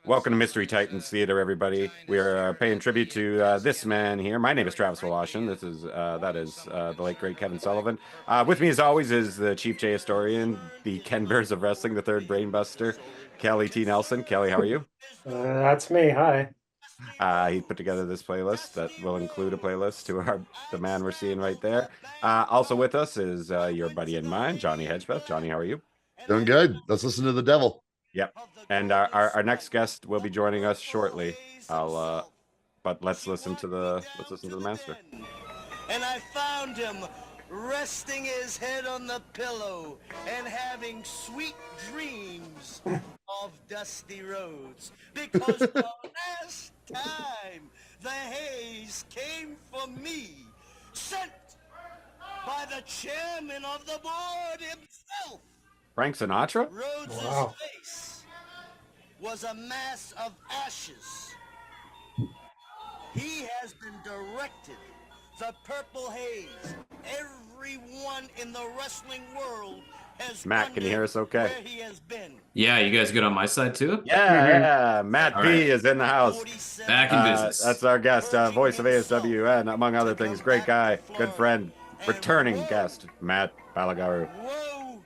Welcome to Mystery Titans Theater, everybody. We are paying tribute to this man here. My name is Travis Woloshyn. That is the late great Kevin Sullivan. With me, as always, is the Chief J historian, the Ken Bears of Wrestling, the third brainbuster, Kelly T. Nelson. Kelly, how are you? That's me. Hi. He put together this playlist that will include a playlist to the man we're seeing right there. Also with us is your buddy and mine, Johnny Hedgepeth. Johnny, how are you? Doing good. Let's listen to the devil. Yep. And our next guest will be joining us shortly. But let's listen to the master. And I found him resting his head on the pillow and having sweet dreams of dusty roads, because the last time the haze came for me, sent by the chairman of the board himself. Frank Sinatra? Rhodes' face was a mass of ashes. He has been directed. The purple haze. Everyone in the wrestling world has Matt, can you hear us okay? where he has been. Yeah, you guys good on my side too? Yeah. Matt All B right. is in the house. Back in business. That's our guest, voice of ASW, and among other things, great guy, good friend, returning guest, Matt Balagaru. Whoa!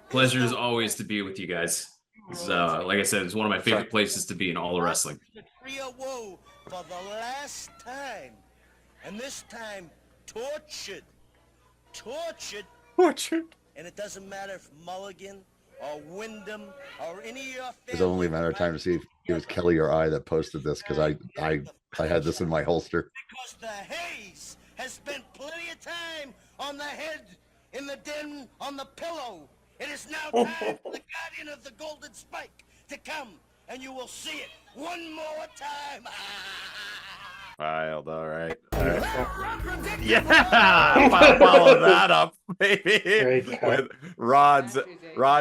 Pleasure is always to be with you guys. It's, like I said, it's one of my favorite places to be in all of wrestling. Whoa for the last time. And this time, tortured. And it doesn't matter if Mulligan or Wyndham or any of your It's only a matter of time to see if it was Kelly or I that posted this, because I had this in my holster. Because the haze has spent plenty of time on the head, in the den, on the pillow. It is now time for the guardian of the golden spike to come, and you will see it one more time. Wild, all right. Yeah, follow that up, baby, with Rodz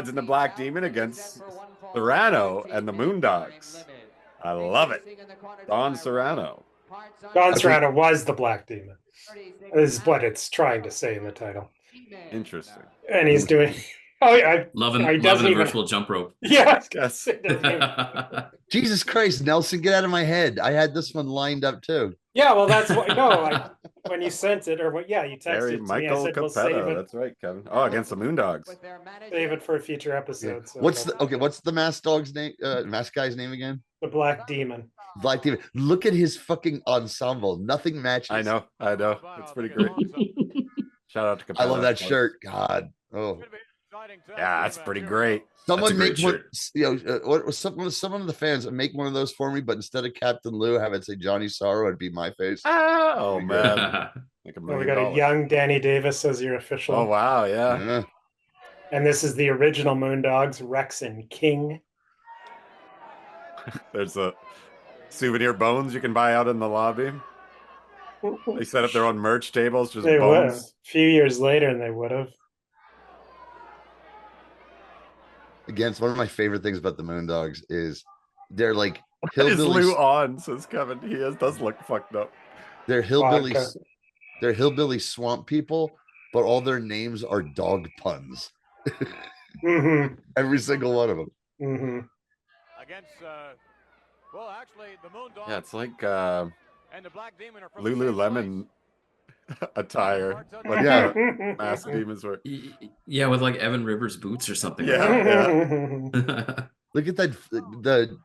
and the Black Demon against Serrano and the Moondogs. I love it. Don Serrano. Don Serrano was the Black Demon. This is what it's trying to say in the title. Interesting. And he's doing. Oh yeah, Loving he the doesn't even- virtual jump rope. Yeah. Yes. Jesus Christ, Nelson, get out of my head. I had this one lined up too. Yeah, well, that's what. No, when you sent it, or what? Yeah, you texted Harry it to me. I Michael said, we'll save Capetta. it. That's right, Kevin. Oh, against the Moondogs. Save it for a future episode. So What's the masked dog's name? Masked guy's name again? the Black Demon? Black Demon. Look at his fucking ensemble. Nothing matches. I know. It's pretty great. Shout out to Capetta. I love that shirt. God. Oh. Yeah, that's pretty great. Someone That's a make great one. Someone of the fans make one of those for me, but instead of Captain Lou, have it say Johnny Sorrow. It'd be my face. Oh man. Like Well, we got a young Danny Davis as your official. Oh wow, yeah. Yeah. And this is the original Moondogs, Rex and King. There's a souvenir bones you can buy out in the lobby. They set up their own merch tables, just They would have. bones. A few years later, and they would have. Again, it's one of my favorite things about the Moondogs is they're like Is Lou hillbilly. on? Says Kevin. He does look fucked up. They're hillbilly. Vodka. They're hillbilly swamp people, but all their names are dog puns. Mm-hmm. Every single one of them. Mm-hmm. Against, well, actually, the Moondogs Yeah, it's like and the Black Demon are from the same Lululemon attire. Like Yeah. Masked demons were. Yeah, with like Evan Rivers boots or something. Yeah. Look at that the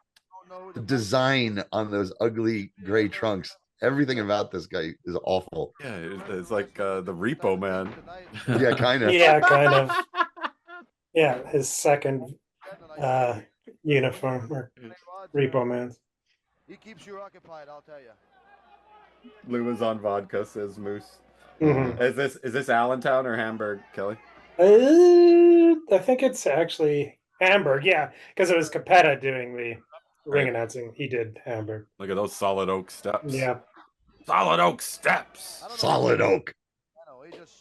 design on those ugly gray trunks. Everything about this guy is awful. Yeah, it's like the Repo Man. Yeah, kind of. Yeah, kind of. Yeah, his second uniform or Repo Man's. He keeps you occupied, I'll tell you. Lou is on vodka, says Moose. Mm-hmm. Is this Allentown or Hamburg, Kelly? I think it's actually Hamburg. Yeah, because it was Capetta doing the ring announcing. He did Hamburg. Look at those solid oak steps. Yeah. Solid oak steps. Solid oak. I know, he just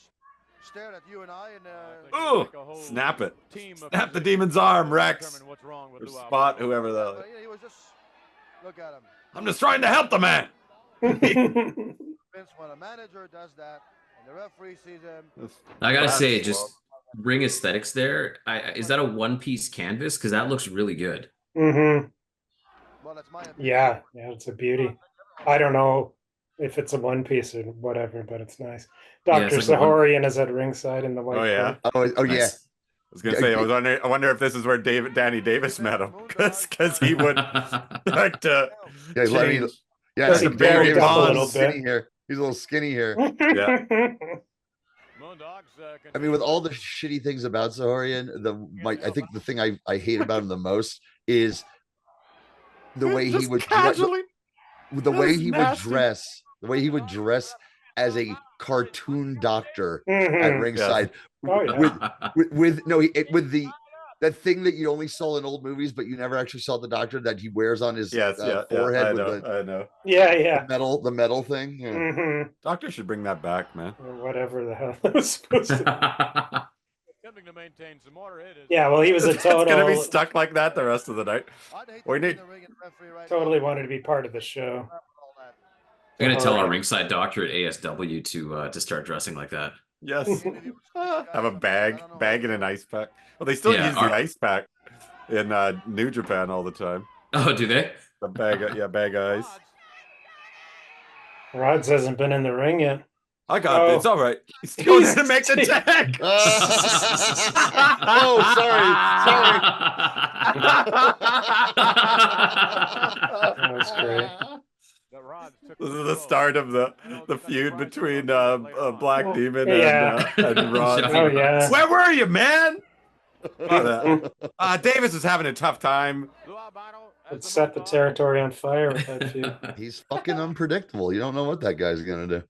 stared at you and I and Ooh, snap it. Snap the demon's arm, Rex. Or Spot, whoever the. He was just look at him. I'm just trying to help the man. Vince, when a manager does that and the referee sees him, I gotta say, just ring aesthetics there. Is that a one-piece canvas? Because that looks really good. Mm-hmm. well, That's my opinion. Yeah, it's a beauty. I don't know if it's a one piece or whatever, but it's nice. Yeah, Dr. it's like a one- Sahorian is at ringside in the white Oh, yeah? coat. Oh yeah. Nice. I was gonna say, I wonder if this is where Danny Davis met him, because he would start to Yeah, let me. change. Yeah, Does he Danny bulk Davis is up a a little little skinny bit? here. He's a little skinny here. Yeah. I mean, with all the shitty things about Zahorian, I think the thing I hate about him the most is the way he Just would casually. the way That's he nasty. would dress as a cartoon doctor at Mhm. ringside. Oh, yeah. with that thing that you only saw in old movies, but you never actually saw the doctor that he wears on his Yes, forehead I with know, I know. Yeah. the metal thing. Yeah. Mm-hmm. Doctor should bring that back, man. Or whatever the hell it was supposed to be. Attempting to maintain some order. It is. Yeah, well, he was a It's gonna be total, stuck like that the rest of the night. I'd hate to We be in need- the ring and referee right totally now. wanted to be part of the show. All that. I'm gonna tell our Alright. ringside doctor at ASW to start dressing like that. Yes. Have a bag and an ice pack. Well, they still Yeah, use the ice pack in New Japan all the time. Oh, do they? The bag of ice. Rodz hasn't been in the ring yet. I got Oh. this. All right. He's going in to make the tag. Oh, That was great. This is the start of the feud between Black Demon Yeah. and Rodz. Oh, yeah. Where were you, man? Davis is having a tough time. It set the territory on fire with that feud. He's fucking unpredictable. You don't know what that guy's gonna do.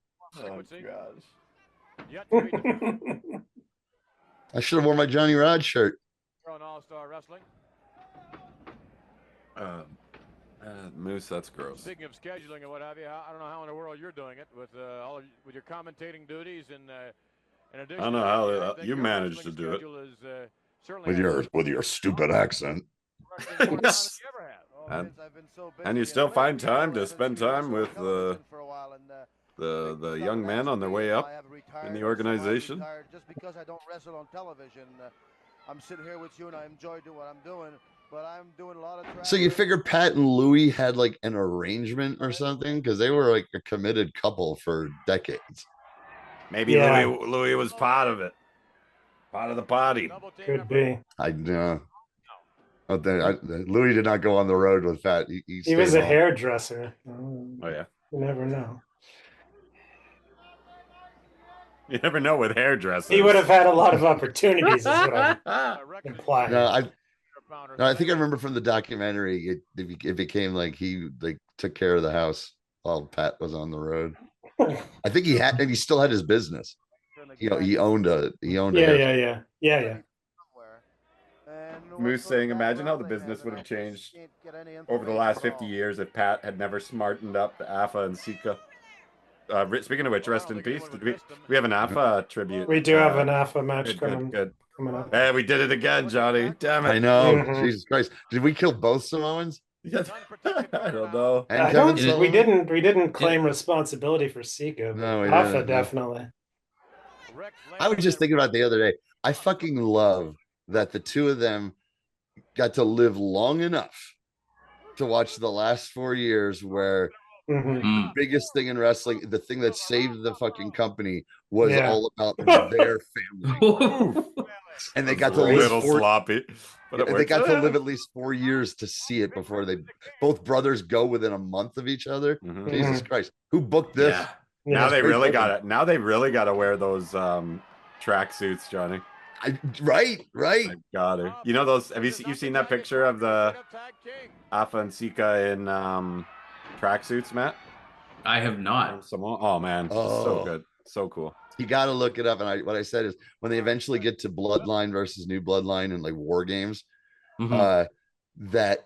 Oh, gosh. I should have worn my Johnny Rod shirt. All-Star Wrestling. Moose, that's gross. Speaking of scheduling and what have you, I don't know how in the world you're doing it with with your commentating duties and in addition. I don't know how you managed to do it. With your stupid accent. And you still find time to spend time with the young men on their way up in the organization. Just because I don't wrestle on television, I'm sitting here with you and I enjoy doing what I'm doing, but I'm doing a lot of So you figure Pat and Louie had like an arrangement or something, because they were like a committed couple for decades. Maybe Yeah. Louis was part of it. Part of the party. Could be. I know. Louis did not go on the road with Pat. He was stayed a home. hairdresser. Oh, yeah. You never know. You never know with hairdressers. He would have had a lot of opportunities, is what I'm implying. No, I think I remember from the documentary it became like he like took care of the house while Pat was on the road. I think he still had his business. You know, he owned a Yeah. Moose saying, imagine how the business would have changed over the last 50 years if Pat had never smartened up the Alpha and Sika. Speaking of which, rest in peace. Did we have an Alpha tribute? We do have an Alpha match good. coming up. Hey, we did it again, Johnny. Damn it. I know. Mhm. Jesus Christ. Did we kill both Samoans? I don't know. And I Kevin don't, Sullivan? we didn't claim responsibility for Sika. But No, we Alpha didn't, no. definitely. I was just thinking about it the other day. I fucking love that the two of them got to live long enough to watch the last 4 years where Mhm. Mm. biggest thing in wrestling, the thing that saved the fucking company was Yeah. all about their family. And they got to a live little 4 sloppy. But it they works. got to live at least 4 years to see it before they both brothers go within a month of each other. Mhm. Jesus Christ. Who booked this? Yeah. Now Yeah. they great really booking. got it. Now they really got to wear those track suits, Johnny. Right. I got it. You know those? Have you seen that picture of the Alpha and Sika in track suits, Matt? I have not. Oh man, so Oh. good, so cool. You got to look it up. And what I said is when they eventually get to Bloodline versus New Bloodline and like War Games, Mhm. that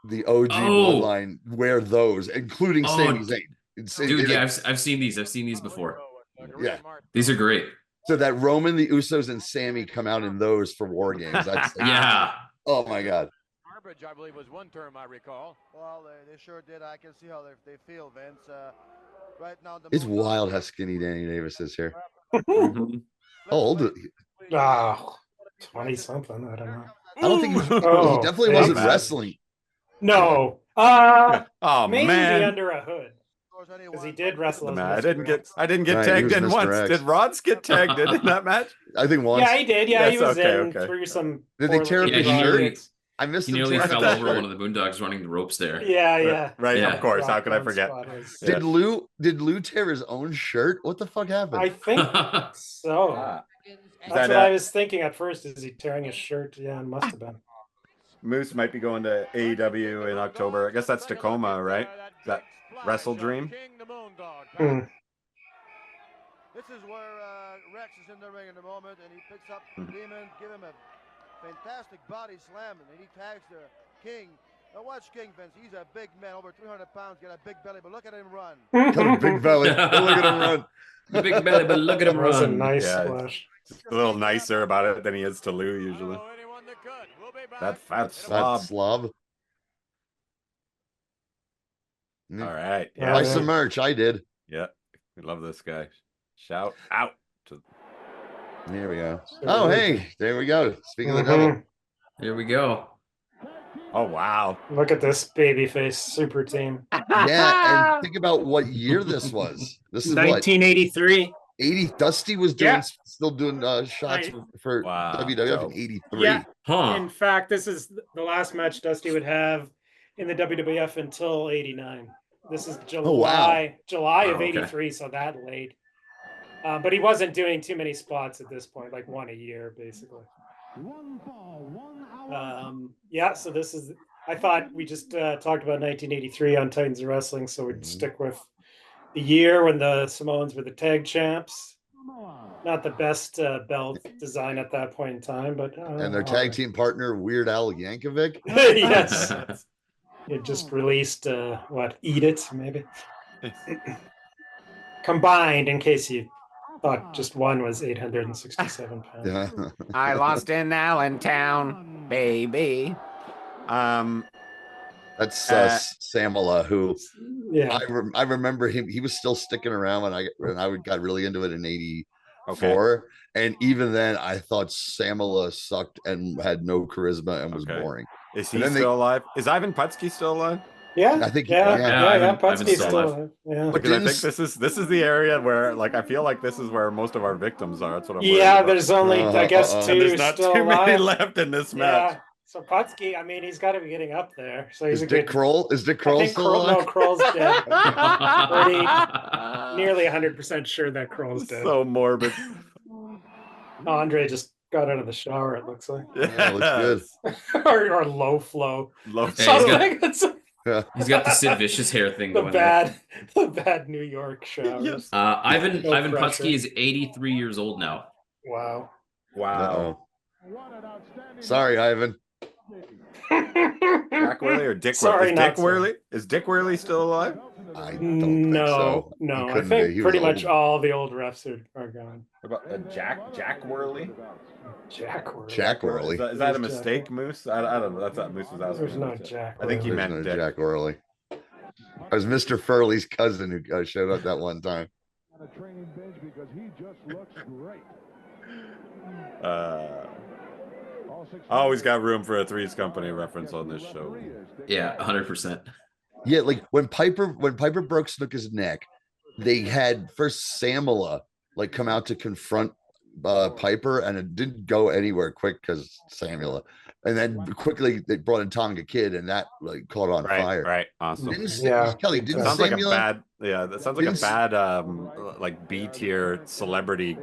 the OG Oh. Bloodline wear those, including Oh, Sami Zayn. Dude, yeah, I've seen these. I've seen these before. Yeah. These are great. So that Roman, the Usos, and Sammy come out in those for War Games. That's Yeah. oh my god. Garbage, I believe, was one term I recall. Well, they sure did. I can see how they feel, Vince. Right now, It's wild how skinny Danny Davis is here. Mhm. How old is he? Oh, 20 something. I don't know. I don't think he was, Oh, he definitely yeah. wasn't Bad. wrestling. No, Oh maybe man. under a hood. Because he did wrestle as Man, Mr. I didn't get X. Right, he tagged was in Mr. once. X. Did Rodz get tagged in that match? I think once. Yeah, he did. Yeah, he Yes, was okay, in okay. through some. Did they tear up Yeah, his he shirt? nearly, I missed he him nearly tearing up fell his over shirt. one of the Boondocks running the ropes there. Yeah, yeah. Right, Yeah. of course. How could I Rock forget? spot was- Yeah. Did Lou tear his own shirt? What the fuck happened? I think so. Ah. That's that, what I was thinking at first. Is he tearing his shirt? Yeah, it must have been. Moose might be going to AEW in October. I guess that's Tacoma, right? That Wrestle Dream. Hmm. This is where Rex is in the ring in the moment, and he picks up Demon, give him a fantastic body slam, and he tags the King. Now watch King, Vince. He's a big man, over 300 pounds, got a big belly, but look at him run. Got a big belly. Look at him run. Big belly, but look at him That was a run. nice Yeah. splash. A little nicer about it than he is to Lou usually. That fat slob. That slob. All right. Yeah. Buy some merch. I did. Yeah. We love this guy. Shout out to There we go. Oh, hey, there we go. Speaking of the devil. Here we go. Oh wow. Look at this babyface super team. Yeah, and think about what year this was. This is what 1983. 80. Dusty was doing Yeah. still doing shots for Wow. WWF Dope. in 83. Yeah. Huh. In fact, this is the last match Dusty would have in the WWF until '89. This is July, wow. July of Oh, okay. '83, so that late. But he wasn't doing too many spots at this point, like one a year, basically. Yeah, so this is. I thought we just talked about 1983 on Titans of Wrestling, so we'd stick with the year when the Samoans were the tag champs. Not the best belt design at that point in time, but And their tag team partner, Weird Al Yankovic. yes, it just released what? Eat It, maybe. Combined, in case you thought just one was 867 pounds. Yeah. I lost in Allentown, baby. That's Samala, who Yeah. I remember him. He was still sticking around when I got really into it in '84. Okay. And even then, I thought Samala sucked and had no charisma and was Okay. boring. Is he And then still alive? Is Ivan Putski still alive? Yeah, I think- yeah, yeah, yeah, Ivan- Putski's Ivan's still still alive. alive. Yeah, But Because I didn't think this is the area where, like, I feel like this is where most of our victims are. That's what I'm worried yeah. about. There's only, I guess, And And two there's not still too many alive. left in this match. Yeah. So Putski, I mean, he's got to be getting up there. So he's Is a Dick good. Kroll? Is Dick I Kroll think still Kroll, no, alive? Kroll's dead. Nearly 100% sure that Kroll's dead. So morbid. Andre just got out of the shower. It looks like, Yeah, looks good. or low flow. Low Hey, he's got- Something. It's He's got the Sid Vicious hair thing the going there. bad New York showers. Yes. Ivan No Ivan pressure. Putski is 83 years old now. Wow. Wow. Uh-oh. Sorry, Ivan. Jack Worley or Dick Sorry, Worley? Is not Dick sorry. Worley? Is Dick Worley still alive? I don't think No, so. He no. I couldn't think be. He was pretty much old. all the old refs are gone. What about Jack Worley? Jack Worley. Jack Worley. Is that a Who's mistake, Jack? Moose? I don't know. That's what Moose was asking. There's no Jack. I think he Worley. There's meant no Dick. Jack Worley. It was Mr. Furley's cousin who showed up that one time. Always got room for a Three's Company reference on this show. Yeah, 100%. Yeah, like when Piper broke Snooker's neck, they had first Samala like come out to confront Piper, and it didn't go anywhere quick because Samula, and then quickly they brought in Tonga Kid, and that like caught on fire. Right. Awesome. Yeah. Kelly, didn't Sounds like a Samula? bad, yeah. That sounds like a Didn't- bad, like B tier celebrity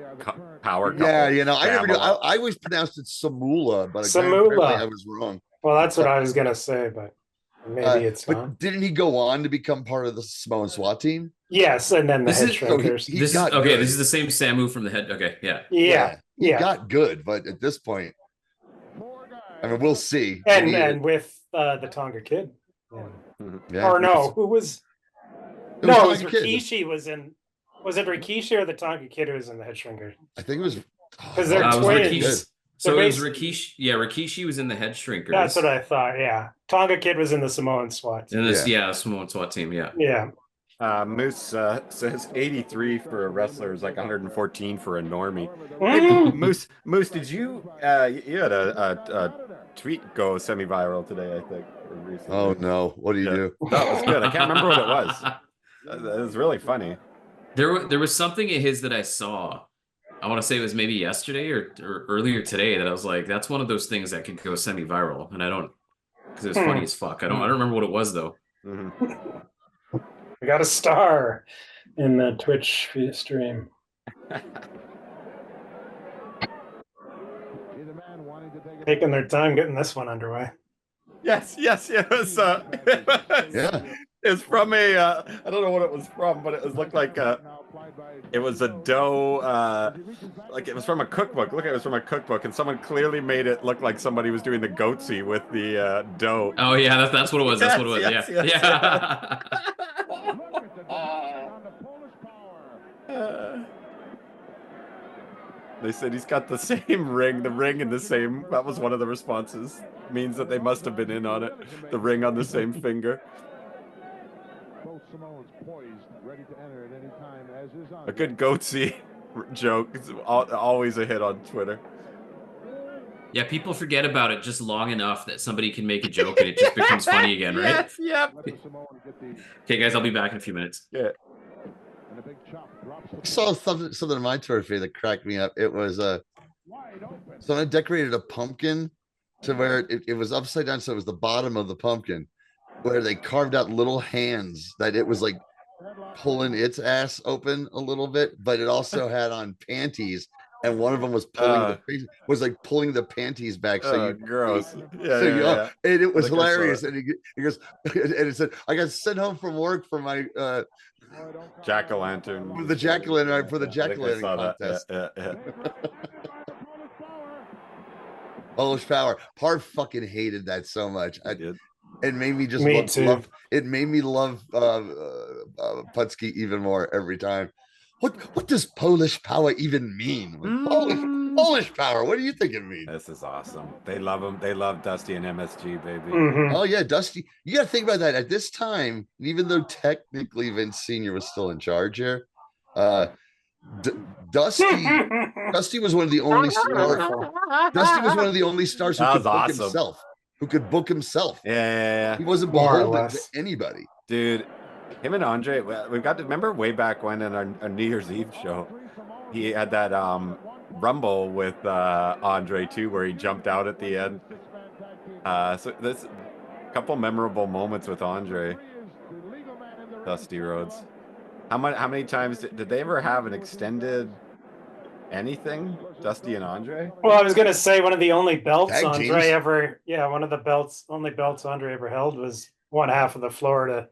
power couple. Yeah, you know, I never knew. Samula. I always pronounced it Samula, but Samula. apparently I was wrong. Well, that's what I was gonna say, but maybe it's but not. didn't he go on to become part of the Samoan SWAT team? Yes, and then the This head is- so shrinkers. he This got okay, good. this is the same Samu from the head. Okay, yeah. Yeah, He yeah. got good, but at this point, I mean, we'll see. And with the Tonga Kid. Yeah. Yeah, Or no, because- who was? It No, it Tonga was Kid. Rikishi was in. Was it Rikishi or the Tonga Kid who was in the head shrinker? I think it was Because they're it was twins. Rikishi. So They're it was basically- Rikishi. Yeah, Rikishi was in the head shrinkers. That's what I thought. Yeah, Tonga Kid was in the Samoan SWAT. And this, yeah, Samoan SWAT team. Yeah. Yeah, Moose says 83 for a wrestler is like 114 for a normie. Mm. Moose, did you you had a tweet go semi-viral today, I think, or recently. Oh no, what do you Yeah, do? that was good. I can't remember what it was. It was really funny. There was something in his that I saw. I want to say it was maybe yesterday or earlier today that I was like, that's one of those things that could go semi-viral, and I don't, because it was funny as fuck. I don't remember what it was though. We got a star in the Twitch stream. Taking their time getting this one underway. Yes. It was, Yeah. it's from a I don't know what it was from, but it looked like it was a dough, like it was from a cookbook. Look, it was from a cookbook, and someone clearly made it look like somebody was doing the goatsy with the dough. Oh yeah, that's what it was. That's what it was. Yes, Yeah, yes, yeah. They said he's got the same ring, the ring in the same. That was one of the responses. Means that they must have been in on it. The ring on the same finger. A good goatsy joke. It's always a hit on Twitter. Yeah, people forget about it just long enough that somebody can make a joke and it just becomes funny again, right? Yes, yep. Okay, guys, I'll be back in a few minutes. Yeah. I saw something on my Twitter feed that cracked me up. It was someone decorated a pumpkin to where it was upside down, so it was the bottom of the pumpkin, where they carved out little hands that it was like pulling its ass open a little bit, but it also had on panties, and one of them was pulling the panties back. So you gross. And it was Like hilarious. And he goes, and it said, I got sent home from work for my jack-o'-lantern. the jack-o'-lantern for the jack-o'-lantern contest. Yeah. Polish power. Par fucking hated that so much. It made me just love. It made me love Putski even more every time. What does Polish power even mean? Polish power. What do you think it means? This is awesome. They love him. They love Dusty and MSG, baby. Oh yeah, Dusty. You got to think about that. At this time, even though technically Vince Senior was still in charge here, Dusty was one of the only stars. Dusty was one of the only stars who could book himself. Who could book himself? Yeah. He wasn't beholden to anybody. Dude, him and Andre, we've got to remember way back when in our New Year's Eve show, he had that rumble with Andre too, where he jumped out at the end. So there's a couple memorable moments with Andre, Dusty Rhodes. How many times did they ever have an extended anything, Dusty and Andre? Well, I was gonna say one of the only belts Tag Andre teams. ever, one of the only belts Andre ever held was one half of the Florida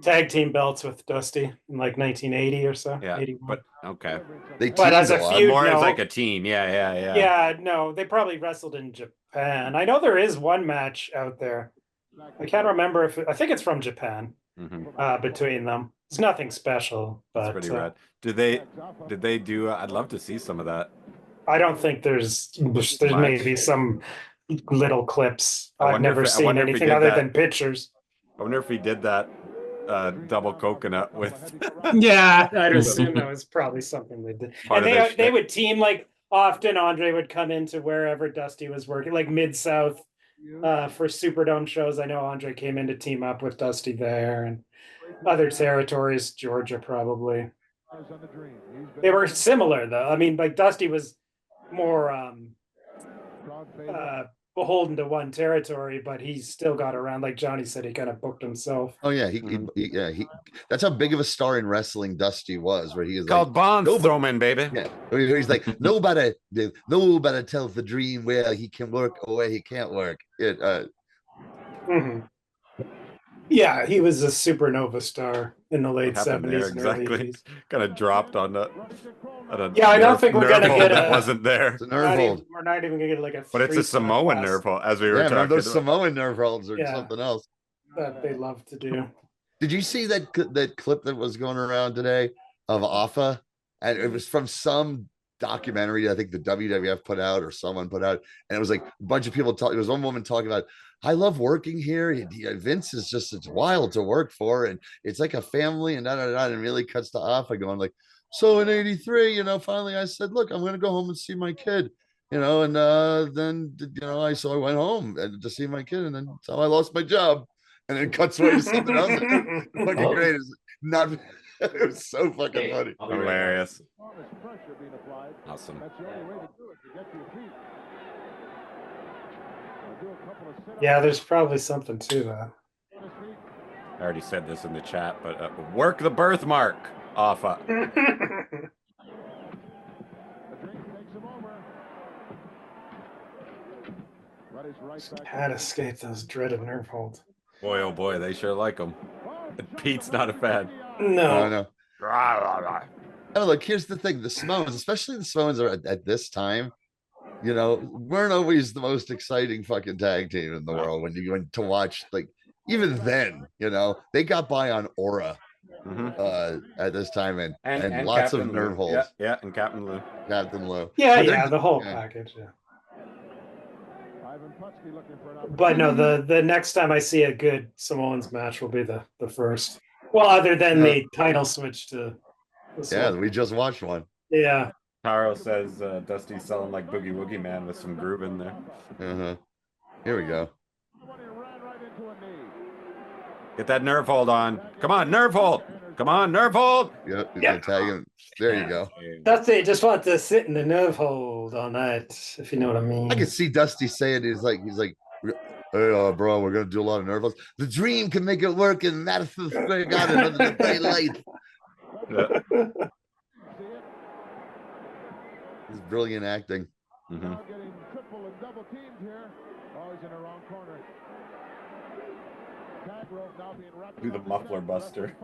tag team belts with Dusty in like 1980 or so. Yeah, 81. but okay. But as a feud, More as no. like a team. Yeah. Yeah, no, they probably wrestled in Japan. I know there is one match out there. I can't remember I think it's from Japan. Between them, it's nothing special, but it's pretty rad. Did they do? I'd love to see some of that. I don't think there's maybe some little clips. I've never seen anything other than pictures. I wonder if he did that double coconut with. Yeah, I'd assume that was probably something they did. And they would team, like often Andre would come into wherever Dusty was working, like Mid-South for Superdome shows. I know Andre came in to team up with Dusty there, and other territories, Georgia probably. They were similar though. I mean, like Dusty was more beholden to one territory, but he still got around. Like Johnny said, he kind of booked himself. Oh yeah, he that's how big of a star in wrestling Dusty was, where he is called like, Bond Strowman, baby. Yeah, he's like nobody tells the dream where he can work or where he can't work. Yeah, he was a supernova star in the late 70s. Exactly. Kind of dropped on that. I don't think we're gonna get that wasn't there. It's a nerve hold. We're not even gonna get like a. But it's a Samoan nerve hold, as we were talking. Those Samoan nerve holds or something else that they love to do. Did you see that clip that was going around today of Alpha? And it was from some documentary I think the WWF put out or someone put out, and it was like a bunch of people talking. There was one woman talking about, I love working here. Vince is just, it's wild to work for, and it's like a family, and and really cuts to off. I go, I'm like, so in '83, finally I said, look, I'm going to go home and see my kid, and then I went home and to see my kid, and then so I lost my job, and then cuts away to something else. Fucking great. It's not. It was so fucking funny. Hilarious. Awesome. Yeah, there's probably something to that. I already said this in the chat, but work the birthmark off up. Can't escape those dreaded nerve holds. Boy, oh boy, they sure like them. Pete's not a fan. No. No. Oh, look, here's the thing. The Samoans, especially the Samoans are at this time, weren't always the most exciting fucking tag team in the world when you went to watch, like, even then, they got by on aura at this time, and lots Captain of nerve Lou. holds. Yeah, and Captain Lou. Captain Lou. Yeah, the whole package. Yeah. But no, the next time I see a good Samoans match will be the first. Well, other than the title switch to. We just watched one. Yeah. Taro says Dusty's selling like Boogie Woogie Man with some groove in there. Here we go. Get that nerve hold on. Come on, nerve hold. Come on, nerve hold. Yep. Tag him. There you go. Dusty just wants to sit in the nerve hold all night, if you know what I mean. I can see Dusty saying he's like, hey, bro, we're gonna do a lot of nerve holds. The dream can make it work, and Madison Square Garden under the bright light. It's brilliant acting. Mm-hmm. Do the muffler buster.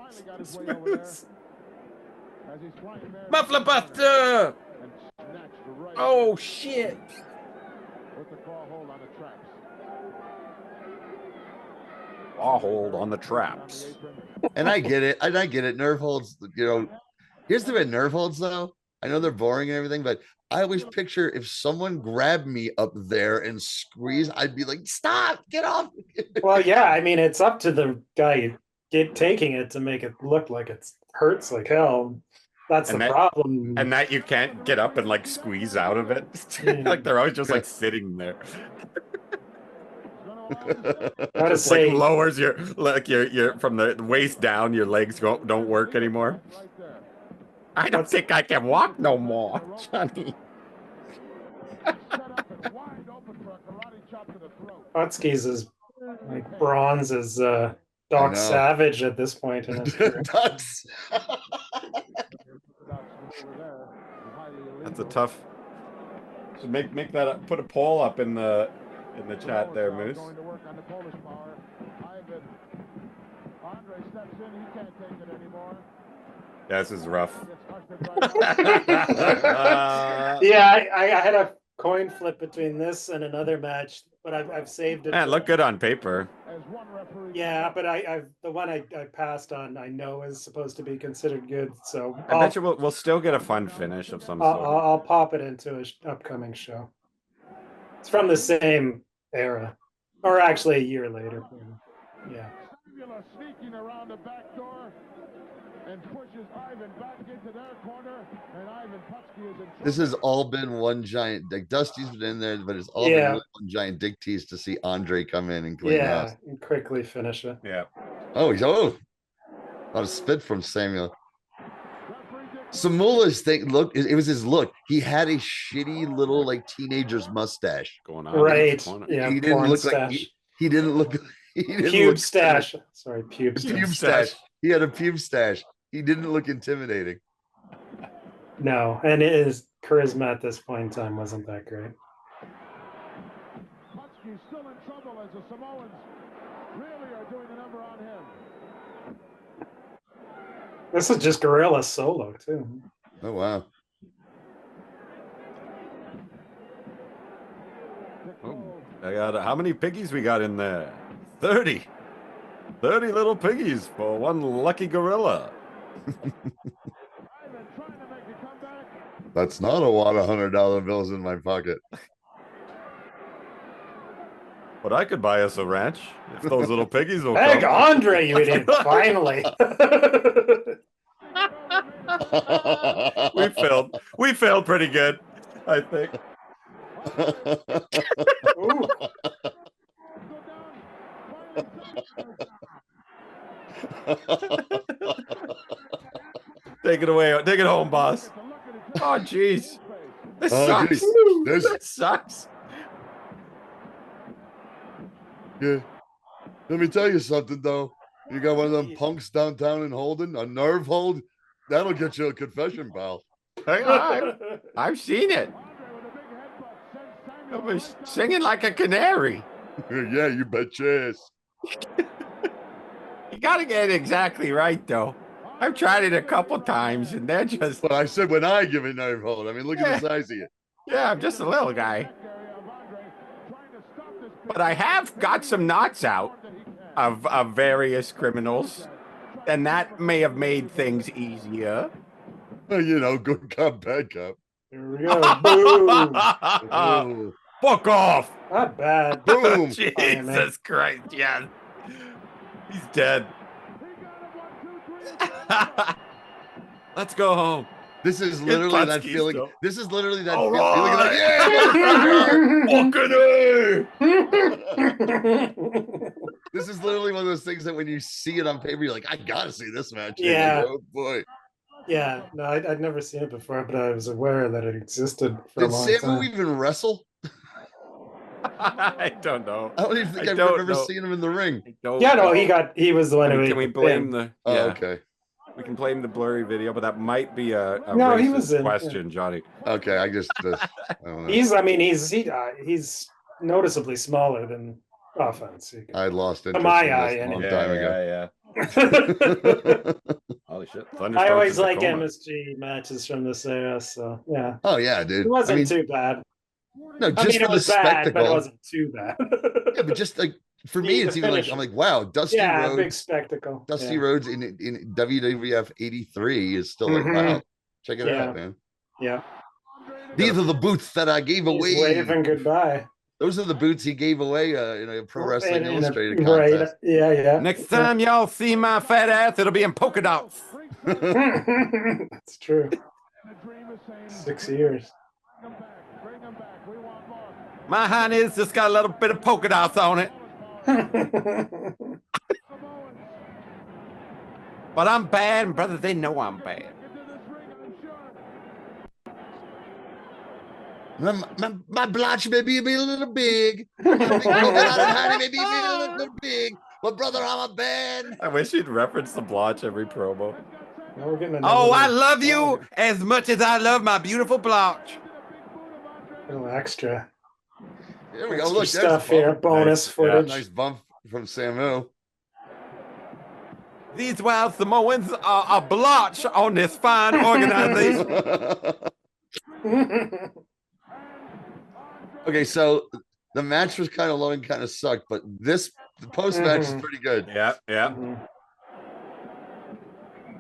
Muffler buster! Oh shit! Claw hold on the traps. And I get it. Nerve holds, here's the bit, nerve holds though. I know they're boring and everything, but I always picture if someone grabbed me up there and squeezed, I'd be like, stop, get off. Well, yeah, I mean, it's up to the guy taking it to make it look like it hurts like hell. That's the problem. And that you can't get up and like squeeze out of it. Like they're always just like sitting there. Gotta say, like lowers your from the waist down, your legs don't work anymore. I don't think I can walk no more, Johnny. Hutski's is like bronze as Doc Savage at this point in his career. That's a tough. So make that up, put a poll up in the chat there, Moose. Yeah, this is rough. Yeah, I had a coin flip between this and another match, but I've saved it. Look good on paper. Yeah, but the one I passed on, I know is supposed to be considered good. So I bet you we'll still get a fun finish of some sort. I'll pop it into an upcoming show. It's from the same era, or actually a year later. Yeah. Sneaking around the back door and pushes Ivan back into their corner, and Ivan Putski is in. This has all been one giant, like Dusty's been in there, but it's all been one giant dick tease to see Andre come in and clean house. And quickly finish it. Yeah. Oh, a lot of spit from Samuel. Samula's thing, look, it was his look. He had a shitty little like teenager's mustache going on. Right. Yeah. He didn't look like he didn't look. Pube stash. Sorry, pube stash. He had a pube stash. He didn't look intimidating. No, and his charisma at this point in time wasn't that great. Putski's still in trouble as the Samoans really are doing the number on him. This is just Gorilla solo too. Oh wow. Oh, I got how many piggies we got in there? 30 little piggies for one lucky gorilla. That's not a lot of $100 bills in my pocket. But I could buy us a ranch if those little piggies will Thank come. Andre, you idiot! Finally. We failed pretty good, I think. Ooh. Take it away. Take it home, boss. Oh, jeez. This Oh, sucks. geez. This sucks. Yeah. Let me tell you something, though. You got one of them punks downtown in Holden, a nerve hold. That'll get you a confession, pal. I've seen it. I was singing like a canary. Yeah, you bet yes. You got to get it exactly right, though. I've tried it a couple times, and they're just... But I said when I give a nerve hold. I mean, look at the size of you. Yeah, I'm just a little guy. But I have got some knots out of various criminals, and that may have made things easier. You know, good cop, bad cop. Here we go. Boom. Oh, Fuck off. Not bad. boom. Jesus Christ, yes. He's dead. Let's go home. This is literally that Putski feeling. still. This is literally that All feeling. Like, right. yeah, this is literally one of those things that when you see it on paper, you're like, I gotta see this match. Yeah. Like, oh boy. Yeah, no, I'd never seen it before, but I was aware that it existed for a Did long Samu time. even wrestle? I don't know. I don't even think I I've don't ever know. seen him in the ring. I don't Yeah, no, know. he was the one who Can we ate the blame pin. the... Oh, Yeah. okay. We can blame the blurry video, but that might be a No, racist he was in, question, Johnny. Okay, I just I don't know. He's noticeably smaller than Offense. I lost interest my in eye, this a long anyway. time ago. Holy shit. I always like MSG matches from this era, so yeah. Oh yeah, dude. It wasn't I mean, too bad. no, I just mean, for it the was bad, spectacle. but it wasn't too bad. Yeah, but just like for me, The it's even like finish. I'm like, wow, Dusty Yeah, big Rhodes. spectacle. Dusty Yeah. Rhodes in WWF '83 is still like, Mhm. wow, check it Yeah. out, man. Yeah. These are the boots that I gave He's away. waving goodbye. Those are the boots he gave away in a Pro Wrestling In a- Illustrated right. contest. Yeah. Next time y'all see my fat ass, it'll be in polka dots. That's true. 6 years. My honey's just got a little bit of polka dots on it. But I'm bad, and brother, they know I'm bad. My blotch may be a little big. Honey may be a little big. But brother, I'm a band. I wish you'd reference the blotch every promo. Now we're getting Oh, I another love you as much as I love my beautiful blotch. little extra. There we go. Extra Look, stuff here. Bonus Nice. footage. Nice bump from Samu. These wild Samoans are a blotch on this fine organization. Okay, so the match was kind of low and kind of sucked, but the post match is Mhm. pretty good. Yeah. Mhm.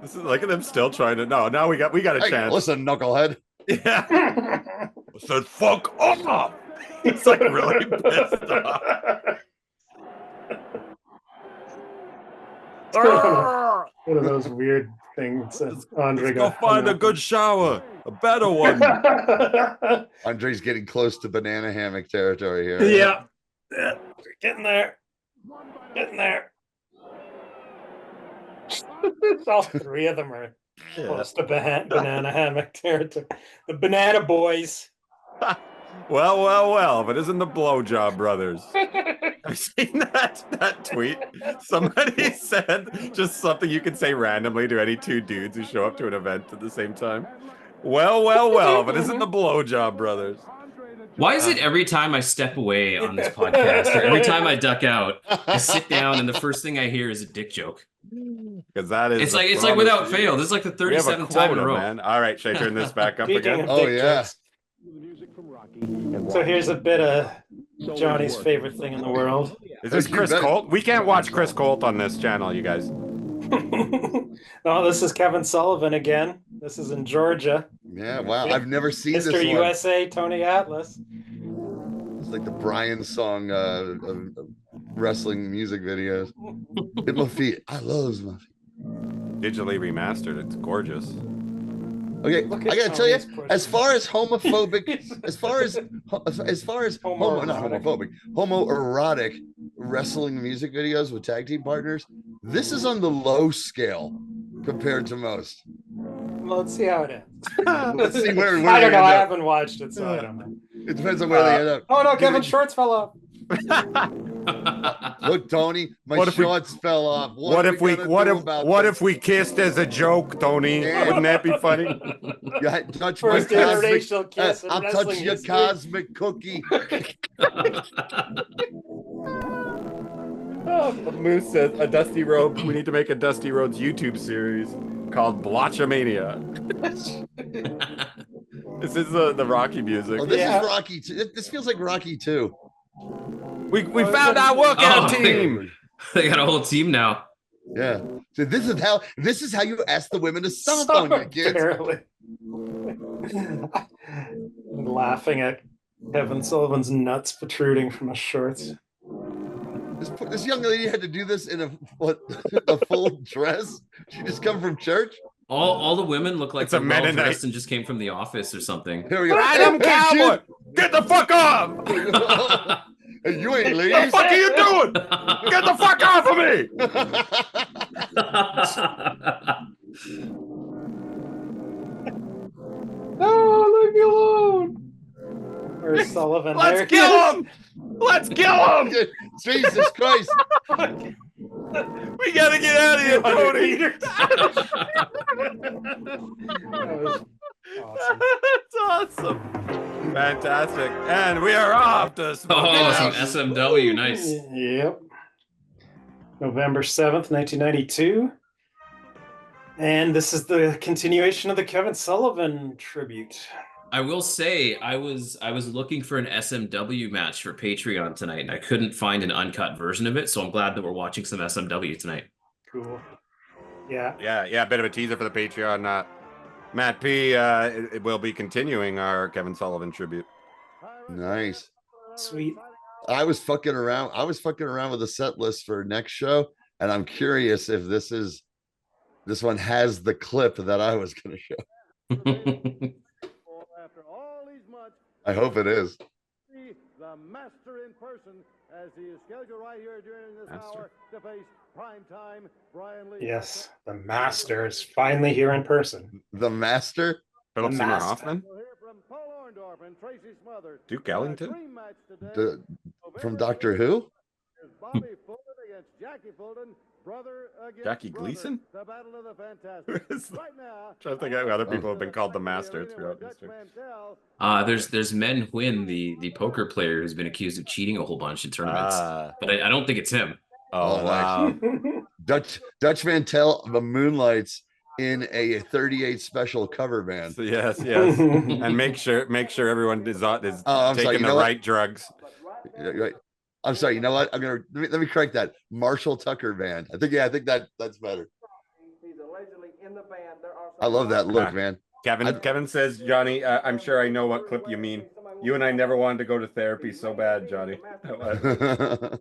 This is look at them still trying to. No, now we got a Hey, chance. listen, knucklehead. Yeah. I said fuck off. He's like really pissed off. One of those weird things that Andre Let's go got. find a good shower, a better one. Andre's getting close to banana hammock territory here. Yeah. Getting there. All three of them are close to banana hammock territory. The banana boys. Well, but isn't the blowjob brothers? Have you seen that tweet? Somebody said just something you can say randomly to any two dudes who show up to an event at the same time. Well, but isn't the blowjob brothers? Why is it every time I step away on this podcast, or every time I duck out, I sit down and the first thing I hear is a dick joke? Because that is It's like without fail. This is like the We have a 37th time in a quota, row. man. All right, should I turn this back up Speaking again? of Oh, dick yeah. jokes. So here's a bit of Johnny's favorite thing in the world. Is this You Chris bet. Colt? We can't watch Chris Colt on this channel, you guys. Oh, this is Kevin Sullivan again. This is in Georgia. Yeah, wow. I've never seen this Mr. one. USA, Tony Atlas. It's like the Brian song of wrestling music videos. Hit my feet. I love my feet. Digitally remastered. It's gorgeous. Okay, Look I at gotta tell you, Tony's push. as far as homophobic, as far as not homophobic, homoerotic wrestling music videos with tag team partners, this is on the low scale compared to most. Well, let's see how it ends. Let's see where I don't they know. end I up. haven't watched it, so I don't know. It depends on where they end up. Oh no, Kevin Shorts fell off. Look, Tony, my What if we- shorts fell off. What if we kissed as a joke, Tony? Yeah. Wouldn't that be funny? Yeah, touch my First cosmic, international kiss in I'll touch wrestling your history. cosmic cookie. Moose says a Dusty Rhodes. We need to make a Dusty Rhodes YouTube series called Blotchamania. This is the Rocky music. Oh, this Yeah. is Rocky. This feels like Rocky too. We found our workout Oh, team. They got a whole team now. Yeah. So this is how you ask the women to stomp on you, kids. Apparently. Laughing at Kevin Sullivan's nuts protruding from his shorts. This young lady had to do this in a full dress. She just come from church. All the women look like It's a they're well Mennonite. dressed and just came from the office or something. Here we go. Adam Hey, Cowboy, get the fuck off! kid. Hey, you ain't What the ladies. fuck are you doing? Get the fuck off of me! Oh, leave me alone. Where's Sullivan? There Let's he is. kill him! Let's kill him! Jesus Christ. We gotta get out of here, Tony. That was awesome. That's awesome. Fantastic. And we are off to Oh, Smokehouse. some SMW, nice. Yep. November 7th, 1992. And this is the continuation of the Kevin Sullivan tribute. I will say I was looking for an SMW match for Patreon tonight, and I couldn't find an uncut version of it. So I'm glad that we're watching some SMW tonight. Cool. Yeah. Yeah, a bit of a teaser for the Patreon. Matt P, it will be continuing our Kevin Sullivan tribute. Nice. Sweet. I was fucking around with the set list for next show, and I'm curious if this one has the clip that I was going to show. After all these months, I hope it is. see the master in person as he is scheduled right here during this Master. hour to face primetime Brian Lee. Yes. The master is finally here in person. The master. Philip The Seymour master. Hoffman, We'll hear from Paul Orndorff and Tracy Smothers. Duke A Ellington. dream match today. The, from November Doctor Who. 8th is Bobby Fulton against Jackie Fulton. Brother against Jackie brother. Gleason? The battle of the fantastic. Right now, Trying to think of other people have been called the master throughout history. There's Men Huynh, the poker player who's been accused of cheating a whole bunch in tournaments, but I don't think it's him. Oh, wow. Dutch Mantel moonlights in a 38 special cover band. So yes, and make sure everyone is I'm sorry, taking you the know what? right drugs. Right. I'm sorry. You know what? Let me correct that. Marshall Tucker band. I think that's better. He's allegedly in the band. There are I love that look, man. Kevin says, Johnny, I'm sure I know what clip you mean. You and I never wanted to go to therapy so bad, Johnny. And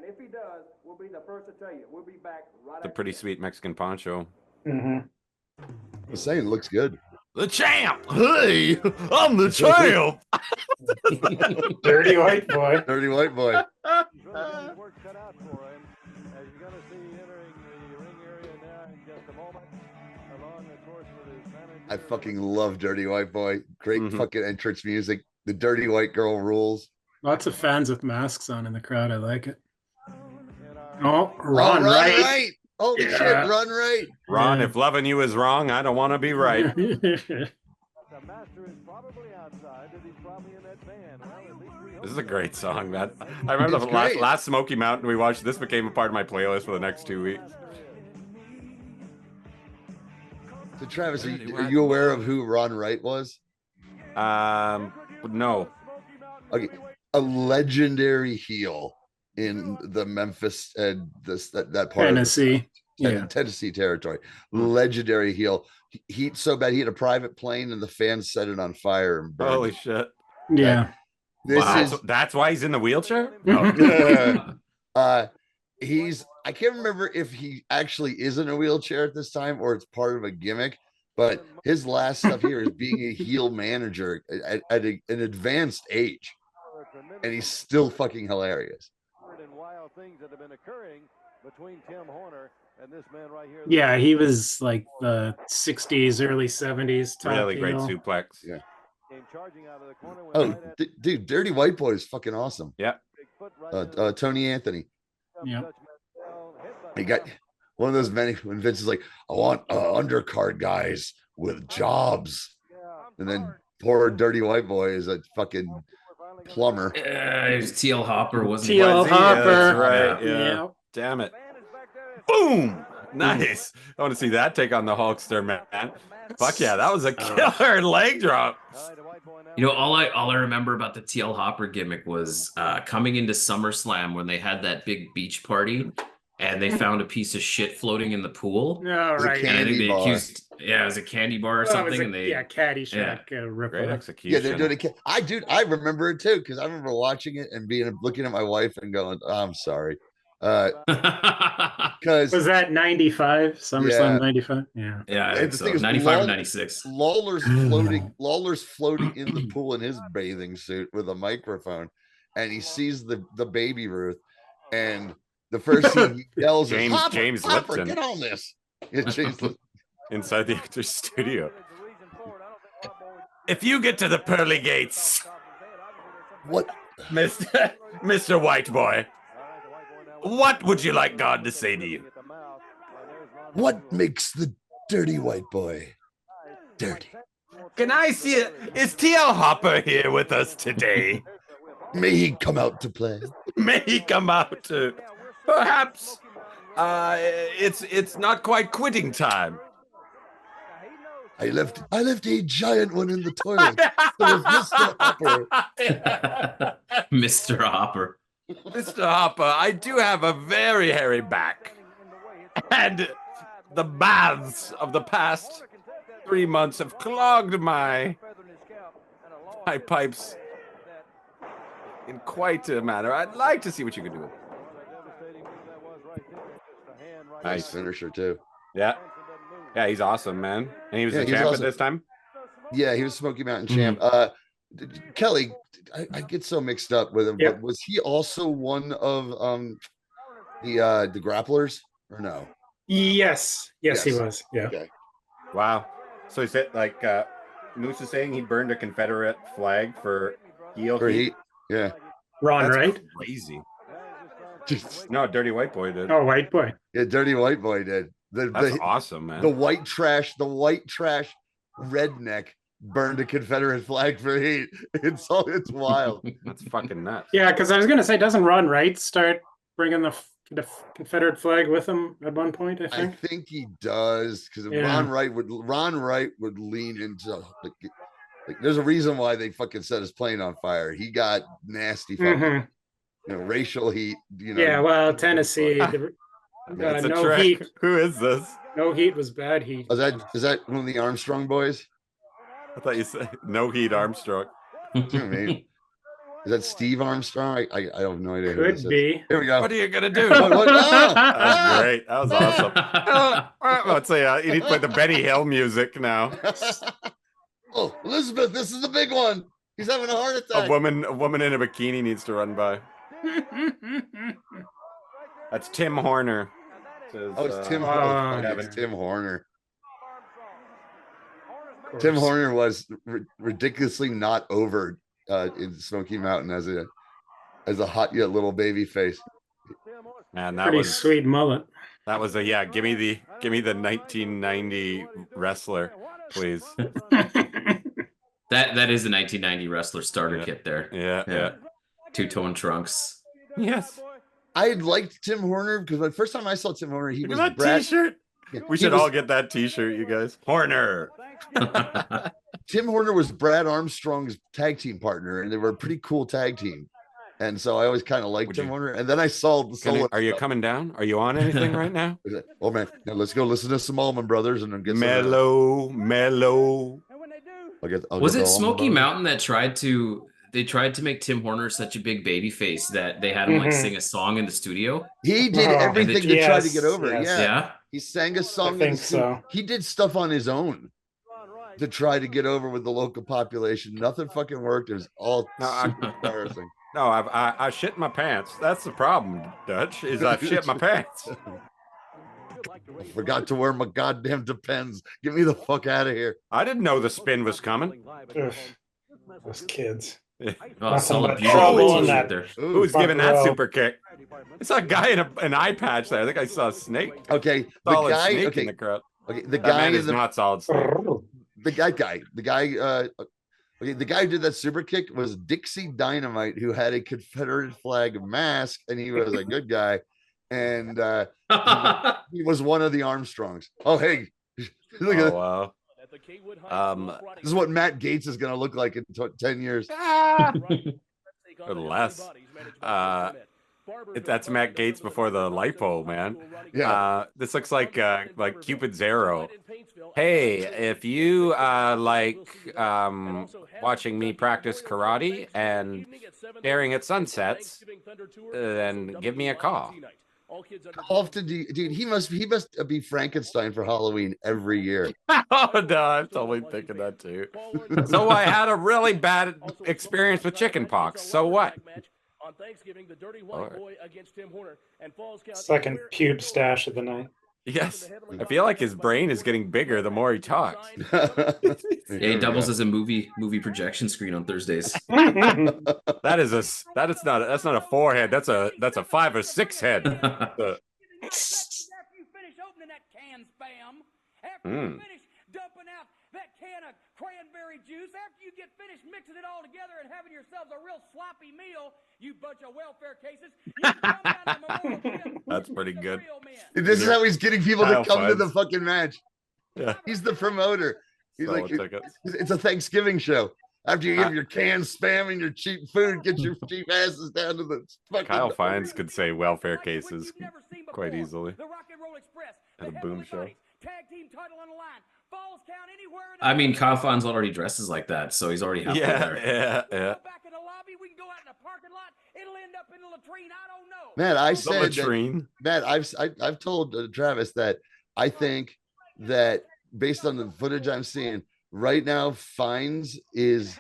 if he does, we'll be the first to tell you. We'll be back right The pretty sweet Mexican poncho. Mhm. I'm saying it looks good. The champ. Hey, I'm the champ. Dirty white boy. Dirty white boy. He's really got his work cut out for him, as you're going to see entering the ring area now in just a moment, along the course with his manager. I fucking love Dirty White Boy. Great fucking entrance music. The Dirty White Girl rules. Lots of fans with masks on in the crowd. I like it. In our Oh, Ron, right? Holy Yeah. shit, run right. Ron, if loving you is wrong, I don't want to be right. the master is probably outside, and he's probably in that van. Well, at least we hope This is a so. great song, man. I remember It's the great. last Smoky Mountain we watched. This became a part of my playlist for the next 2 weeks. So Travis, are you aware of who Ron Wright was? No. Okay, a legendary heel in the Memphis and that part Tennessee. in Tennessee territory. Legendary heel. Heat so bad he had a private plane and the fans set it on fire and burned Holy it. shit. Yeah. That's why he's in the wheelchair? I can't remember if he actually is in a wheelchair at this time or it's part of a gimmick, but his last stuff here is being a heel manager at an advanced age, and he's still fucking hilarious. Yeah, he was like the 60s, early 70s top Really great heel. suplex. Yeah. Oh, dude, Dirty White Boy is fucking awesome. Yeah. Tony Anthony. Yeah. He got one of those many when Vince is like, I want undercard guys with jobs. And then poor Dirty White Boy is a fucking plumber. TL Hopper wasn't he? TL Hopper. That's right. Yeah. Yeah. Damn it. Boom. Nice. I want to see that take on the Hulkster, man. Fuck yeah, that was a killer leg drop. You know, all I remember about the TL Hopper gimmick was coming into SummerSlam when they had that big beach party and they found a piece of shit floating in the pool. Oh, right. Candy And I think they bar. accused, it was a candy bar or something. And they, Caddyshack Great rip. execution. Yeah, they're doing it. I remember it too because I remember watching it and looking at my wife and going, I'm sorry. Because Was that 95? SummerSlam 95? Yeah. yeah, I And think the so. thing is, 95 or 96. Lawler's floating in the pool in his bathing suit with a microphone, and he sees the baby Ruth, and the first thing he yells is, James Hopper, Lipton. get on this. Yeah, James Lipton. Inside the actor's studio. If you get to the pearly gates, What? Mr. White Boy, what would you like God to say to you? What makes the Dirty White Boy dirty? Can I see it? Is TL Hopper here with us today? May he come out to play. May he come out to perhaps it's not quite quitting time. I left a giant one in the toilet. So if Mr. Hopper, Mr. Hopper. Mr. Hopper, I do have a very hairy back. And the baths of the past 3 months have clogged my pipes in quite a manner. I'd like to see what you can do with it. nice finisher too. Yeah. Yeah, he's awesome, man. And he was Yeah, the he's champ awesome. at this time? Yeah, he was Smoky Mountain champ. Kelly, I get so mixed up with him, Yep. but was he also one of the grapplers or no? Yes, he Yes. was. Yeah. Okay. Wow. So he said, like, Moose is saying he burned a Confederate flag for heel For heat. heat. Yeah. Ron, That's right? crazy. No, Dirty White Boy did. Oh, White Boy. Yeah, Dirty White Boy did. That's awesome, man. The white trash redneck burned a Confederate flag for heat. It's wild. That's fucking nuts. Yeah, because I was gonna say, doesn't Ron Wright start bringing the Confederate flag with him at one point? I I think. think he does because Yeah. Ron Wright would lean into like there's a reason why they fucking set his plane on fire. He got nasty fucking Mhm. racial heat. Yeah, well, Tennessee, It's a no trick. heat. Who is this? No heat was bad heat. Is that one of the Armstrong boys? I thought you said no heat Armstrong. Is that Steve Armstrong? I have no idea. Who this Could is. be. Here we go. What are you gonna do? What? Ah! That was great. That was awesome. I'd say you need to play the Benny Hill music now. Oh, Elizabeth, this is the big one. He's having a heart attack. A woman in a bikini needs to run by. That's Tim Horner. Says, Oh, it's Tim. Kevin. It's Tim Horner. Tim Horner was ridiculously not over in Smoky Mountain as a hot yet little baby face. Man, that Pretty was sweet mullet. That was a Give me the 1990 wrestler, please. That is a 1990 wrestler starter kit there. Yeah. Two-tone trunks. Yes. I liked Tim Horner because the first time I saw Tim Horner, he Look was at that Brad. T-shirt. Yeah, We he should was- all get that T-shirt, you guys. Horner. Tim Horner was Brad Armstrong's tag team partner, and they were a pretty cool tag team. And so I always kind of liked Would Tim you- Horner. And then I saw the solo. Are you stuff. coming down? Are you on anything right now? Oh man, now let's go listen to some Allman Brothers and then get Mellow. Was it Smoky Mountain that tried to make Tim Horner such a big baby face that they had him like sing a song in the studio? He did Oh, everything to try to get yes, over. yes. Yeah. He sang a song. I think so. He did stuff on his own to try to get over with the local population. Nothing fucking worked. It was all super embarrassing. No, I shit my pants. That's the problem, Dutch, is I've shit my pants. I forgot to wear my goddamn Depends. Get me the fuck out of here. I didn't know the spin was coming. Ugh, those kids. Oh, Nothing solid but beautiful trouble in t-shirt that. there. Who's Front giving that row. super kick? I saw a guy in an eye patch there. I think I saw a snake. Okay, the Solid guy. snake Okay, in the crowd. okay, the That guy man in is the not solid snake. the guy. Okay, the guy who did that super kick was Dixie Dynamite, who had a Confederate flag mask, and he was a good guy, and he was one of the Armstrongs. Oh, hey, look at that. Wow. This is what Matt Gates is going to look like in 10 years. Or less. That's Matt Gates before the lipo, man. Yeah. This looks like Cupid's arrow. Hey, if you like watching me practice karate and staring at sunsets, then give me a call. How often do you, dude? He must be Frankenstein for Halloween every year. Oh no, I'm totally thinking that too. So I had a really bad experience with chicken pox. So what? Second pube stash of the night. Yes, I feel like his brain is getting bigger the more he talks. Yeah, he doubles as a movie projection screen on Thursdays. That's not a forehead. That's a 5 or 6 head. After you finish opening that can, spam, after you finish dumping out that can of cranberry juice, after you get finished mixing it all together and having yourselves a real sloppy meal, you bunch of welfare cases, you can come down to Memorial Gym. That's pretty good. This is how he's getting people to Kyle come to the Fiennes. fucking match. Yeah. He's the promoter. He's Solid like, tickets. it's a Thanksgiving show. After you give your canned spam and your cheap food, get your cheap asses down to the fucking. Kyle Fiennes could say welfare cases quite easily The Rock and Roll Express, at a the boom Heavyweight show. Bodies, Tag team title on the line. Falls count anywhere in the I mean, world. Kyle Fiennes already dresses like that, so he's already halfway Yeah, there. yeah. Go back in the lobby. We can go out in the parking lot. It'll end up in the latrine. I don't know. Man, I The said that, latrine. Matt, I've told Travis that I think that based on the footage I'm seeing right now, Fiennes is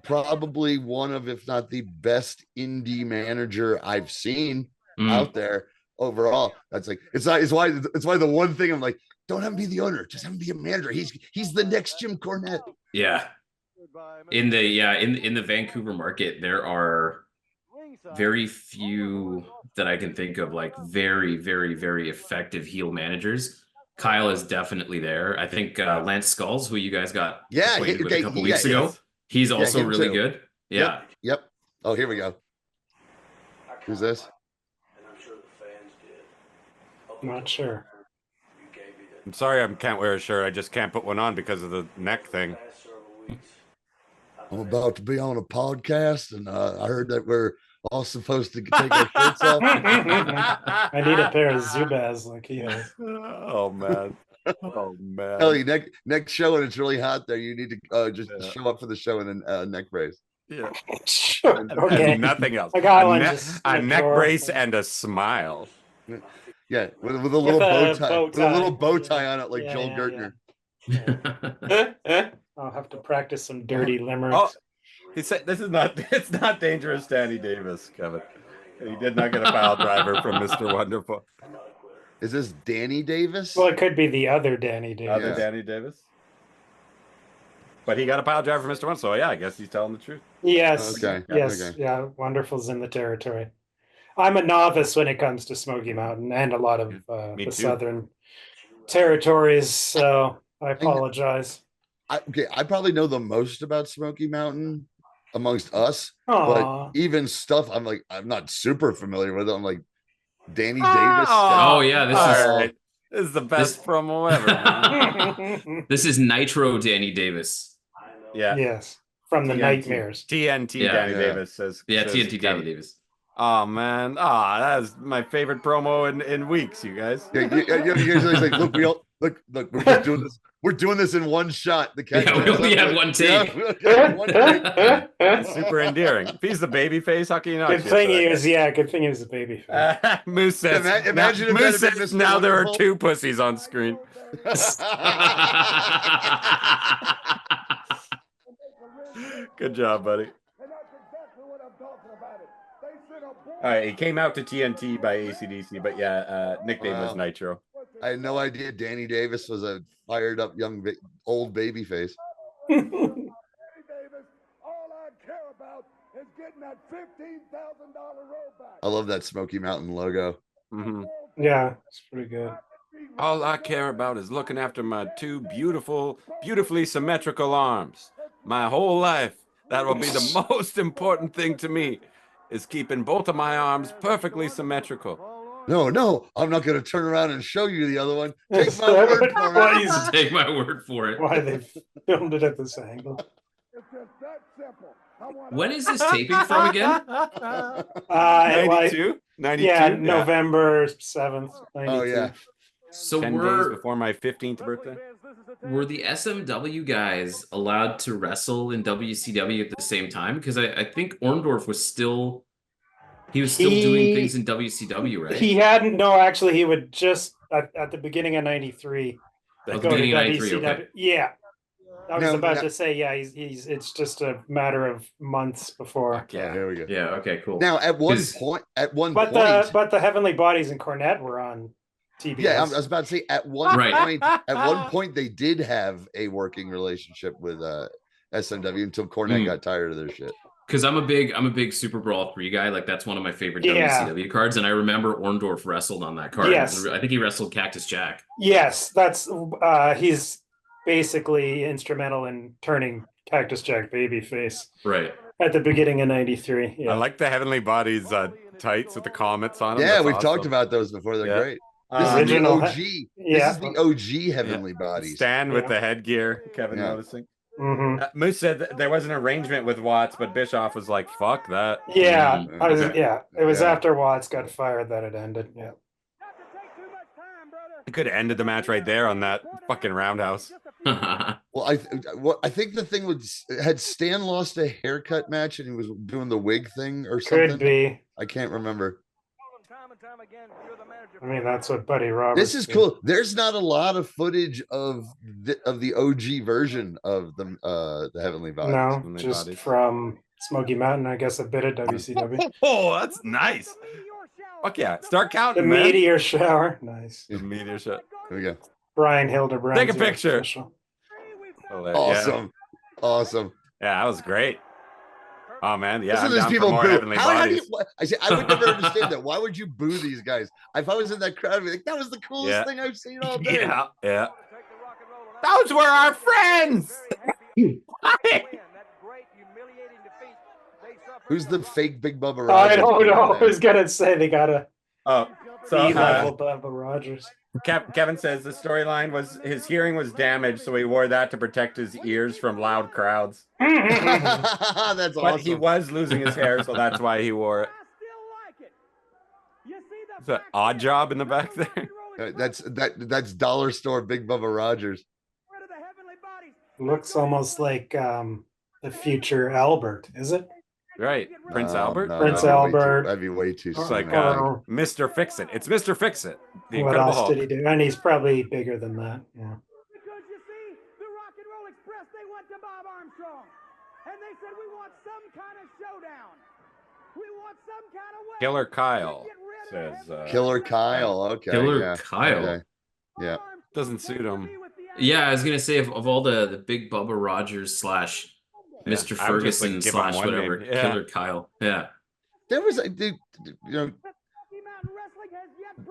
probably one of, if not the best indie manager I've seen out there overall. That's like it's why the one thing I'm like, don't have him be the owner, just have him be a manager. He's the next Jim Cornette. Yeah. In the Vancouver market, there are very few that I can think of, like very, very, very effective heel managers. Kyle is definitely there. I think Lance Skulls, who you guys got acquainted with a couple weeks ago, he's also him really too. good. Yeah. Yep. Oh, here we go. Who's this? Not sure. I'm sorry I can't wear a shirt. I just can't put one on because of the neck thing. I'm about to be on a podcast, and I heard that we're all supposed to take our shirts off. I need a pair of Zubaz like he has. Oh man. Oh man. Ellie, next show, and it's really hot there. You need to just show up for the show in a neck brace. Yeah. Sure. Okay. And nothing else. I got a one ne- just a in the neck drawer. brace and a smile. Yeah, with a little bow a tie, bow with a little tie. bow tie on it, like Yeah, Joel yeah, Gertner. I'll have to practice some dirty Oh, limericks. he said this is not. It's not dangerous, Danny Davis, Kevin. He did not get a pile driver from Mr. Wonderful. Is this Danny Davis? Well, it could be the other Danny Davis. Other Danny Davis. But he got a pile driver from Mr. One, so yeah, I guess he's telling the truth. Yes. Okay, Yes. okay. Yeah. Wonderful's in the territory. I'm a novice when it comes to Smoky Mountain and a lot of Me the too. southern territories. So I apologize. I probably know the most about Smoky Mountain amongst us, Aw. but even stuff I'm not super familiar with. I'm like Danny Oh. Davis. Oh yeah, this is All right. This is the best promo ever. Man. this is Nitro Danny Davis. Yeah. Yes. from the TNT. Nightmares. TNT Yeah. Danny Yeah. Davis says. Yeah, says TNT Danny Kevin. Davis. Oh man, that is my favorite promo in weeks, you guys. Yeah, you guys always like, look, look, we're just doing this. We're doing this in one shot. The cat. Yeah, we only had one take. Yeah, one take. Super endearing. If he's the baby face, how can you not? Good shit thing for he that was, good thing he was a baby. guy? Moose says, Imagine if Moose that had been says Mr. now there are Wonderful. 2 pussies on screen. Good job, buddy. All right, he came out to TNT by ACDC, but yeah, nickname was Wow. Nitro. I had no idea Danny Davis was a fired up young old baby face. Davis, all I care about is getting that $15,000 road back. I love that Smoky Mountain logo. Mm-hmm. Yeah, it's pretty good. All I care about is looking after my 2 beautifully symmetrical arms. My whole life, that will be the most important thing to me, is keeping both of my arms perfectly symmetrical. No, I'm not going to turn around and show you the other one. Take my word for Why it. is- Take my word for it. Why they filmed it at this angle? It's just that simple. I want When is this taping from again? Like, 92? 92? yeah, November 7th. 92. Oh, yeah. So 10 days we're before my 15th birthday. were the SMW guys allowed to wrestle in WCW at the same time? Because I think Orndorff was still doing things in WCW, right? He hadn't. No, actually, he would just at the beginning of '93 At the go to beginning of 93, WCW. okay. Yeah, I was No, about no. to say, yeah, he's. It's just a matter of months before. Fuck Yeah, yeah. here we go. Yeah. Okay. Cool. Now, at one 'Cause- point, But the Heavenly Bodies and Cornette were on TBS. yeah, I was about to say at one Right. point, they did have a working relationship with SMW until Cornette got tired of their shit. Because I'm a big Super Brawl 3 guy. Like that's one of my favorite Yeah. WCW cards, and I remember Orndorff wrestled on that card. Yes. I think he wrestled Cactus Jack. Yes, that's he's basically instrumental in turning Cactus Jack babyface Right. at the beginning of '93. Yeah. I like the Heavenly Bodies tights with the comets on them. Yeah, That's we've talked awesome. about those before. They're Yeah. great. This is the Original OG. yeah. This is the OG Heavenly Bodies. Stan with Yeah. the headgear, Kevin Yeah. noticing. Mhm. Moose said that there was an arrangement with Watts, but Bischoff was like, fuck that. Yeah, Mhm. I was. Okay. Yeah, it was Yeah. after Watts got fired that it ended. Yeah. He could have ended the match right there on that fucking roundhouse. Well, I think the thing was, had Stan lost a haircut match and he was doing the wig thing or something? Could be. I can't remember. I mean, that's what Buddy Roberts. This is did. cool. There's not a lot of footage of the OG version of the Heavenly Bodies. No, Heavenly just Bodies. from Smoky Mountain. I guess a bit of WCW. Oh, that's nice. Fuck yeah. Start The counting, man. meteor shower. Nice. The meteor shot. Here we go. Brian Hildebrand. Take a picture. Awesome. Awesome. Yeah, that was great. Oh man, yeah. Listen I'm to these down for people more boo. Heavenly How do you, Bodies. I say I would never understand that. Why would you boo these guys? If I was in that crowd, I'd be like, that was the coolest Yeah. thing I've seen all day. Yeah, yeah. Those were our friends. Who's the fake Big Bubba I Rogers? don't know. I was gonna say they got a Oh, so B-level Bubba Rogers. Kevin says the storyline was his hearing was damaged, so he wore that to protect his ears from loud crowds. That's But awesome. he was losing his hair, so that's why he wore it. It's an odd job in the back there. That's dollar store Big Bubba Rogers. Looks almost like the future Albert, is it? Right, Prince Albert. Prince that'd be way too- Albert. That'd be way too It's soon. like Or- Mr. Fix It. It's Mr. Fix It. The What Incredible else Hulk. did he do? And he's probably bigger than that. Yeah. Because you see, the Rock and Roll Express, they went to Bob Armstrong. And they said, we want some kind of showdown. We want some kind of way. Killer Kyle to get rid of says. the heavyweight Killer champion. Kyle. Okay. Killer yeah. Kyle. Okay. Yeah. Doesn't suit him. Yeah, I was gonna say of all the big Bubba Rogers slash Mr. I would just, like, Ferguson give him slash one whatever, name. Yeah. Killer Kyle. Yeah. There was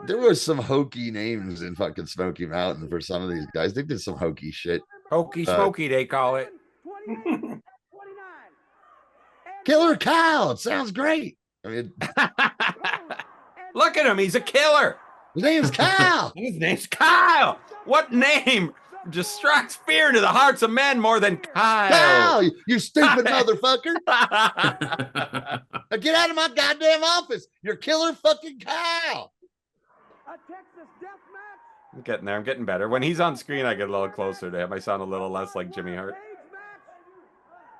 there was some hokey names in fucking Smoky Mountain for some of these guys. They did some hokey shit. Hokey Smoky, they call it. Killer Kyle. It sounds great. I mean, Look at him. He's a killer. his name's Kyle. His name's Kyle. What name strikes fear into the hearts of men more than Kyle. Kyle, you stupid motherfucker. Now get out of my goddamn office. You're killer fucking Kyle. A Texas death match. I'm getting there. I'm getting better. When he's on screen, I get a little closer to him. I sound a little less like Jimmy Hart.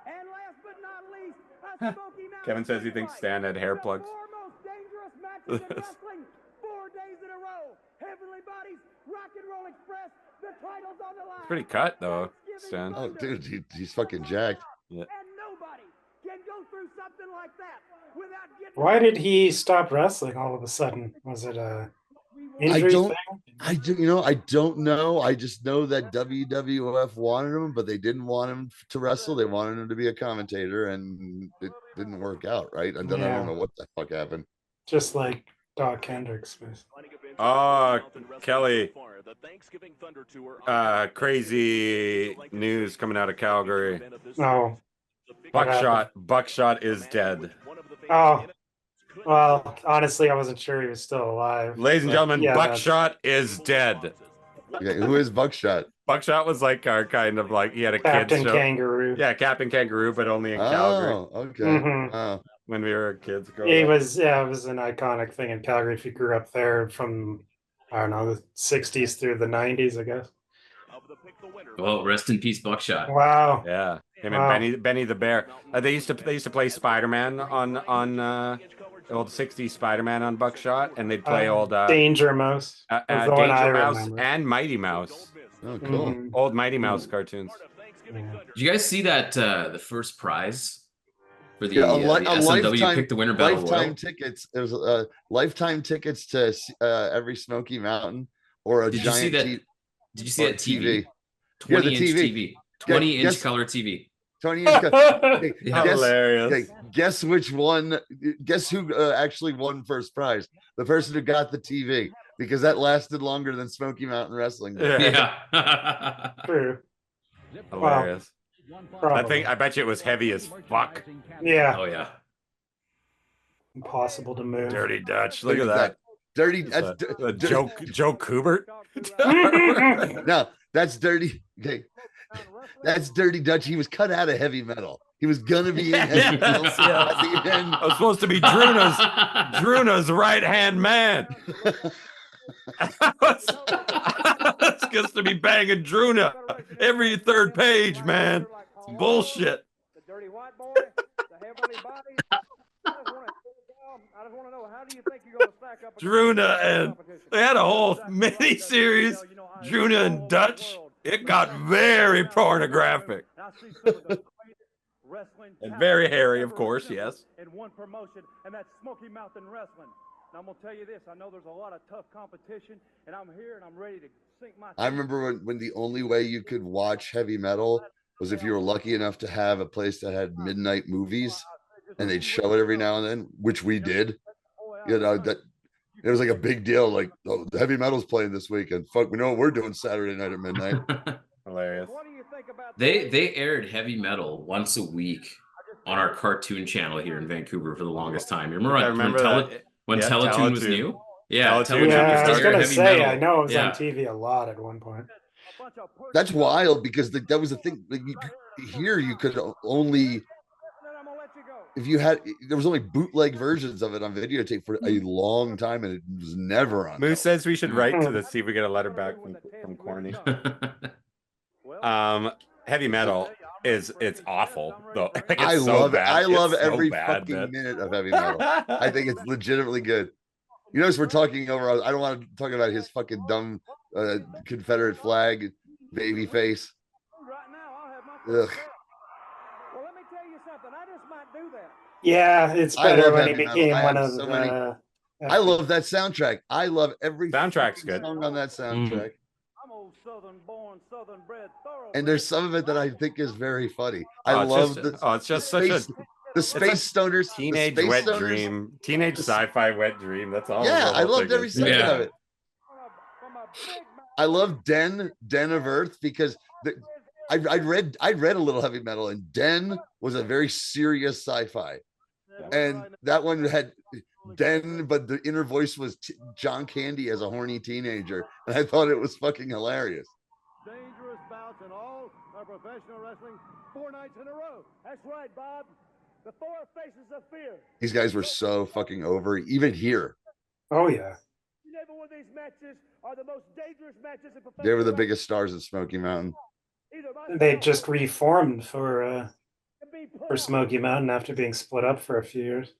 And last but not least, a Smoky Mountain Kevin says he thinks fight. Stan had hair The plugs. four most dangerous matches in wrestling, 4 days in a row. Heavenly Bodies, Rock and Roll Express, the titles on the line. Pretty cut though, Stan. Oh, dude, he's fucking jacked. Yeah. And nobody can go through something like that without getting. Why did he stop wrestling all of a sudden? Was it a injury thing? I don't know. I just know that WWF wanted him, but they didn't want him to wrestle. They wanted him to be a commentator, and it didn't work out, right? And then I don't know what the fuck happened. Just like Doc Hendricks. Oh, Kelly. Crazy news coming out of Calgary. Oh. Buckshot is dead. Oh. Well, honestly, I wasn't sure he was still alive. Ladies and gentlemen, yeah, Buckshot is dead. Okay, who is Buckshot? Buckshot was like our kind of like, he had a Captain kid show. Kangaroo. Yeah, Captain Kangaroo, but only in Calgary. Oh, okay. Mhm. When we were kids. It was an iconic thing in Calgary if you grew up there from, I don't know, the 60s through the 90s, I guess. Well, rest in peace, Buckshot. Wow. Yeah, him Wow. and Benny the Bear. They used to play Spider-Man on old 60s Spider-Man on Buckshot, and they'd play old Danger Mouse. Was the one I Danger Mouse remember. and Mighty Mouse. Oh, cool. Mhm. Old Mighty Mouse cartoons. Yeah. Did you guys see that the first prize for the, Yeah, the SMW pick the winner battle lifetime royal? tickets. There's lifetime tickets to every Smoky Mountain or a Did you see giant. that? Did you see or that TV? Yeah, the 20-inch TV. TV. 20-inch Yes. color TV. Tony, hey, Yeah. Hilarious. hey, guess which one? Guess who actually won first prize? The person who got the TV, because that lasted longer than Smoky Mountain Wrestling did. Yeah. True. Hilarious. Probably. I bet you it was heavy as fuck. Yeah. Oh yeah. Impossible to move. Dirty Dutch. Look at that. Dirty. That's That's Joe Kubert. No, that's dirty. Okay. That's Dirty Dutch. He was cut out of heavy metal. He was gonna be in heavy metal Yes, at the end. I was supposed to be Druna's right hand man. I was supposed to be banging Druna every third page, man. It's bullshit. The Dirty White Boy, the Heavenly Bodies. I just want to know, how do you think you're going to stack up? Druna, and they had a whole mini series, Druna and Dutch. It got very pornographic. And very hairy, of course, yes. In one promotion, and that's Smoky Mountain Wrestling. And I'm going to tell you this, I know there's a lot of tough competition, and I'm here and I'm ready to sink my... I remember when the only way you could watch heavy metal was if you were lucky enough to have a place that had midnight movies, and they'd show it every now and then, which we did. You know, that it was like a big deal. Like, oh, the heavy metal's playing this week, and fuck, we know what we're doing Saturday night at midnight. Hilarious. They aired heavy metal once a week on our cartoon channel here in Vancouver for the longest time. You remember, I remember when Yeah, Teletoon was Teletoon. new? Yeah, Teletoon. Teletoon Yeah, I was started gonna heavy say, metal. I know it was Yeah. on TV a lot at one point. That's wild, because that was the thing. Like, here you could only, if you had, there was only bootleg versions of it on videotape for a long time, and it was never on. Moose says we should write to this, see if we get a letter back from Corny. Heavy metal it's awful though. Like, it's I so love it. bad. I love It's so every bad, fucking man. minute of heavy metal. I think it's legitimately good. You notice we're talking over. I don't want to talk about his fucking dumb Confederate flag baby face. Ugh. Well, let me tell you something. I just might do that. Yeah, it's I better love when he heavy metal. became I one have of so the. many- I love that soundtrack. I love every Soundtrack's fucking good. song on that soundtrack. I'm old Southern born, Southern bred, thorough. And there's some of it that I think is very funny. I Oh, it's love just- the, it's just the such a space, the space stoners, the teenage space wet stoners. dream, teenage sci-fi wet dream. That's all. Yeah, the I whole loved thing every is. second Yeah. of it. I love Den of Earth because I'd read a little heavy metal, and Den was a very serious sci-fi, and that one had Den, but the inner voice was John Candy as a horny teenager, and I thought it was fucking hilarious. Dangerous knockouts in all of professional wrestling 4 nights in a row. That's right, Bob. The 4 faces of fear. These guys were so fucking over, even here. Oh yeah. Every one of these matches are the most dangerous matches in professional They were the wrestling. biggest stars at Smoky Mountain. Either They myself just reformed for can be put for out. Smoky Mountain after being split up for a few years.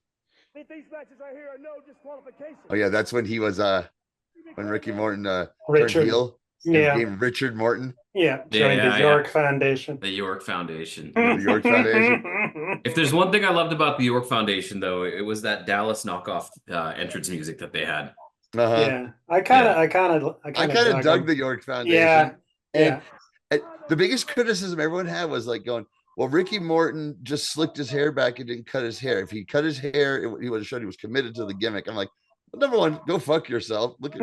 These matches right here are no disqualification. Oh yeah, that's when he was when Ricky Morton turned Richard. heel. Yeah. Became Richard Morton. Yeah. Joined the York Foundation. The York Foundation. The York Foundation. If there's one thing I loved about the York Foundation, though, it was that Dallas knockoff entrance music that they had. Yeah. I kind of dug the York Foundation. Yeah. And the biggest criticism everyone had was like going, well, Ricky Morton just slicked his hair back and didn't cut his hair. If he cut his hair, he would have shown he was committed to the gimmick. I'm like, well, number one, go fuck yourself. Look at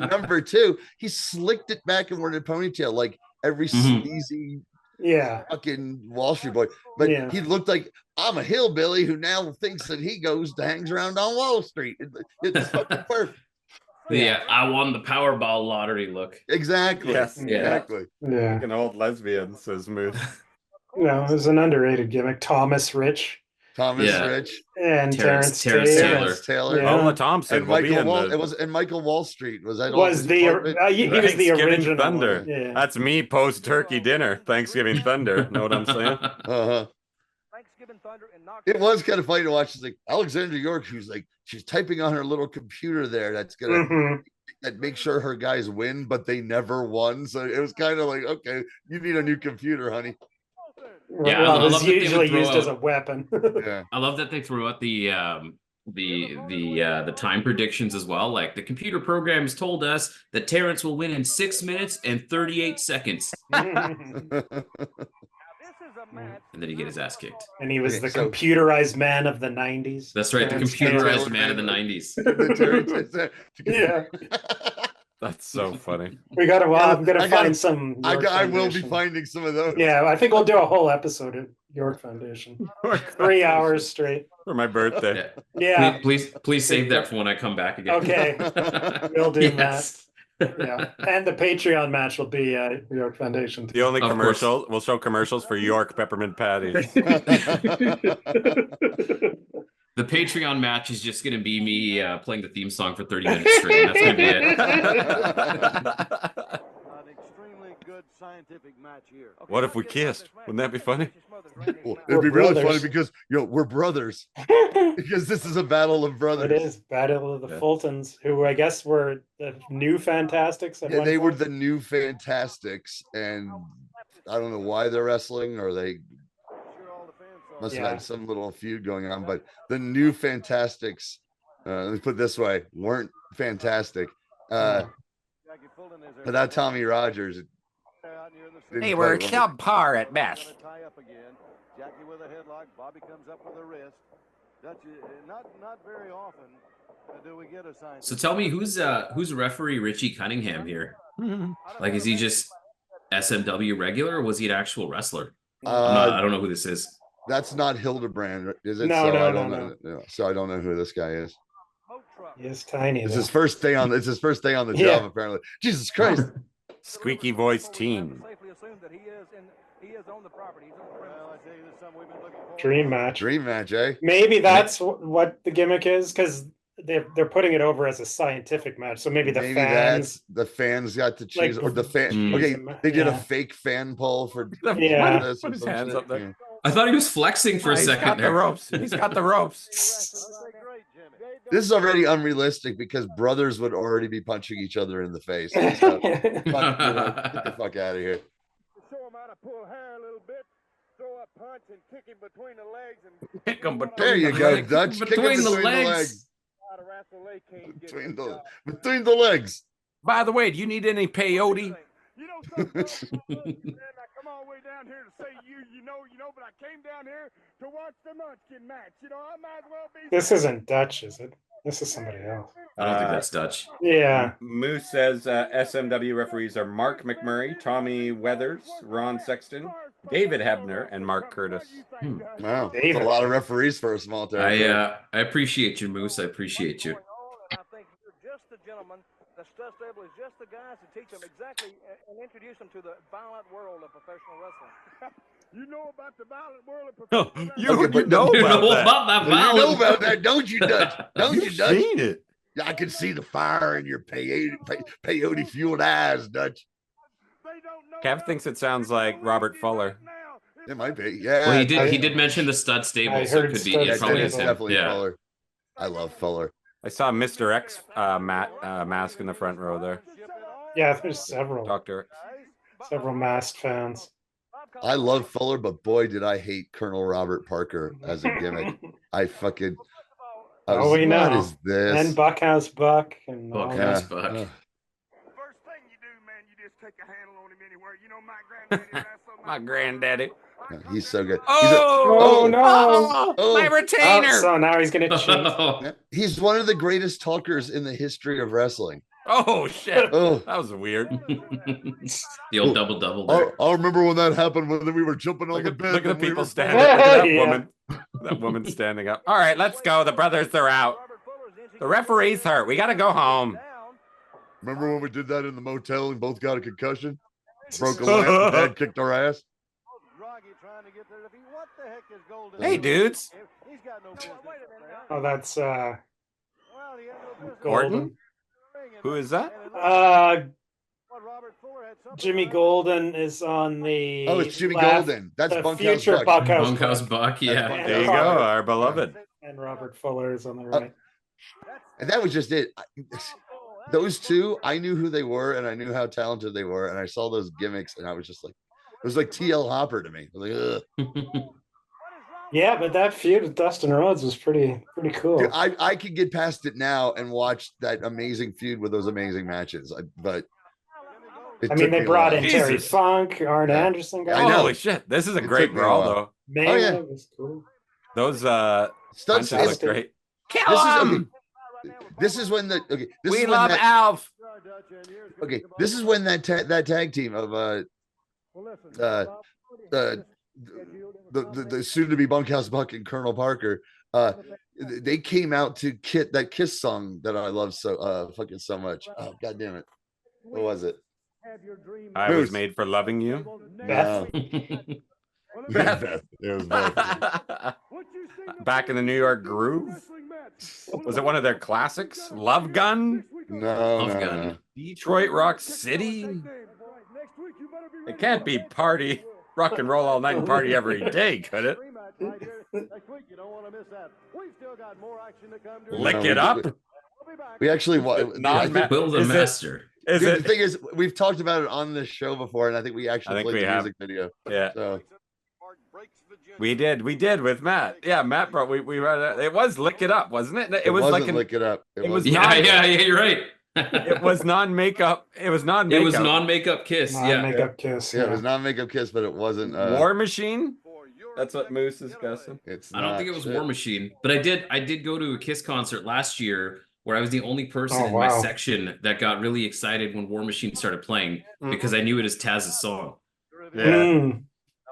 number two, he slicked it back and wore a ponytail like every sleazy fucking Wall Street boy. But he looked like, I'm a hillbilly who now thinks that he hangs around on Wall Street. It's fucking perfect. Yeah, I won the Powerball lottery look. Exactly. Yes. Exactly. Yeah. Like an old lesbian, so smooth. No, it was an underrated gimmick. Thomas Rich. Rich. And Terrence Taylor. Yeah. Ola Thompson. And Michael Wall Street. Was that he was the original Thunder. Yeah. That's me post turkey dinner. Thanksgiving Thunder. Know what I'm saying? Thanksgiving Thunder and it was kind of funny to watch. It's like Alexandra York, who's like, she's typing on her little computer there. That's gonna that make sure her guys win, but they never won. So it was kind of like, okay, you need a new computer, honey. Yeah, well, I it was love that usually they would used throw as a weapon. Yeah. I love that they threw out the time predictions as well. Like the computer programs told us that Terrence will win in 6 minutes and 38 seconds. And then he get his ass kicked. And he was the computerized man of the 90s. That's right, the computerized man of the 90s. Yeah. That's so funny. We gotta. Well, I'm gonna find some. I will be finding some of those. Yeah, I think we'll do a whole episode at York Foundation. 3 hours straight for my birthday. Yeah. Please save that for when I come back again. Okay, we'll do that. Yeah, and the Patreon match will be York Foundation. The only commercial we'll show commercials for York peppermint patties. The Patreon match is just going to be me playing the theme song for 30 minutes straight. That's going to be it. An extremely good scientific match here. What if we kissed? Wouldn't that be funny? It'd be really funny because we're brothers. Because this is a battle of brothers. It is Battle of the Fultons, who I guess were the new Fantastics. Yeah, they were the new Fantastics, and I don't know why they're wrestling, or they must have had some little feud going on. But the new Fantastics, let me put it this way, weren't fantastic. Without Tommy Rogers, they were subpar at best. Jackie with a headlock. Bobby comes up with a wrist. That's not very often do we get a sign. So tell me, who's referee Richie Cunningham here? Like, is he just SMW regular, or was he an actual wrestler? I don't know who this is. That's not Hildebrand, is it? No, so no, I don't no. know. So I don't know who this guy is. He is tiny. It's his first day on. It's his first day on the job, apparently. Jesus Christ! Squeaky voice teen. He is on the property. He's on the premise. Well, I tell you, this is something we've been looking for. Dream match, eh? Maybe that's what the gimmick is, because they're putting it over as a scientific match. So maybe the fans got to choose, like, or the fan. Okay, they did a fake fan poll for put his hands up there. I thought he was flexing for a second. He's got the ropes. He's got the ropes. This is already unrealistic because brothers would already be punching each other in the face. So, get the fuck out of here. Show him how to pull hair a little bit, throw a punch and kick him between the legs. And kick him between there you go, Dutch. Kick him between the legs. Between the legs. By the way, do you need any peyote? You know something? I come all the way down here to say you know, but I came down here to watch the Munchkin match. You know, I might as well be. This isn't Dutch, is it? This is somebody else. I don't think that's Dutch. Yeah. Moose says SMW referees are Mark McMurray, Tommy Weathers, Ron Sexton, David Hebner, and Mark Curtis. Wow, that's a lot of referees for a small town. I appreciate you, Moose. I appreciate you. I think you're just the gentleman The Stud Stable is just the guys to teach them exactly and introduce them to the violent world of professional wrestling. You know about the violent world of professional wrestling. You, Okay, you but know You about know that. about that You know violence. about that, don't you, Dutch? Don't you, You've Dutch? seen it. I can see the fire in your peyote fueled eyes, Dutch. They don't know Kev how thinks to it sounds do like it Robert right Fuller. now. It might be. Yeah. Well, he I- did mention the Stud Stable, I so it heard could be. Stud It probably it's is him. definitely Yeah. Fuller. I love Fuller. I saw Mr. X mask in the front row there. Yeah, there's several Dr. masked fans. I love Fuller, but boy, did I hate Colonel Robert Parker as a gimmick. I fucking. I was, Oh, we what know. is this? And Buckhouse Buck and all Buckhouse that. Buck. First thing you do, man, you just take a handle on him anywhere. You know, my granddaddy wrestled. My granddaddy. Yeah, he's so good. Oh, no. My Oh. retainer. Oh, so now he's gonna cheat. He's one of the greatest talkers in the history of wrestling. Oh shit. Oh, That was weird. The old double there. I remember when that happened when we were jumping on Look the at, bed. look at the when we people were- standing. Look at that Yeah. woman. That woman standing up. All right, let's go. The brothers are out. The referee's hurt. We gotta go home. Remember when we did that in the motel and both got a concussion? Broke a lamp and Dad kicked our ass. Hey, dudes. Oh, that's Gordon? Who is that? Jimmy Golden is on the. Oh, it's Jimmy left, Golden. That's the Bunkhouse future Buck. Bunkhouse Bunkhouse Buck. Buck, yeah. Bunkhouse There you Buck. go, our beloved. And Robert Fuller is on the right. And that was just it. Those two, I knew who they were and I knew how talented they were. And I saw those gimmicks and I was just like, it was like TL Hopper to me. I was like, ugh. Yeah, but that feud with Dustin Rhodes was pretty cool. Dude, I could get past it now and watch that amazing feud with those amazing matches. But it I mean, took they me a brought while. in Terry Jesus. Funk, Arn Yeah. Anderson. I know. Holy shit. This is a It great took me a brawl, while. though. Mania Oh, yeah. was cool. Those Stud punches look Stable. great. This Kill is him! This is when the okay. This We is when love that, Alf. okay. This is when that tag team of the soon to be Bunkhouse Buck and Colonel Parker, they came out to that Kiss song that I love so fucking so much. Oh, god damn it. What was it? I was Moose. made for loving you. No. Beth. Beth. It was Beth. Back in the New York Groove. Was it one of their classics? Love Gun? No, Love no, Gun. no. Detroit Rock City? It can't be party, rock and roll all night and party every day, could it? Lick No, it up? We actually Will the Is it- Master. Is Dude, the it? thing is, we've talked about it on this show before, and I think we actually I think played we the have. music video. Yeah, So we did with Matt. Yeah, Matt brought we it was Lick It Up, wasn't it? it was wasn't like Lick It Up. it was wasn't Yeah, Lick It Up. yeah, you're right. it was non-makeup. It was It non-makeup. was non-makeup kiss. Yeah. Makeup kiss. Yeah, it was not Makeup Kiss, but it wasn't. War Machine. That's what Moose is guessing. It's I don't not think it was shit. War Machine, but I did go to a Kiss concert last year where I was the only person Oh, in my wow. section that got really excited when War Machine started playing because I knew it as Taz's song. Yeah. Mm. Now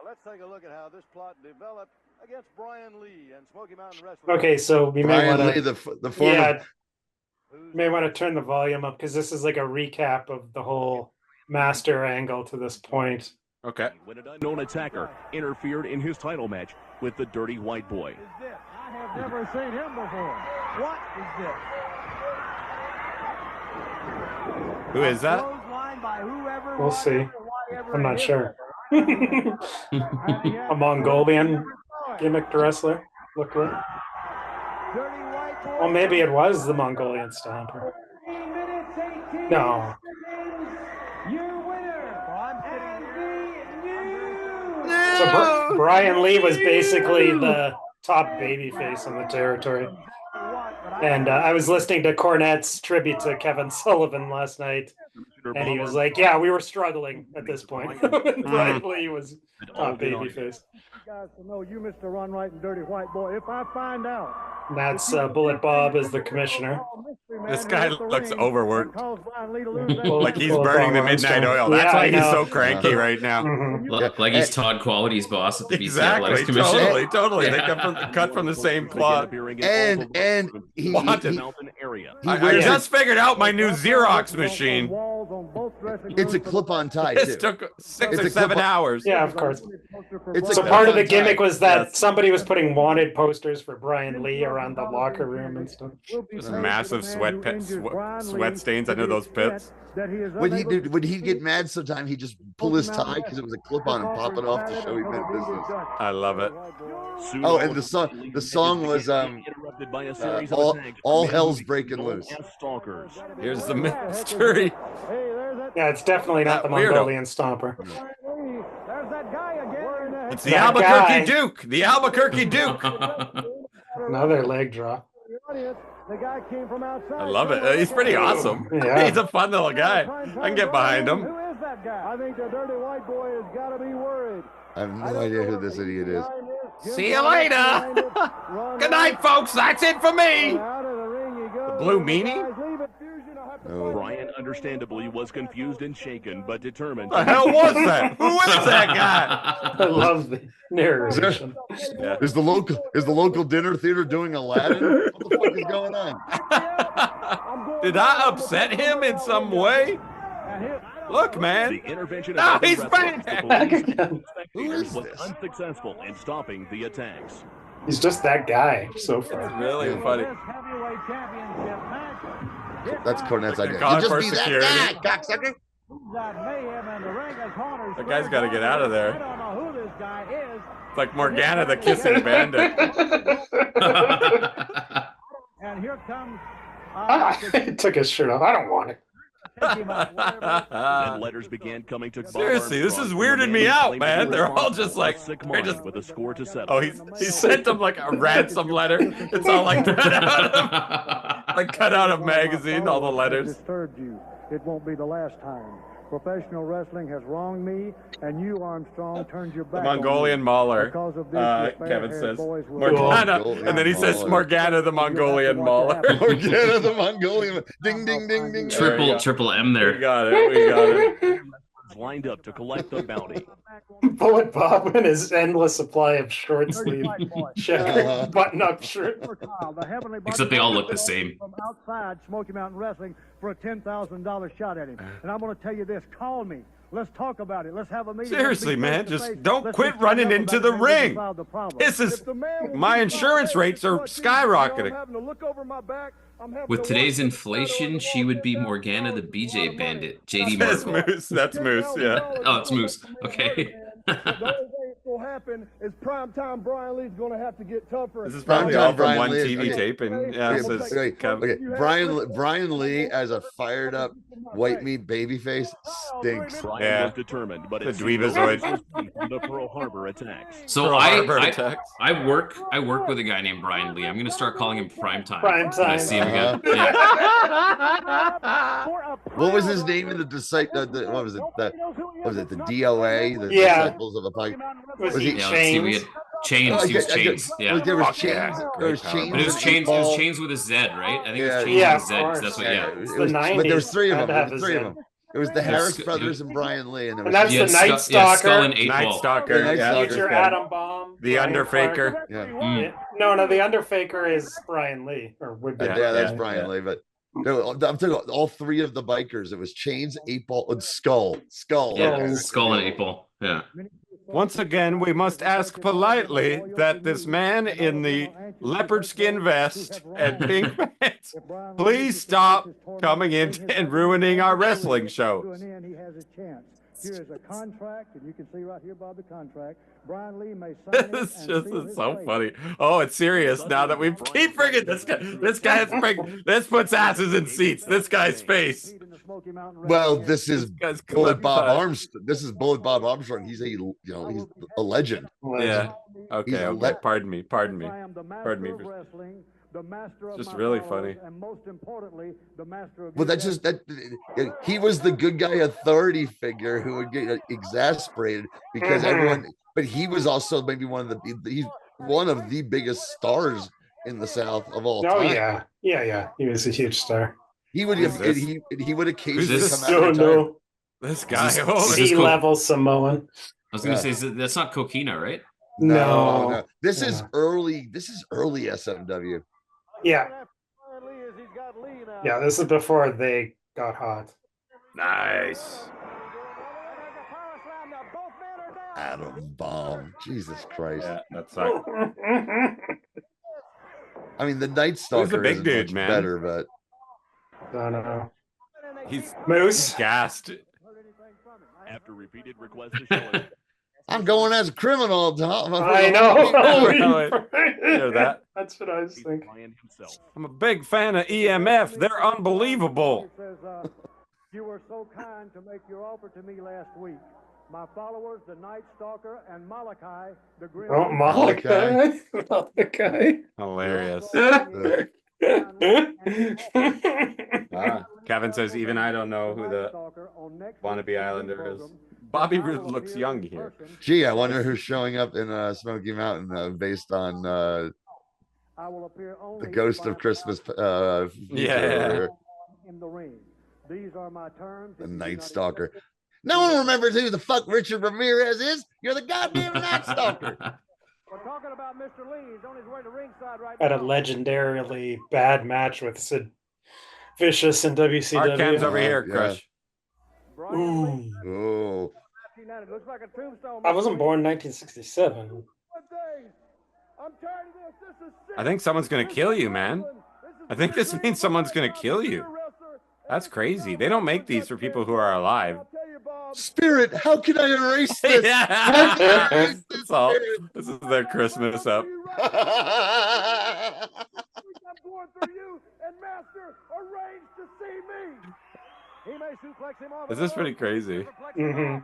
let's take a look at how this plot developed against Brian Lee and Smoky Mountain Wrestling. Okay, so we may Brian want Lee, to the former. yeah, may want to turn the volume up because this is like a recap of the whole master angle to this point. Okay. When an unknown attacker interfered in his title match with the Dirty White Boy. I have never seen him before. What is this? Who is that? We'll see. I'm not sure. A Mongolian gimmicked wrestler. Look right. Well, maybe it was the Mongolian Stomper. No. So Brian Lee was basically the top babyface in the territory. And I was listening to Cornette's tribute to Kevin Sullivan last night, And he was like, "Yeah, we were struggling at this point." Brian Lee was top babyface. Guys to know you, Mr. Run Right and Dirty White Boy. If I find out, And that's Bullet Bob as the commissioner. This guy looks overworked. Well, Like he's Bullet burning the Bob midnight Armstrong. oil. That's Yeah, why I he's know. so cranky right now. Mhm. Like he's Todd Quality's boss at the BC Exactly, Athletics Commission. totally. They Yeah. cut from the same cloth. And he Wanted. area. I wears just figured out my new Xerox machine. It's a clip-on tie This too. took 6 It's or a 7 clip-on- hours. Yeah, of course. It's So a part of the clip-on tie. gimmick was that Yes. somebody was putting wanted posters for Brian Lee around the locker room and stuff. Just massive sweat stains under those pits. When he'd get mad sometime, he'd just pull his tie because it was a clip-on and pop it off to show he meant business. I love it. Oh, and the song was interrupted by a series of all, attacks all from hell's men breaking known loose. as stalkers. Here's the mystery. Yeah, it's definitely not the That weirdo. Mongolian Stomper. There's that guy again. It's the That Albuquerque guy. Duke. The Albuquerque Duke. Another leg drop. The guy came from outside. I love it. He's pretty awesome. Yeah. He's a fun little guy. I can get behind him. Who is that guy? I think the Dirty White Boy has got to be worried. I have no idea who this idiot is. See you later. Good night, folks. That's it for me. The blue meanie? Oh. Brian understandably was confused and shaken, but determined. The hell was that? Who is that guy? I love the narration. Yeah. Is the local dinner theater doing Aladdin? What the fuck is going on? Did I upset him in some way? Look, man. The intervention No, of the he's wrestlers, back. the police, and Who is spectators was this? unsuccessful in stopping the attacks. He's just that guy so far. Really funny. That's Cornette's idea. Call You just for be security. that guy, cocksucker. That guy's got to get out of there. It's like Morgana, the kissing bandit. And here comes. He took his shirt off. I don't want it. And letters began coming to Bob Seriously, this Armstrong is from weirding the me man out, claiming man. to be They're all responsible just for like, a sick they're mind just. with a score to 7. Oh, he sent them like a ransom letter. It's all like cut out of magazine, all the letters. Disturbed you. It won't be the last time. Professional wrestling has wronged me, and you, Armstrong, turned your The back on Mongolian me. Mauler, Because of this, your Kevin fair-haired says. boys will- Morgana, Mongolian and then he says Mauler. Morgana, the Mongolian Mauler. Morgana the Mongolian. Ding, ding, ding, ding. There we go. Triple M We there. got it. We got it. lined up to collect the bounty. Bullet Bob and his endless supply of short sleeve checker button-up shirt. Except they all look the same. From outside Smoky Mountain Wrestling for a $10,000 shot at him. And I'm going to tell you this, call me. Let's talk about it. Let's have a meeting. Seriously, Let's be man, face-to-face. just don't Let's quit just running talk about into it the and we can ring. solve the problem. This is If the man will my be insurance found rates are dead, skyrocketing. I'm having to look over my back. I'm having With to today's watch the inflation, shadow she of would be the wall. Morgana the BJ Bandit. JD That's Merkel. Moose. That's Moose. Yeah. Oh, it's Moose. Okay. The only way it's going to happen is primetime Brian Lee's going to have to get tougher. This is probably all from Brian one Lee. TV Okay. taping. Yeah, Okay, this is okay, Kev- okay. Brian Lee as a fired up white meat babyface stinks. Brian Yeah. was determined, but The it seemed dweebazoid. from the Pearl Harbor attacks. So Pearl Harbor I attacks. work with a guy named Brian Lee. I'm gonna start calling him Primetime. Prime When I time. see him again. Uh-huh. Yeah. What was his name in the disciple? What was it? What was it? The DOA, the Yeah. Disciples of the Pike. Was Was he he- Yeah, let's see. We had chains? chains. He was chains. Yeah. There was Fuck chains. yeah. There Great was power chains. But it was and chains. It was Eight-Ball. chains with a Z, right? I think it Yeah, was chains yeah, with a Z. of 'Cause that's what. course. Yeah. It It's was- the but 90s. there was three of Had them. to have There was a three of Z. them. It was the It was- Harris it brothers was- and Brian Lee, and there And was that's Yeah, the Skull- Night yeah, Skull Stalker. and Eight Night Ball. Stalker. Night Yeah. Stalker. Future yeah. Atom Bomb. The Brian Underfaker. Clark. yeah. Mm. No, the Underfaker is Brian Lee, or would be. Yeah, that's yeah, Brian yeah. Lee. But no, I'm talking about all three of the bikers. It was Chains, 8-Ball, and Skull. Yeah. Skull and Eight Ball. Yeah. Once again, we must ask politely that this man in the leopard skin vest and pink pants please stop coming in and ruining our wrestling shows. He has a chance. Here's a contract, and you can see right here, Bob, the contract. Brian Lee may sign it This and just seal is his so fate. funny. Oh, it's serious now that we keep bringing this guy. This guy is bringing. This puts asses in seats. This guy's face. Well, this is Guy's Bullet Bob clip-cut. Armstrong. This is Bullet Bob Armstrong. He's he's a legend. Yeah. Okay. He's a Okay. le- Pardon me. Pardon me. I am the master Pardon me of for- wrestling. the master of Just my really followers, funny. and most importantly, the master of Well, your that's just destiny. that he was the good guy authority figure who would get exasperated because everyone, but he was also maybe he's one of the biggest stars in the South of all Oh time. yeah. He was a huge star. He would Who's this? he would occasionally this? come out and No, retire. no. This guy. this- Oh, is this cool? C-level Samoan. I was gonna Yeah. say that's not Coquina, right? No. This is No. early. This is early SMW. Yeah. Lee is he's got Lee now. Yeah, this is before they got hot. nice. Adam Bomb. Jesus Christ. Yeah, that sucked. I mean, the Night Stalker big is dude, much man. better, but I don't know. He's Moose. gassed. After repeated requests to show it, I'm going as a criminal. I know. Hear that? That's what I was he's thinking. Ryan himself. I'm a big fan of EMF. They're unbelievable. He says, you were so kind to make your offer to me last week. My followers, the Night Stalker, and Malachi, the Grim Oh, Malachi. Malachi. Hilarious. Kevin says, even I don't know who the wannabe Islander is. Bobby Roode looks young here. Gee, I wonder who's showing up in Smoky Mountain based on the Ghost of Christmas. Yeah. In the ring. These are my terms. The Night Stalker. No one remembers who the fuck Richard Ramirez is. You're the goddamn Night Stalker. We're talking about Mr. Lee. He's on his way to ringside right Had a now. legendarily bad match with Sid Vicious in WCW. Arcan's over here, Yeah. Crush. Ooh. Oh, It looks like a tombstone. I wasn't born in 1967. I think someone's gonna kill you, man. I think this means someone's gonna kill you. That's crazy. They don't make these for people who are alive. Spirit, how can I erase this? Yeah. That's all. This is their Christmas up. I'm going through you, and Master arranged to see me. He may suplex him off. This is pretty crazy. Mm-hmm.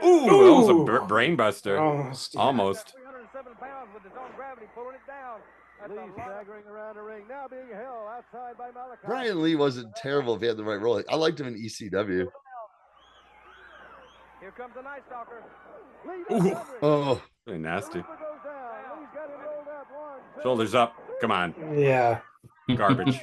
Ooh, that was a Ooh. brain buster. Almost. Almost. 307 pounds with his own gravity pulling it down. Lee staggering around the ring, now being held outside by Malachi. Brian Lee wasn't terrible if he had the right role. I liked him in ECW. Here comes the Night Stalker. Ooh. Oh, Really nasty. Goes down. Lee's got him rolled up. 1, 2. Shoulders up. Come on. Yeah. Garbage.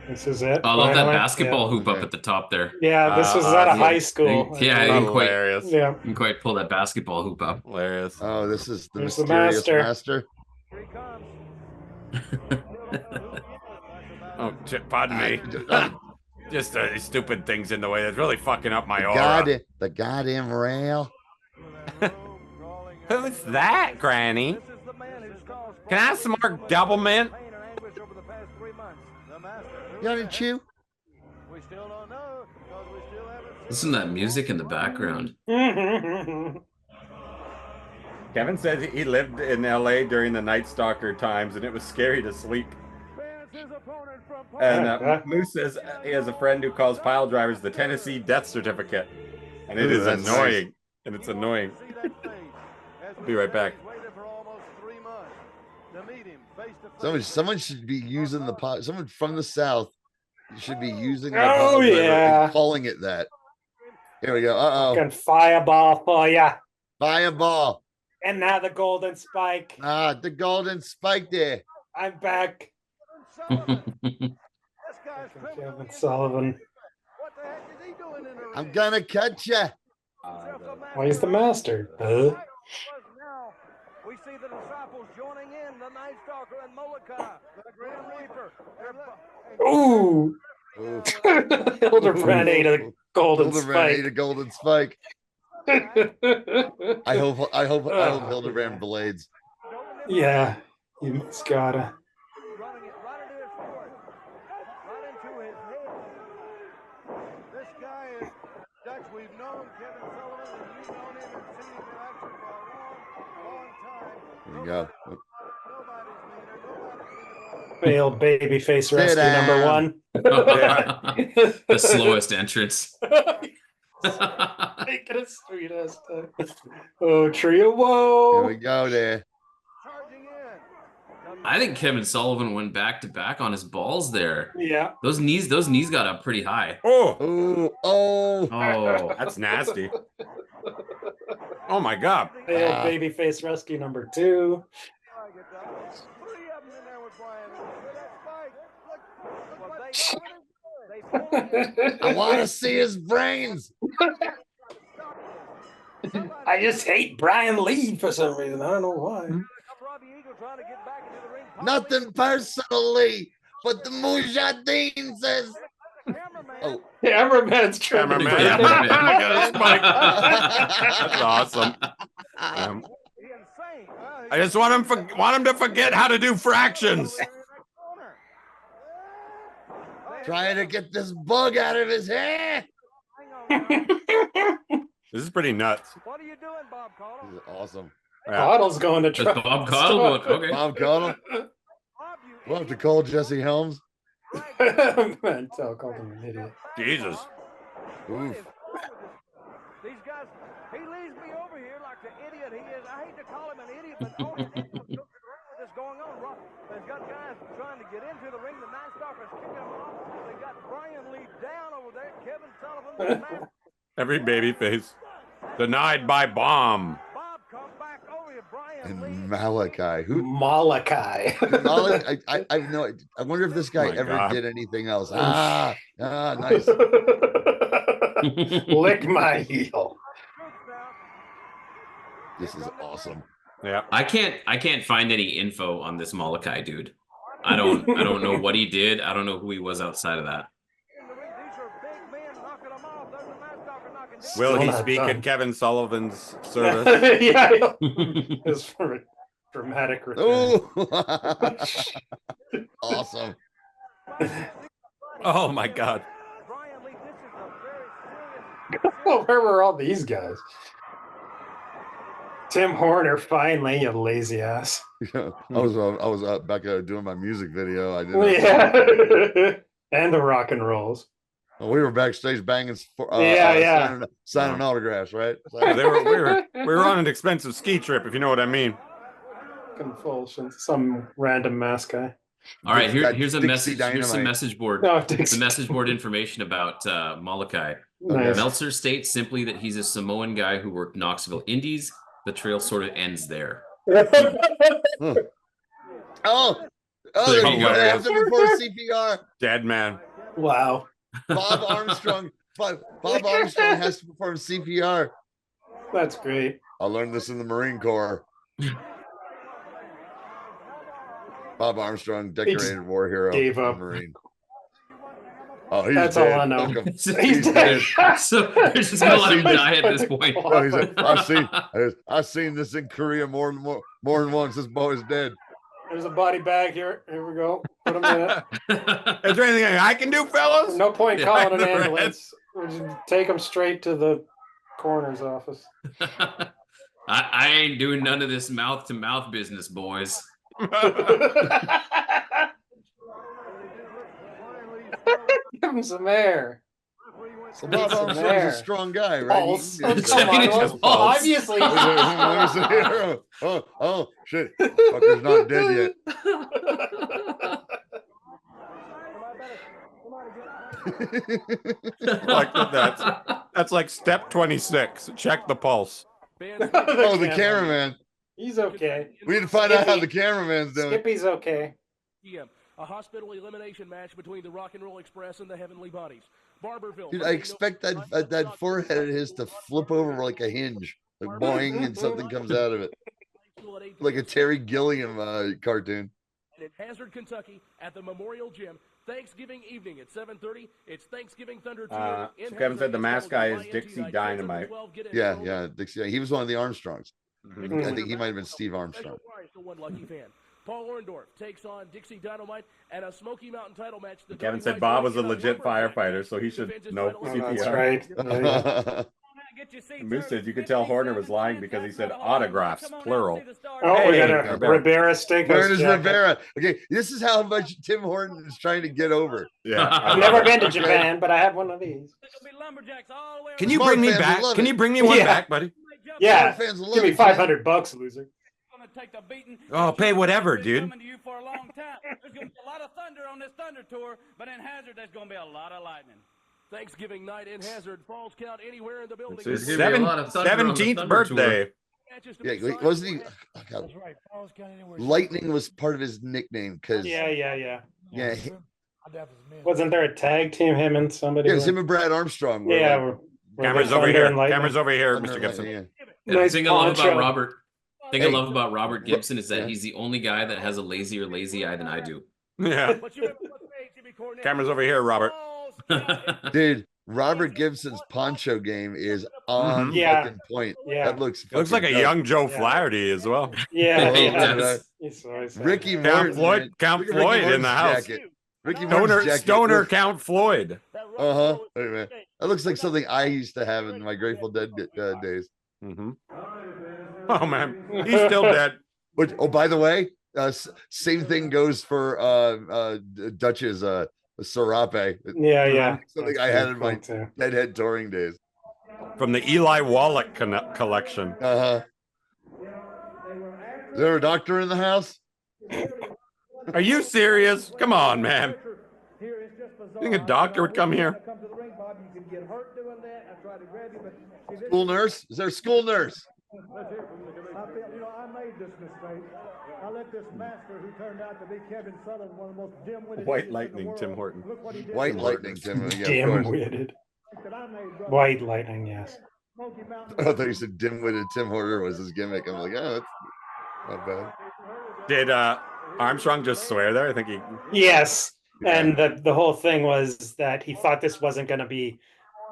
This is it. I love that finally. basketball hoop up at the top there. Yeah, this was at a high school. Yeah, I I think. didn't quite, Hilarious. Yeah. didn't quite pull that basketball hoop up. Hilarious. oh, this is the There's the mysterious master. Here he comes. Oh, pardon me. Just stupid things in the way that's really fucking up my aura. The goddamn rail. Who's that, Granny? This is the man who's caused Can I have some more doublemint? pain and anguish over the past 3 months. The Master. You want to chew? We still don't know because we still haven't seen. Listen to that music in the background. Kevin says he lived in LA during the Night Stalker times and it was scary to sleep. His opponent from And Moose says he has a friend who calls pile drivers the Tennessee death certificate. And it Ooh, is that's annoying. And it's annoying. Be right back. Someone should be using the pot. Someone from the South should be using the Oh, pile driver yeah. and calling it that. Here we go. Fucking fireball for ya. Fireball. And now the golden spike. The golden spike there. I'm back. Kevin Sullivan. What the heck is he doing in the ring? I'm gonna cut you. Why is the master? Now we see the disciples joining in, the Night Stalker and Molokai, the Grim Reaper. Ooh. Hildebrand ate a golden Hildebrand ate spike. a golden spike. I hope Hildebrand blades. Yeah, he's gotta. Running it right into his foot, right into his head. This guy is Dutch. We've known Kevin Sullivan, and you've known him and seen him in action for a long time. There you go. Failed babyface Sit rescue down. number one. The slowest entrance. Make it a sweet ass time. Oh, trio, Here whoa. we go there. Charging in. I think Kevin Sullivan went back to back on his balls there. Yeah. Those knees got up pretty high. Oh, Oh, Oh, that's nasty. Oh my God. Failed babyface rescue number 2. Three of them in there with Brian. Look that spike. Look, I want to see his brains. I just hate Brian Lee for some reason. I don't know why. Nothing personally, but the Mujahideen says. Oh, Cameraman's trying to Cameraman. get Look it. at this spike. That's awesome. I just want him to forget how to do fractions. trying to get this bug out of his hair. This is pretty nuts. What are you doing, Bob Caudle? This is awesome. Bottle's going to Is try. Bob Caudle going? Okay. Bob Caudle. We'll have to call Jesse Helms. Man, tell called him an idiot. Jesus. Oof. These guys, he leaves me over here like the idiot he is. I hate to call him an idiot, but all this going on. There's got guys trying to get into the ring. The Night Stalkers kicking them off. They got Brian Lee down over there. Kevin Sullivan. Every baby face denied by bomb. Bob, come back over here, Brian Lee. And Malachi. Who? Malachi. Malachi. I know. I wonder if this guy My ever God. did anything else. Nice. Lick my heel. This is awesome. Yeah. I can't find any info on this Molokai dude. I don't know what he did. I don't know who he was outside of that. Will he Still not speak done. in Kevin Sullivan's service? Yeah, it's for a dramatic return. Oh, awesome. Oh my God. Well, where were all these guys? Tim Horner, finally, you lazy ass. I was back doing my music video. I didn't. Yeah, and the rock and rolls. We were backstage banging, signing autographs, right? Yeah, we were on an expensive ski trip, if you know what I mean. Compulsion, some random mask guy. All right, here's a Dixie message. Here's some Dynamite. message board. No, Some message board information about Molokai. Nice. Meltzer states simply that he's a Samoan guy who worked Knoxville Indies. The trail sort of ends there. Oh, There they you go. have to perform CPR. Dead man. Wow. Bob Armstrong has to perform CPR. That's great. I learned this in the Marine Corps. Bob Armstrong, decorated war hero, gave up. Marine. Oh, he's That's dead. all I know. Fuck him. He's dead. So they're just gonna let him die at this point. Oh, he's like, I've seen this in Korea more than once. This boy's dead. There's a body bag here. Here we go. Put him in it. Is there anything I can do, fellas? No point Yeah, calling an the rest. ambulance. We'll just take him straight to the coroner's office. I ain't doing none of this mouth to mouth business, boys. Give him some air. So Bob Some Armstrong's air. a strong guy, right? Pulse. He- Oh, he- come on. Checking Well, his pulse. obviously. Let me see here. Oh, shit. Fucker's not dead yet. Like that's like step 26. Check the pulse. Oh, the cameraman. He's okay. We need to find out how the cameraman's doing. Skippy's okay. A hospital elimination match between the Rock and Roll Express and the Heavenly Bodies. Barberville. Dude, I expect that forehead of his to flip over like a hinge, like boing, and something comes out of it, like a Terry Gilliam cartoon. And in Hazard, Kentucky, at the Memorial Gym, Thanksgiving evening at 7:30. It's Thanksgiving Thunder 2. So Kevin said the mask guy is Dixie Dynamite. Yeah, Dixie. He was one of the Armstrongs. Mhm. I think he might have been Steve Armstrong. One lucky fan. Paul Orndorff takes on Dixie Dynamite at a Smoky Mountain title match. The Kevin Dirty said White Bob Boys was a in legit rubber match. firefighter, so he should Defends his know title Oh, against that's CPR. right. Get get your seats Moose early. says you could tell Horner was lying because he said autographs, plural. Oh, we Hey, got a Rivera. Rivera steakhouse Where is jacket. Rivera? Okay, this is how much Tim Horton is trying to get over. Yeah. I've never been to Japan, but I have one of these. Can you Smart bring me fans will back? love Can it. you bring me one Yeah. back, buddy? Yeah, Smart fans will give love me it, man. $500, loser. Oh, pay whatever, dude. Coming to you for a long time. There's going to be a lot of thunder on this Thunder Tour, but in Hazard, there's going to be a lot of lightning. Thanksgiving night in Hazard. Falls count anywhere in the building. It's his There's gonna be a lot of thunder on the 17th Thunder Tour. birthday. Yeah, wasn't he? Oh, God. That's right. Falls Count anywhere. Lightning was part of his nickname because Yeah. yeah, I'd have his men. Wasn't there a tag team, him and somebody? it was him and Brad Armstrong. were Yeah. like, Cameras over here. Cameras over here, Thunder Mr. and Gibson. Lightning, yeah. The Nice thing I love poncho. about Robert. Thing I Hey. love about Robert Gibson is that Yeah. he's the only guy that has a lazier lazy eye than I do. Yeah. Cameras over here, Robert. Dude, Robert Gibson's poncho game is on Yeah. fucking point. Yeah. That looks Looks like a fucking dope. young Joe Yeah. Flaherty as well. Yeah. Oh, yeah. does. He's always- Ricky Count Martin. Floyd, man. Count Look at Ricky Floyd in the Martin's house. jacket. Ricky Martin's Stoner, jacket Stoner looks- Count Floyd. Uh-huh. Wait a minute. That looks like something I used to have in my Grateful Dead days. Mm-hmm. Oh man, he's still dead. Which, oh, by the way, same thing goes for Dutch's Serape. Yeah. Something I had in my too. Deadhead touring days. From the Eli Wallach collection. Uh-huh. Is there a doctor in the house? Are you serious? Come on, man. Here it's just bizarre. You think a doctor would come here? Come to the ring, Bob. You can get hurt doing that. I tried to grab you, but see, this- School nurse? Is there a school nurse? Let's hear from the commissioner. I feel, I made this mistake. I let this master, who turned out to be Kevin Sullivan, one of the most dim-witted White idiots in the lightning, world. Tim Horton. Look what he did. White to lightning, Tim. Yeah, of course. Dim-witted. that I made, brother. White lightning, yes. Smoky Mountain. I thought you said dim-witted Tim Horner was his gimmick. I'm like, oh, that's not bad. Did Armstrong just swear there? I think he. Yes. Yeah. And the whole thing was that he thought this wasn't going to be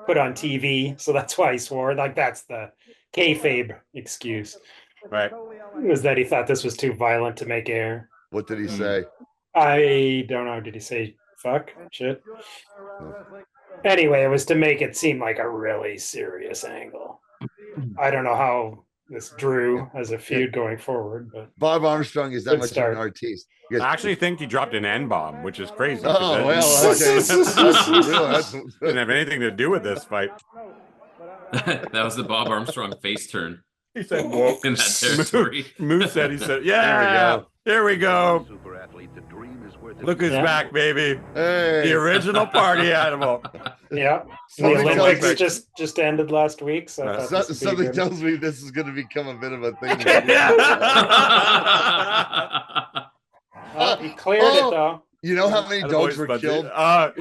put on TV, so that's why he swore. Like, that's the kayfabe excuse. Right. Was that he thought this was too violent to make air. What did he say? I don't know. Did he say fuck? Shit. Anyway, it was to make it seem like a really serious angle. I don't know how this drew as a feud going forward, but Bob Armstrong is that Good much start. of an artiste. He I goes, actually think he dropped an N-bomb, which is crazy. oh, That well, okay. didn't have anything to do with this fight. That was the Bob Armstrong face turn He said, "Whoa." in that territory. Moose said, he said, yeah, here we go. Look who's Yeah. back, baby. Hey. The original party animal. yeah. The Something tells Olympics me- just ended last week, so I thought this would be Something good. tells me this is going to become a bit of a thing. He cleared it though. You know how many dogs were Spuds. killed?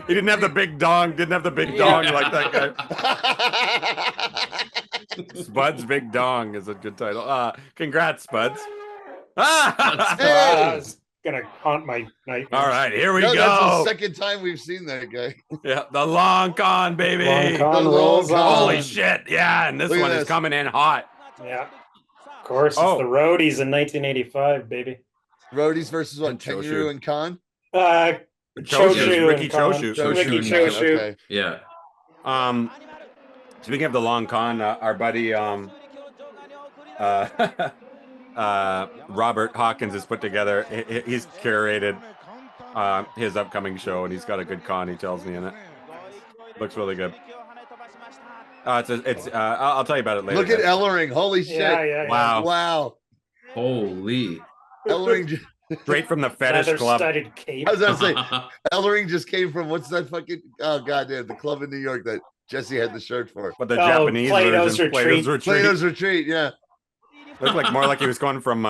He didn't have the big dong. Didn't have the big dong like that guy. Spuds Big Dong is a good title. Congrats, Spuds. I was gonna haunt my nightmares. All right, here we No, that's the go. second time we've seen that guy. Yeah, the long con, baby. Long con The rolls long con. on. Holy shit. Yeah, and this Look at one is this. coming in hot. Yeah. Of course, it's Oh. the Roadies in 1985, baby. Roadies versus what? And Choshu. Tenryu and Khan? Choshu Ricky and Khan. Choshu. Ricky and Choshu. Khan, okay. Yeah. Speaking of the long con, our buddy Robert Hawkins has put together. He's curated his upcoming show, and he's got a good con. He tells me in it. Looks really good. I'll tell you about it later. Look at guys. Ellering. Holy shit. Yeah. Wow. Wow. Holy. Ellering. Straight from the fetish Leather club. studded cape. I was going to say, Ellering just came from what's that fucking, oh, goddamn, the club in New York that Jesse had the shirt for. But the Oh, Japanese Plato's version, Retreat. Plato's Retreat, yeah. Looked like more like he was going from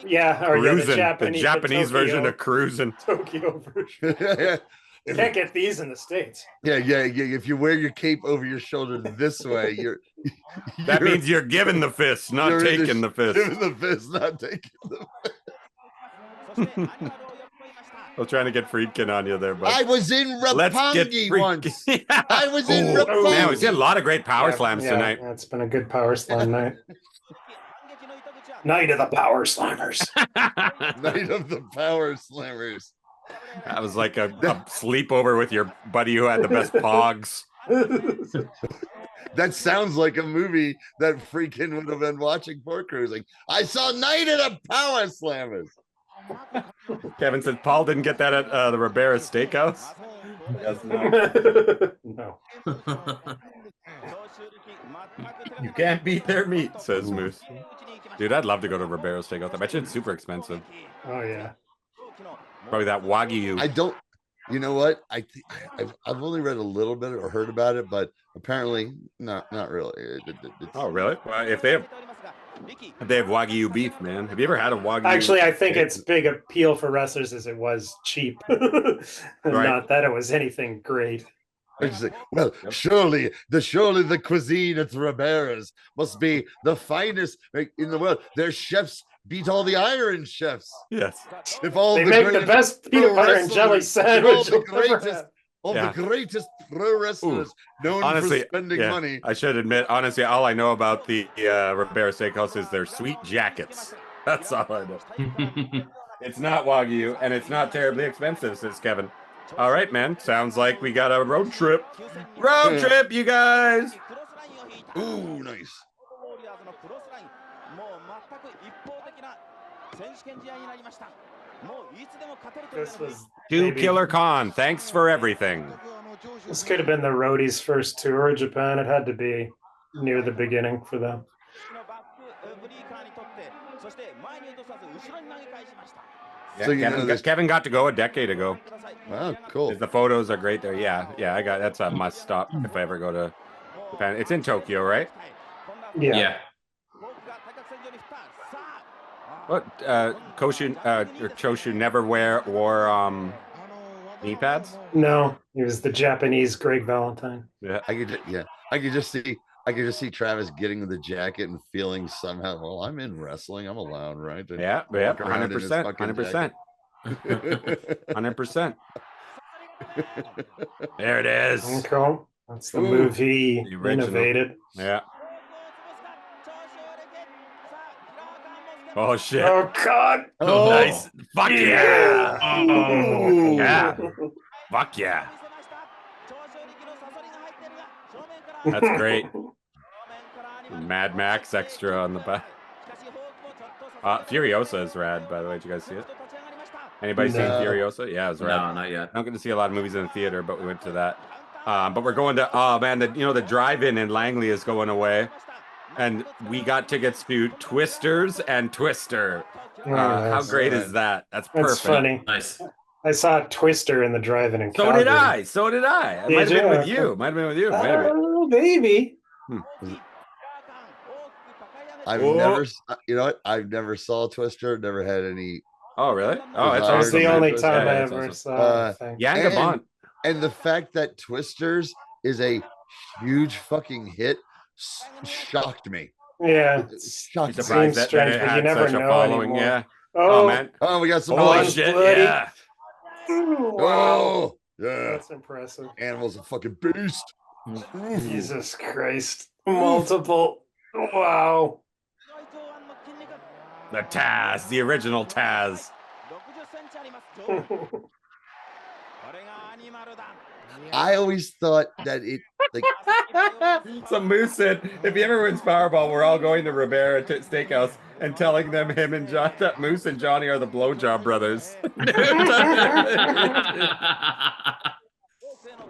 Yeah, or cruising, the the Japanese Tokyo- version of cruising. Tokyo version. yeah. Can't get these in the States. Yeah. If you wear your cape over your shoulder this way, That means you're giving the fist, not you're in taking the fist. Giving the fist, not taking the fist. I was trying to get Friedkin on you there, but I was in let's get Roppongi once. Friedkin. I was in Ooh, Roppongi. man, we've seen a lot of great power Yeah, slams yeah, tonight. It's been a good power slam night. Night of the power slammers. Night of the Power Slammers. That was like a sleepover with your buddy who had the best pogs. That sounds like a movie that freaking would have been watching for cruising. I saw Night of the Power Slammers. Kevin says Paul didn't get that at the Ribera Steakhouse. Yes, no. No. You can't beat their meat, says Moose. Dude, I'd love to go to Ribera Steakhouse. I bet you it's super expensive. Oh yeah. Probably that Wagyu. I don't. You know what? I've only read a little bit or heard about it, but apparently not really. Oh, really? Well, if they have Wagyu beef, man. Have you ever had a Wagyu? Actually, I think steak? its big appeal for wrestlers is it was cheap, not that it was anything great. Well, surely the cuisine at Ribera's must be the finest in the world. Their chefs beat all the Iron Chefs. Yes. If all They the make the greatest best peanut butter and jelly wrestlers, sandwich. all the greatest pro wrestlers known Honestly, for spending money. I should admit, honestly, all I know about the Ribera Steakhouse is their sweet jackets. That's all I know. It's not Wagyu, and it's not terribly expensive, says Kevin. All right, man. Sounds like we got a road trip. Road trip, you guys. Ooh, nice. This was To Killer Khan, thanks for everything. This could have been the Roadies' first tour of Japan. It had to be near the beginning for them. Yeah, So Kevin got to go a decade ago. Wow, cool. The photos are great there. Yeah, I got that's a must stop if I ever go to Japan. It's in Tokyo, right? Yeah. What Choshu never wore knee pads? No, he was the Japanese Greg Valentine. Yeah. I could just see Travis getting the jacket and feeling somehow, well, I'm in wrestling. I'm allowed, right? To Yeah, walk around in his 100%. fucking 100%. jacket. 100%. There it is. Okay. That's the move he the original. innovated. Yeah. Oh shit. Oh God. Oh, nice. Fuck yeah. Oh, yeah. Fuck yeah. That's great. Mad Max extra on the back. Furiosa is rad, by the way. Did you guys see it? Anybody seen Furiosa? Yeah, it was rad. No, not yet. I'm not going to see a lot of movies in the theater, but we went to that. But we're going to, oh man, the drive-in in Langley is going away. And we got tickets to Twisters and Twister. How great is that? That's perfect. That's funny. Nice. I saw Twister in the drive-in in So Calgary. did I. So did I. It might have been with you. Might have been with you. Maybe. Oh, maybe. I've never, you know what? I've never saw Twister. Never had any. Oh, really? Oh, it's That was awesome. the only man. time Yeah, I it's ever awesome. saw it. Yanga Bond. And the fact that Twisters is a huge fucking hit shocked me. Yeah. Shocked me. Surprised that strange, it but you had never such a know following. anymore. Yeah. Oh, Oh man. Oh, we got some Holy blood. shit. bloody. Yeah. Wow. Oh, yeah. That's impressive. Animal's a fucking beast. Jesus Christ. Multiple. Wow. The Taz, the original Taz. I always thought that it like Some Moose said, if he ever wins Powerball, we're all going to Ribera Steakhouse and telling them him and John that Moose and Johnny are the blowjob brothers.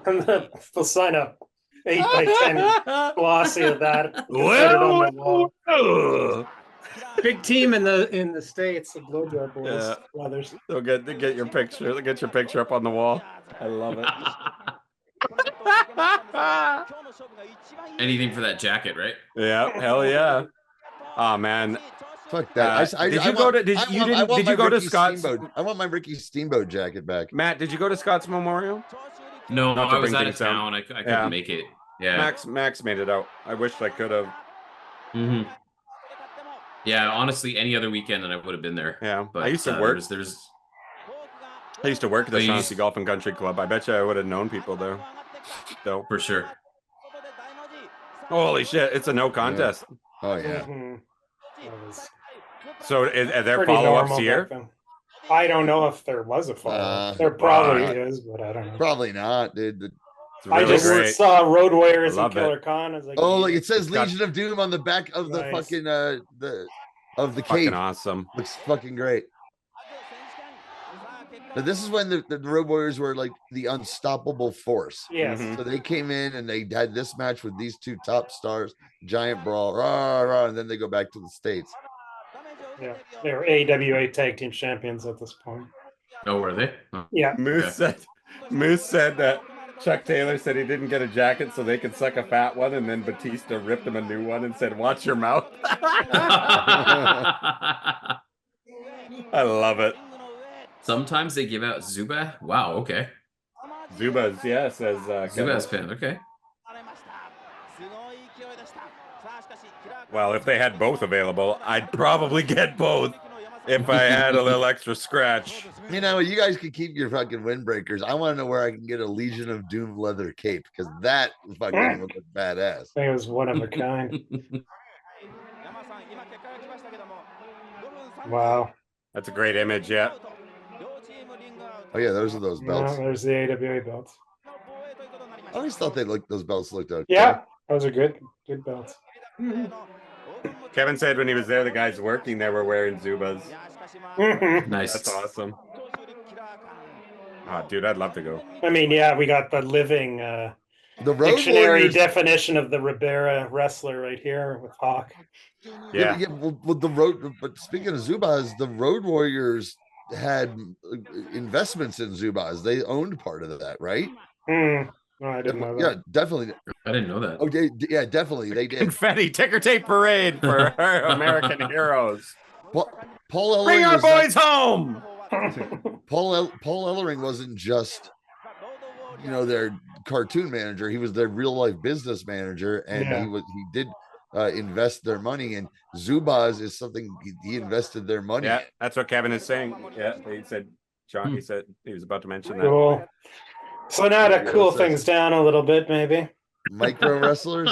And then they'll sign up 8 by 10 glossy of that. Put it on the wall. Big team in the States, the blowjob boys, brothers. They'll get your picture. They'll get your picture up on the wall. I love it. Anything for that jacket, right? Yeah, hell yeah. Oh man. fuck that. Did you go to Scott's? I want my Ricky Steamboat jacket back. Matt, did you go to Scott's Memorial? No, Not to I was bring out of things down. town. I couldn't make it. Yeah. Max made it out. I wished I could have. Mm-hmm. Yeah, honestly, any other weekend and I would have been there. Yeah, But I used to work. There's I used to work at the But you Shaughnessy Golf and Country Club. I bet you I would have known people there. So for sure. holy shit, it's a no contest. Oh yeah. Mhm. That was So are there pretty follow-ups normal here? back then. I don't know if there was a follow-up. There probably is, but I don't know. Probably not, dude. It's really I just great. saw Road Warriors I and love it. Killer Khan. I was like, Oh, like it says It's got- Legion of Doom on the back of the Nice. fucking the Fucking cave. awesome. Looks fucking great. Now, this is when the Road Warriors were like the unstoppable force. yes. Mhm. So they came in and they had this match with these two top stars, giant brawl, rah, rah, and then they go back to the States. Yeah, they were AWA Tag Team Champions at this point. Oh, were they? Oh, Yeah. Moose said that Chuck Taylor said he didn't get a jacket so they could suck a fat one, and then Batista ripped him a new one and said, "Watch your mouth." I love it. Sometimes they give out Zuba. Wow, okay. Zubas, yeah, says Zuba's Kevin. pin, okay. Well, if they had both available, I'd probably get both if I had a little extra scratch. You know, you guys can keep your fucking windbreakers. I want to know where I can get a Legion of Doom leather cape because that fucking would look badass. I think it was one of a kind. Wow. That's a great image, yeah. Oh yeah, those are those Yeah, belts. there's the AWA belts. I always thought those belts looked okay. Yeah, those are good belts. Kevin said when he was there, the guys working there were wearing Zubas. Nice. That's awesome. Oh, dude, I'd love to go. I mean, yeah, we got the living The Road dictionary Warriors, definition of the Ribera wrestler right here with Hawk. Yeah. but speaking of Zubaz, the Road Warriors had investments in Zubaz. They owned part of that, right? No, I didn't know that. Yeah, definitely. I didn't know that. Okay, yeah, definitely they did. Confetti ticker tape parade for American heroes. Paul Bring Ellering our was not- boys home. Paul Ellering wasn't just their cartoon manager. He was their real life business manager, and Yeah. he did invest their money in. Zubaz is something he invested their money Yeah, in. that's what Kevin is saying. Yeah, he said, John, he said he was about to mention that. Cool. So now to cool things down a little bit, maybe. Micro wrestlers.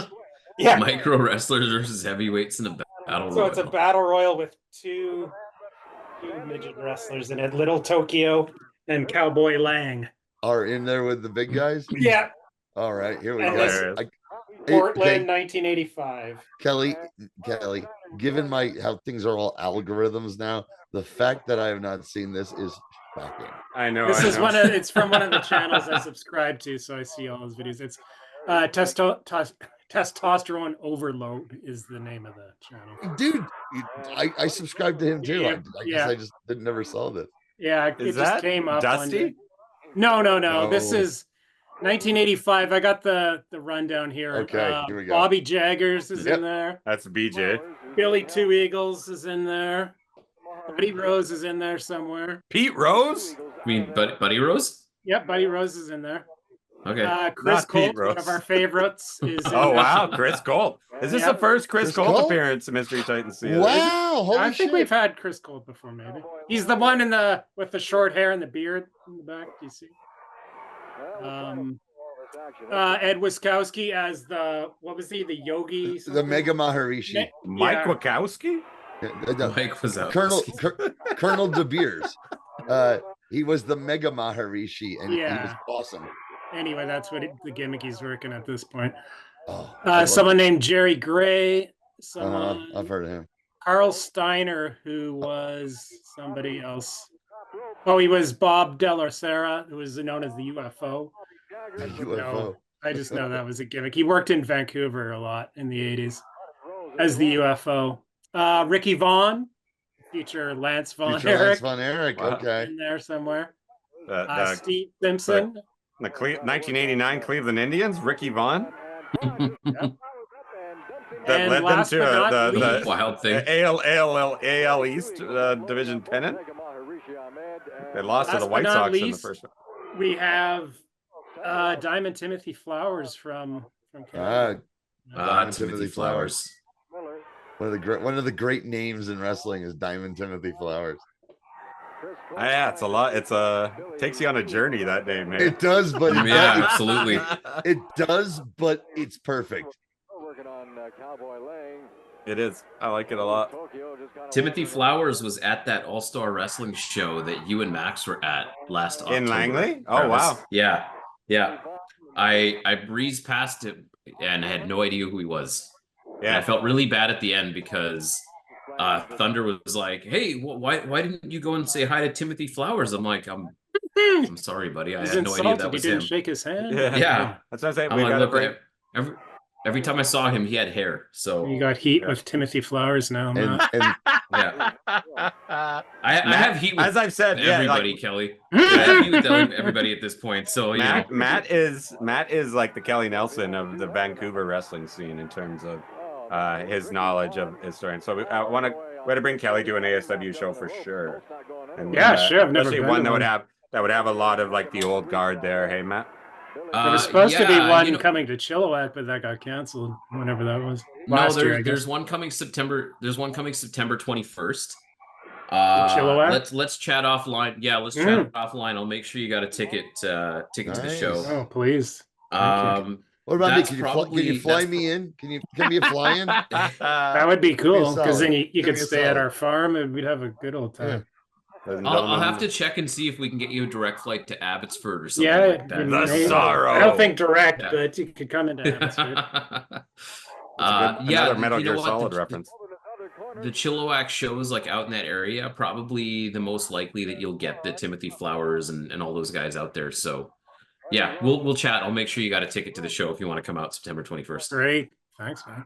Yeah. Micro wrestlers versus heavyweights in a battle So royal. it's a battle royal with two midget wrestlers in it, Little Tokyo and Cowboy Lang. Are in there with the big guys. Yeah. All right, here we And go. this- Hey, Portland, 1985. Kelly, given how things are all algorithms now, the fact that I have not seen this is shocking. I know. This I is know. it's from one of the channels I subscribe to, so I see all those videos. It's Testosterone Overload is the name of the channel. Dude, I subscribe to him too. Yeah, I guess yeah. I just never saw this. Yeah, it Is just that came up. one Dusty? day. No. This No. is 1985. I got the rundown here. Okay, here we go. Bobby Jaggers is Yep. in there. That's BJ. Billy Two Eagles is in there. Buddy Rose is in there somewhere. Pete Rose? I mean, Buddy Rose? Yep, Buddy Rose is in there. Okay. Chris Not Pete Colt, one of Rose. our favorites, is in Oh there. wow, Chris Colt. Is this Yep. the first Chris Chris Colt Colt? appearance in Mystery Titans season? Wow, holy I think shit. we've had Chris Colt before, maybe. He's the one with the short hair and the beard in the back. Do you see? Ed Wiskowski as what was he? The Yogi? The something? Mega Maharishi. Mike Yeah. Wachowski? No, Mike was out. Colonel De Beers. He was the Mega Maharishi, and he was Yeah. awesome. Anyway, that's what the gimmick he's working at this point. Oh, I love Someone named Jerry Gray. it. Someone I've heard of him. Carl Steiner, who was somebody else. Oh, he was Bob Delacera, who was known as the UFO. UFO. I just know that was a gimmick. He worked in Vancouver a lot in the 80s as the UFO. Ricky Vaughn, future Lance Von Future Erich, Lance Von Erich. Wow. Okay. in there somewhere. The Steve Simpson. 1989 Cleveland Indians, Ricky Vaughn. That And led them last to but not the least- Wild thing. AL East division pennant. They lost to Last the but White not Sox in the least, first one. We have Diamond Timothy Flowers from Canada. Diamond Timothy Flowers. One of the great names in wrestling is Diamond Timothy Flowers. Yeah, it's a lot. Takes you on a journey, that name, man. It does, but Yeah, absolutely. it does, but it's perfect. It is. I like it a lot. Timothy Flowers was at that All-Star Wrestling show that you and Max were at last October. In Langley? Oh, Travis. wow. Yeah. Yeah. I breezed past it and I had no idea who he was. And Yeah. I felt really bad at the end because Thunder was like, "Hey, why didn't you go and say hi to Timothy Flowers?" I'm like, I'm sorry, buddy. I He's had no idea insulted. that He was didn't him. shake his hand. Yeah. That's what I'm saying. I'm We like, gotta look, bring. every time I saw him, he had hair. So You got heat with Timothy Flowers now, And, Matt. and yeah, I have heat with as I've said, everybody, like, Kelly. I have heat with everybody at this point. So you know. Matt is like the Kelly Nelson of the Vancouver wrestling scene in terms of his knowledge of his story. And so we want to bring Kelly to an ASW show for sure. And, Yeah, sure. I've never especially been one to that one. would have a lot of like the old guard there. Hey, Matt. There was supposed to be yeah, one you know- coming to Chilliwack, but that got canceled whenever that was. No, Last year, I there's guess. one coming September. There's one coming September 21st. Chilliwack? Let's chat offline. Yeah, let's chat offline. I'll make sure you got a ticket to the Nice. show. Oh, please. Thank you. what about me? That's Can you probably- fly that's me in? Can you be a fly-in? That would be cool because then you Give could me a stay at solid. our farm and we'd have a good old time. I'll have to check and see if we can get you a direct flight to Abbotsford or something Yeah, like that. maybe. sorrow. I don't think direct, Yeah. but you could come into Abbotsford. Another Metal you know Gear what? Solid reference. The Chilliwack shows like out in that area, probably the most likely that you'll get the Timothy Flowers and all those guys out there. So yeah, we'll chat. I'll make sure you got a ticket to the show if you want to come out September 21st. Great. Thanks, man.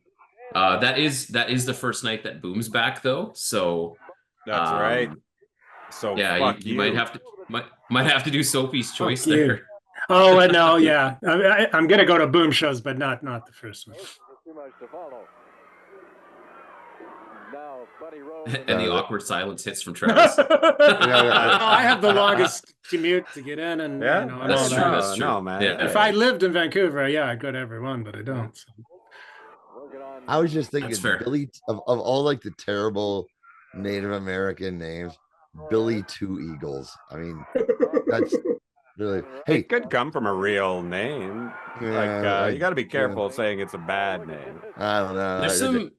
That is the first night that Boom's back though. So That's right. So yeah, fuck you might have to do Sophie's choice you. there. Oh, no, yeah. I'm going to go to Boom shows, but not the first one. And the awkward silence hits from Travis. I have the longest commute to get in, and Yeah, you know, and That's all true. that. That's true. No, man. Yeah. If I lived in Vancouver, yeah, I'd go to every one, but I don't. So. I was just thinking, That's fair. Billy of all like the terrible Native American names, Billy Two Eagles. I mean, that's really hey. It could come from a real name. You got to be careful saying it's a bad name. I don't know. There's some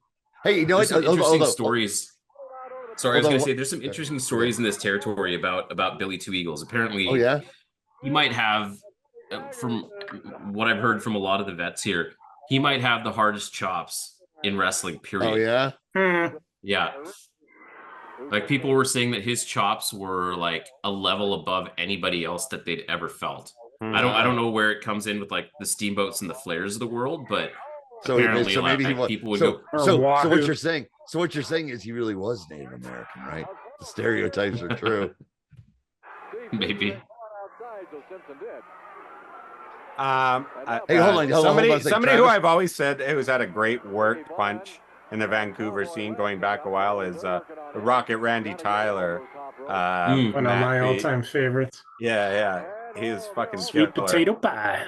Hey, you know what? There's some Hold interesting on. stories. Sorry, I was going to say there's some interesting stories in this territory about Billy Two Eagles. Apparently, Oh yeah. he might have, from what I've heard from a lot of the vets here, he might have the hardest chops in wrestling. Period. Oh yeah. Yeah. Like people were saying that his chops were like a level above anybody else that they'd ever felt. I don't know where it comes in with like the Steamboats and the Flares of the world, but So apparently maybe he like, was. people would So go. Or so Wahoo. what you're saying? So what you're saying is he really was Native American, right? The stereotypes are true. Maybe. Hey, hold on a Somebody second, who Travis. I've always said who's had a great work punch in the Vancouver scene going back a while is Rocket Randy Tyler. One of my all-time favorites. Yeah. He is fucking Sweet killer. potato pie.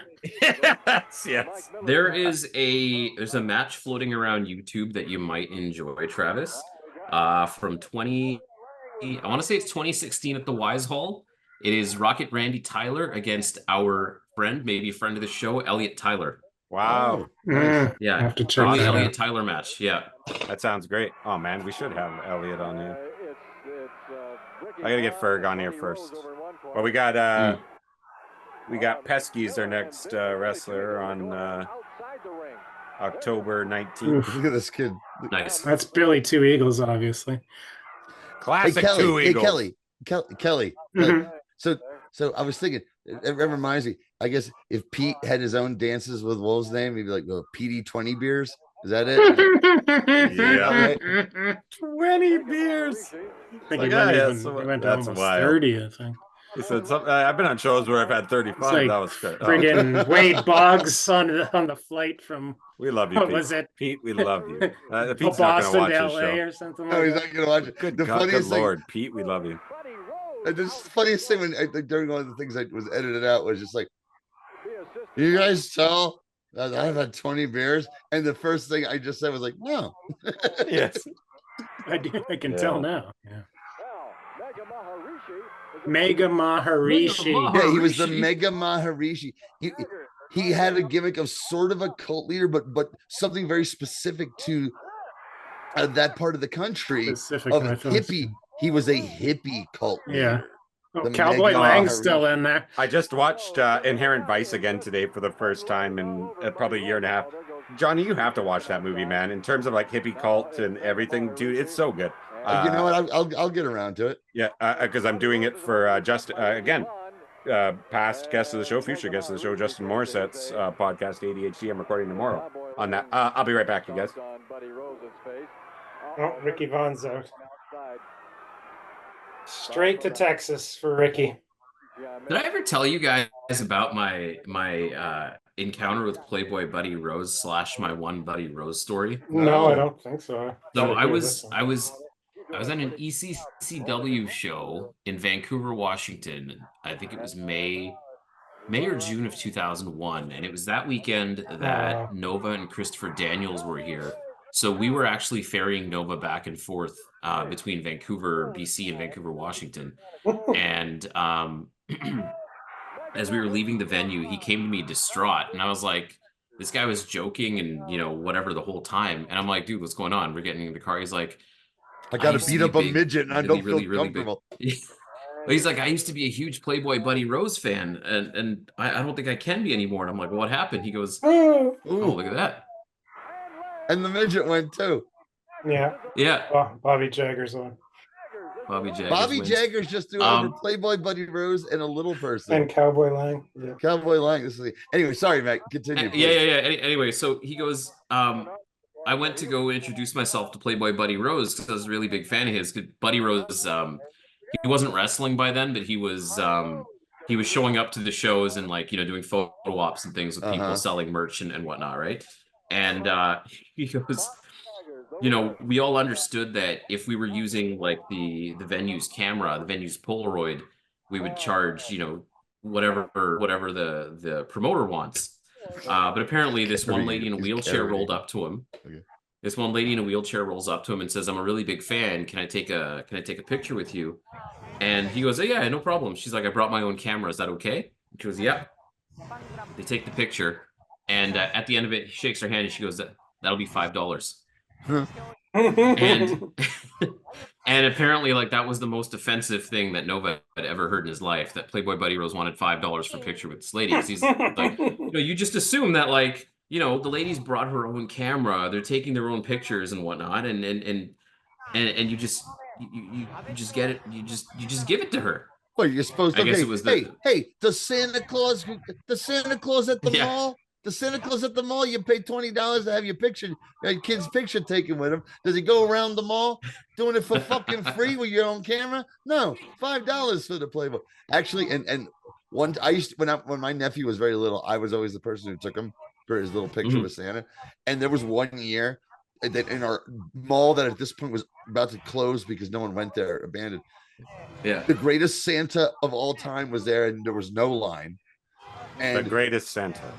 yes. There's a match floating around YouTube that you might enjoy, Travis. From I want to say it's 2016 at the Wise Hall. It is Rocket Randy Tyler against our friend, maybe a friend of the show, Elliot Tyler. Wow. Yeah, I have to check early that Elliot out. Tyler match. Yeah. That sounds great. Oh man, we should have Elliot on here. I gotta get Ferg on here first. Well, we got Pesky's our next wrestler on October 19th. Look at this kid. Nice. That's Billy Two Eagles, obviously. Classic Hey Kelly. Two Hey Eagles. Kelly. Mhm. So I was thinking. It reminds me. I guess if Pete had his own dances with Wolves name, he'd be like, "Well, Petey 20 beers." Is that it? Yeah. 20 beers. I think he went to that's almost wild. 30, I think. He said something. I've been on shows where I've had 35. It's like that was good. Oh, friggin' Wade Boggs on the flight from we love you, what Pete. was it? Pete, we love you. Pete's not gonna Boston watch to this LA show. or something No, like he's that. not gonna watch it. Good The God, good funniest thing. Lord, Pete, we love you. The funniest thing when during one of the things that was edited out was just like, "You guys tell that I've had 20 beers," and the first thing I just said was like, "No." Yes. I can Yeah. tell now. Yeah. Mega Maharishi. Yeah, he was the Mega Maharishi. He had a gimmick of sort of a cult leader, but something very specific to that part of the country Specific, of I thought. hippie. He was a hippie cult leader. Yeah. Oh, The Cowboy Mega Lang's Harry. still in there. I just watched Inherent Vice again today for the first time in probably a year and a half. Johnny, you have to watch that movie, man. In terms of like hippie cult and everything, dude, it's so good. You know what? I'll get around to it. Yeah, because I'm doing it for just again, past guest of the show, future guest of the show, Justin Morissette's podcast ADHD. I'm recording tomorrow on that. I'll be right back, you guys. Oh, Ricky Vaughn's out. Straight to Texas for Ricky. Did I ever tell you guys about my encounter with Playboy Buddy Rose / my one Buddy Rose story? No, I don't think so. So I was at an ECCW show in Vancouver, Washington. I think it was May or June of 2001, and it was that weekend that Nova and Christopher Daniels were here. So we were actually ferrying Nova back and forth between Vancouver, BC, and Vancouver, Washington. And as we were leaving the venue, he came to me distraught, and I was like, this guy was joking and, you know, whatever the whole time. And I'm like, dude, what's going on? We're getting in the car. He's like, I got to beat up a midget and I don't feel comfortable. He's like, I used to be a huge Playboy Buddy Rose fan, and I don't think I can be anymore. And I'm like, well, what happened? He goes, oh, look at that. And the midget went too. Yeah. Yeah. Bobby Jagger's on. Bobby Jagger's just doing over Playboy Buddy Rose and a little person. And Cowboy Lang. Yeah. Cowboy Lang. Anyway, sorry, Matt. Continue. Yeah. Anyway, so he goes, I went to go introduce myself to Playboy Buddy Rose because I was a really big fan of his. Buddy Rose, he wasn't wrestling by then, but he was showing up to the shows and, like, you know, doing photo ops and things with people selling merch and whatnot, right? And he goes, you know, we all understood that if we were using like the venue's camera, the venue's Polaroid, we would charge, you know, whatever the promoter wants. But apparently this one lady in a wheelchair rolled up to him. This one lady in a wheelchair rolls up to him and says, I'm a really big fan. Can I take a picture with you? And he goes, oh, yeah, no problem. She's like, I brought my own camera. Is that okay? And she goes, yeah. They take the picture. And at the end of it, he shakes her hand and she goes, that'll be $5. and apparently, like, that was the most offensive thing that Nova had ever heard in his life, that Playboy Buddy Rose wanted $5 for a picture with this lady. Because he's like, you know, you just assume that, like, you know, the lady's brought her own camera, they're taking their own pictures and whatnot, and you just get it, you just give it to her. Well, you're supposed to. I guess it was hey, the Santa Claus at the mall. The Santa Claus at the mall, you pay $20 to have your kid's picture taken with him. Does he go around the mall doing it for fucking free with your own camera? No, $5 for the Playboy. Actually, and one I used to, when my nephew was very little, I was always the person who took him for his little picture with Santa. And there was one year that in our mall that at this point was about to close because no one went there, abandoned. Yeah, the greatest Santa of all time was there, and there was no line. And the greatest Santa.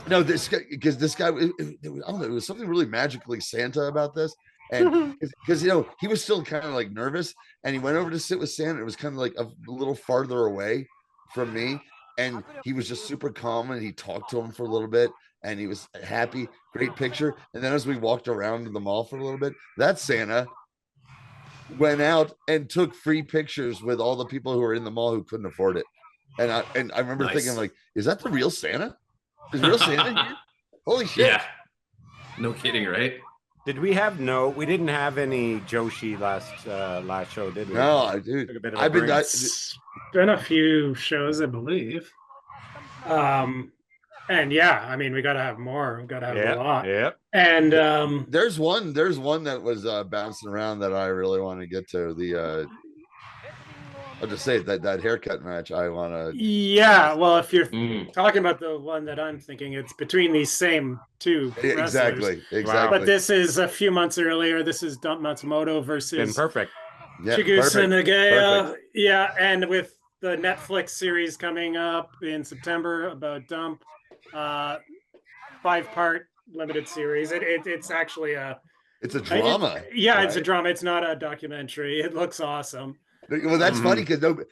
No, this guy, because this guy, I don't know, it was something really magically Santa about this. And because, you know, he was still kind of like nervous, and he went over to sit with Santa. It was kind of like a little farther away from me. And he was just super calm, and he talked to him for a little bit, and he was happy, great picture. And then as we walked around the mall for a little bit, that Santa went out and took free pictures with all the people who were in the mall who couldn't afford it. And I remember thinking, like, is that the real Santa? Is real Santa here? Holy shit. Yeah. No kidding, right? We didn't have any Joshi last show, did we? No, dude. It's been a few shows, I believe. And yeah, I mean, we got to have more. We got to have a lot. Yeah. And there's one that was bouncing around that I really want to get to. I'll just say that haircut match. I want to. Yeah, well, if you're talking about the one that I'm thinking, it's between these same two wrestlers. Exactly. But this is a few months earlier. This is Dump Matsumoto versus perfect. Yeah, Chigusa Nagaya. Yeah, and with the Netflix series coming up in September about Dump, 5-part limited series. It's actually it's a drama. It's a drama. It's not a documentary. It looks awesome. Well, that's funny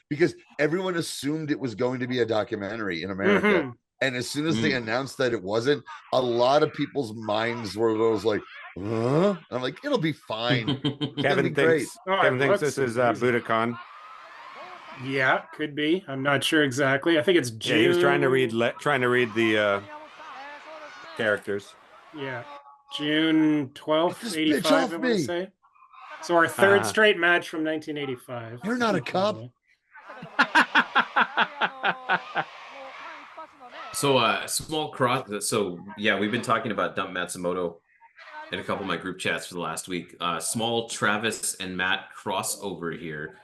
because everyone assumed it was going to be a documentary in America, and as soon as they announced that it wasn't, a lot of people's minds were like, "Huh?" And I'm like, "It'll be fine." Kevin thinks this is Budokan. Yeah, could be. I'm not sure exactly. I think it's June. Yeah, he was trying to read the characters. Yeah, June 12th, Get this bitch 85, off I want me. to say. So our third straight match from 1985. You're not a cop. So small cross. So yeah, we've been talking about Dump Matsumoto in a couple of my group chats for the last week. Small Travis and Matt crossover here.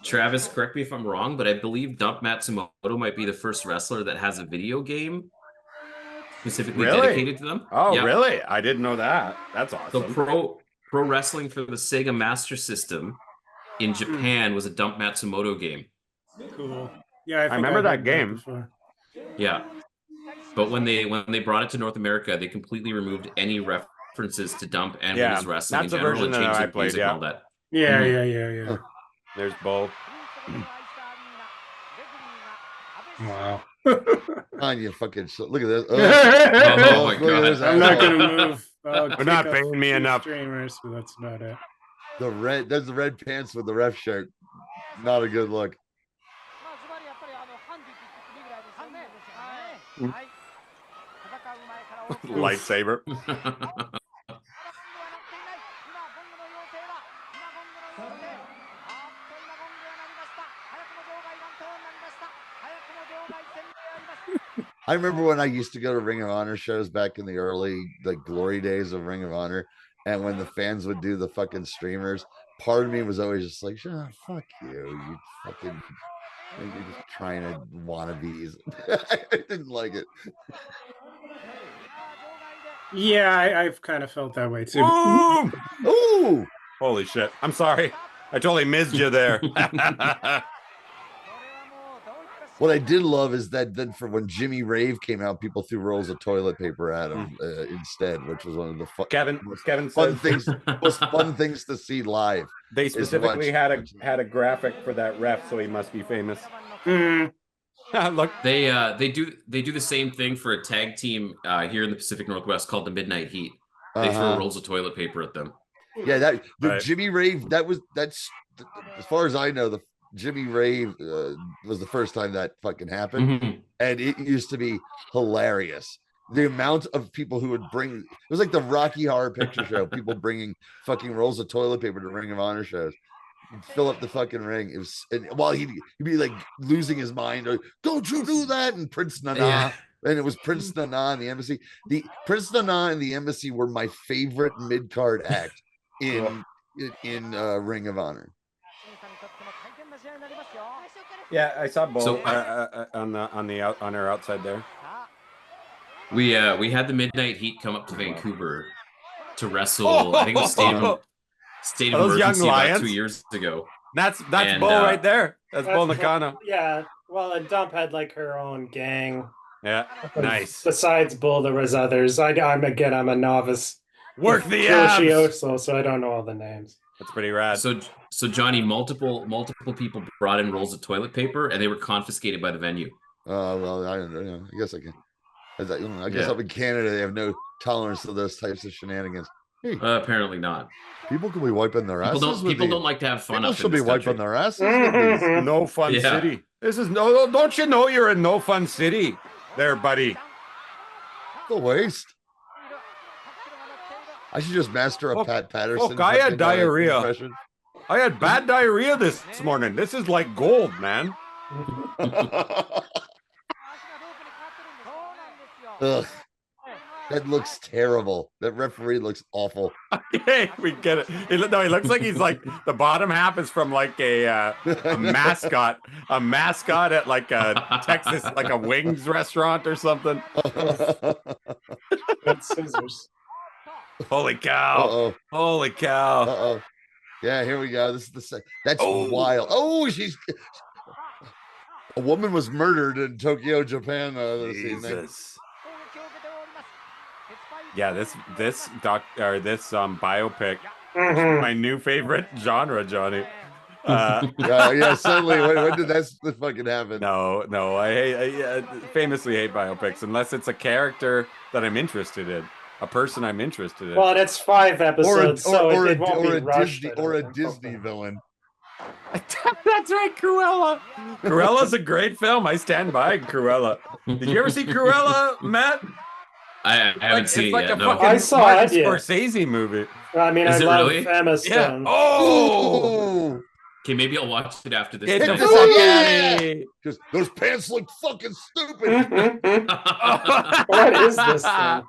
Travis, correct me if I'm wrong, but I believe Dump Matsumoto might be the first wrestler that has a video game specifically dedicated to them. Oh, yeah. really? I didn't know that. That's So awesome. pro wrestling for the Sega Master System in Japan was a Dump Matsumoto game. Cool. Yeah, I remember that game. Yeah, but when they brought it to North America, they completely removed any references to Dump and women's wrestling in general and changed the music and all that. Yeah, yeah. There's Bull. Wow. On you fucking look at this. Oh my god! I'm not gonna move. They're not paying me enough. Streamers, but that's about it. There's the red pants with the ref shirt. Not a good look. Lightsaber. I remember when I used to go to Ring of Honor shows back in the early glory days of Ring of Honor, and when the fans would do the fucking streamers, part of me was always just like, "Shut fuck you fucking, you're just trying to wannabes." I didn't like it. Yeah, I've kind of felt that way too. Ooh! Ooh! Holy shit! I'm sorry. I totally missed you there. What I did love is that then for when Jimmy Rave came out, people threw rolls of toilet paper at him instead, which was one of the Kevin fun things, most fun things to see live. They specifically had a graphic for that ref, so he must be famous. Look, they do the same thing for a tag team here in the Pacific Northwest called the Midnight Heat. They throw rolls of toilet paper at them. Yeah, Jimmy Rave. That's as far as I know, the Jimmy Rave was the first time that fucking happened, and it used to be hilarious. The amount of people who would bring, it was like the Rocky Horror Picture Show. People bringing fucking rolls of toilet paper to Ring of Honor shows. He'd fill up the fucking ring. It was, and while he'd be like losing his mind, or, "Don't you do that?" And Prince Nana. Yeah. And it was Prince Nana and the Embassy. The Prince Nana and the Embassy were my favorite mid-card act in Ring of Honor. Yeah, I saw Bull on our outside there. We had the Midnight Heat come up to Vancouver to wrestle. I think it was State of Emergency about 2 years ago. That's Bull right there. That's Bull Nakano. Yeah. Well, and Dump had like her own gang. Yeah. Nice. Besides Bull, there was others. I'm a novice. Work the abs. So I don't know all the names. That's pretty rad. So Johnny, multiple people brought in rolls of toilet paper, and they were confiscated by the venue. Well, I don't know. I guess I can. I guess up in Canada, they have no tolerance to those types of shenanigans. Hey, apparently not. People can be wiping their asses. People don't like to have fun. People should be wiping their asses. No fun city. This is no. Don't you know you're in no fun city, there, buddy? The waste. I should just master a Pat Patterson. Look, I had diarrhea. I had bad diarrhea this morning. This is like gold, man. Ugh. That looks terrible. That referee looks awful. Hey, we get it. He looks like he's like the bottom half is from like a mascot at like a Texas, like a wings restaurant or something. That's scissors. Holy cow! Uh-oh. Holy cow! Uh-oh. Yeah, here we go. This is that's wild. Oh, a woman was murdered in Tokyo, Japan this evening. Yeah, this biopic, my new favorite genre, Johnny. Yeah, suddenly when did that fucking happen? No, I famously hate biopics unless it's a character that I'm interested in. A person I'm interested in. Well, it's 5 episodes, so it won't be rushed. Or a Disney villain. That's right, Cruella. Cruella's a great film. I stand by Cruella. Did you ever see Cruella, Matt? I haven't seen it's it like yet. a No. fucking I saw Martin it, yeah. Scorsese movie. I mean, Is I it love really? Emma Yeah. Stone. Oh, Okay, maybe I'll watch it after this. get Hit the this fuck up, out yeah! Because those pants look fucking stupid. What is this thing?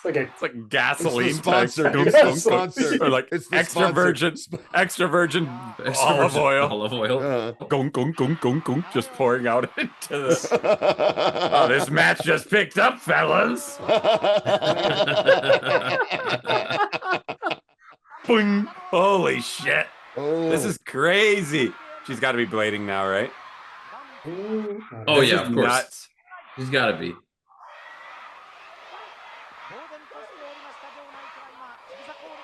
It's like gasoline It's the sponsor. tank. It's the sponsor. Or like It's the extra sponsor. virgin olive oil. Olive oil. Gunk, gunk, gunk, gunk, gunk, just pouring out into this. Oh, this match just picked up, fellas. Boing. Holy shit. This is crazy. She's got to be blading now, right? Oh, This yeah, is of course. nuts. He's got to be.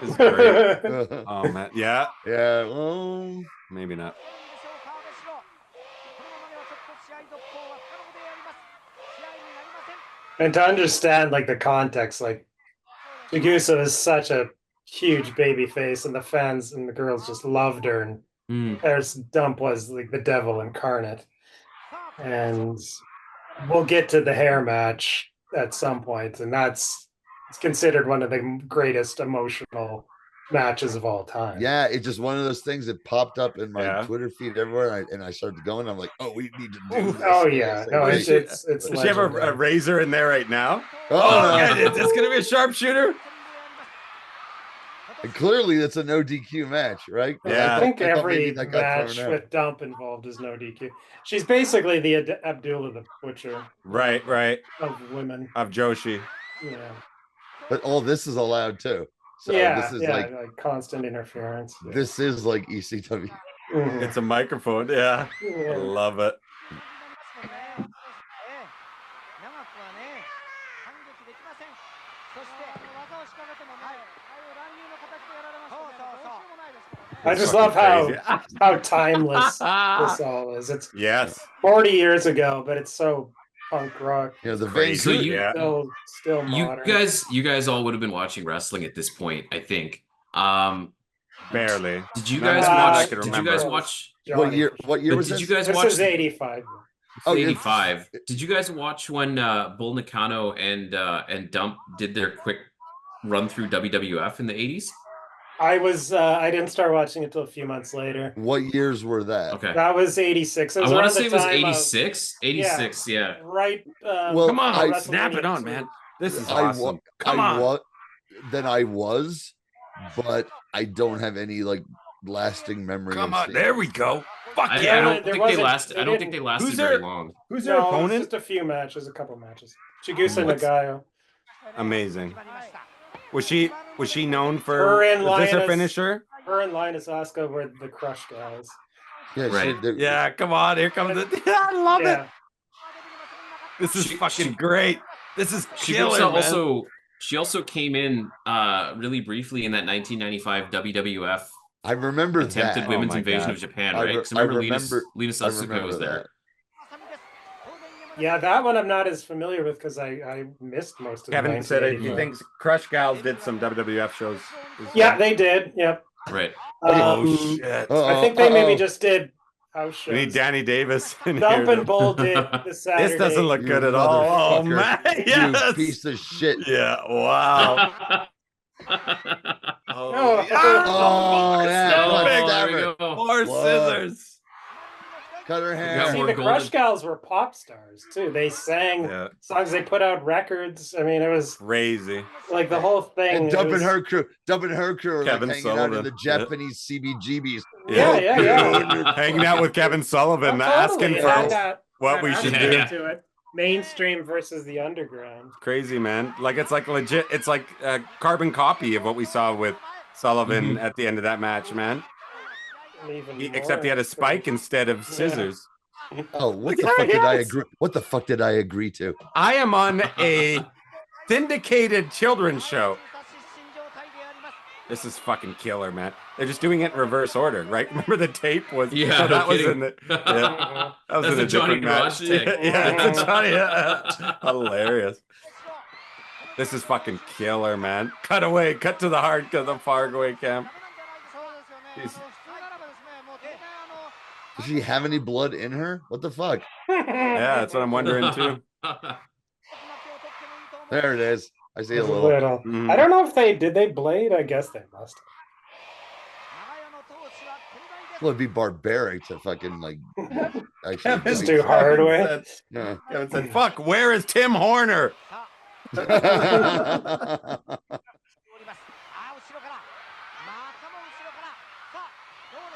This is great. Oh, man. Yeah. Yeah. Well, maybe not. And to understand like the context, like Chigusa is such a huge baby face, and the fans and the girls just loved her, and Paris Dump was like the devil incarnate. And we'll get to the hair match at some point, and it's considered one of the greatest emotional matches of all time. yeah, it's just one of those things that popped up in my Twitter feed everywhere, and I started going. I'm like, oh, we need to do this. Oh yeah, no, it's Does she have a razor in there right now? Oh, yeah, is this gonna be a sharpshooter? And clearly, it's a no DQ match, right? Yeah, I think thought every maybe that got match thrown out. with Dump involved is no DQ. She's basically the Abdullah the Butcher Right. of women. Of Joshi. Yeah. But all this is allowed too. So yeah, this is like constant interference. this is like ECW. Mhm. It's a microphone. Yeah. Yeah. I love it. I just Fucking love crazy. how timeless this all is. It's Yes. 40 years ago, but it's so punk rock. You know, the Crazy. Vancouver. Yeah. Still modern. You guys all would have been watching wrestling at this point, I think. Barely. Did you None guys of that I watch? could Did you remember. guys watch? What year? What year But was did this? you guys This watch? is 85. Oh, yeah. 85. Did you guys watch when Bull Nakano and Dump did their quick run through WWF in the 80s? I didn't start watching it until a few months later. What years were that? Okay. That was 86. I want to around say the it was time of- 86. 86, yeah. Right. Well, Come on, I- snap it on, WrestleMania man. This is I awesome. wa- Come I on. wa- then I was, but I don't have any like lasting memory. Come of on. seeing There it. we go. Fuck I yeah. don't there think they wasn't- lasted. they I don't think didn't- they lasted Who's very their- long. Who's their No, opponent? just a few matches, a couple matches. Chigusa What's- Nagayo. Amazing. Was she known Her for and was this her Linus- finisher? Her and Linus Asuka were the Crush guys. Yeah, Right. Yeah, come on. Here comes it. I love it. Yeah. This is She- fucking she- great. This is She killer, man. also came in really briefly in that 1995 WWF I remember attempted that. women's Oh my invasion God. of Japan, I right? re- Because remember, I remember- Linus I Asuka remember was there. that. Yeah, that one I'm not as familiar with because I missed most of Kevin the said he 1985. thinks Crush Gals did some WWF shows. as Yeah, well. they did. Yep. Right. Oh shit. I think they maybe just did house shows. We need Danny Davis in Dump here. and Bull did the Saturday. This doesn't look You good at all. Oh motherfucker. man, You yes. piece of shit. Yeah. Wow. Oh. Oh, yeah. Oh, Blood there we stabber. go. More Whoa. scissors. Cut her got hair. See, more the golden- Crush Gals were pop stars too. They sang Yeah. songs. They put out records. I mean, it was Crazy. like the whole thing. And it dumping was- her crew are like Kevin hanging out in Sullivan. the Japanese CBGBs. Yeah. Hanging out with Kevin Sullivan, Oh, asking totally. for It had that what we should aspect do. to it. Mainstream versus the underground. Crazy, man. Like it's like legit. It's like a carbon copy of what we saw with Sullivan at the end of that match, man. And even Except he had a spike instead of scissors. Oh, what the Yeah, fuck did I yes. agree? What the fuck did I agree to? I am on a syndicated children's show. This is fucking killer, man. They're just doing it in reverse order, right? Remember the tape was Yeah, so no that was kidding. in the that was That's in a a Johnny different match. Garage take. Yeah, it's a Johnny. Hilarious. This is fucking killer, man. Cut away, cut to the hard, cut the far away cam. He's- Does she have any blood in her? What the fuck? Yeah, that's what I'm wondering too. There it is. I see a There's little. Mhm. I don't know if did they blade? I guess they must. Well, it'd be barbaric to fucking like actually. Just do hard way. Said, Yeah. Kevin said, "Fuck, where is Tim Horner?"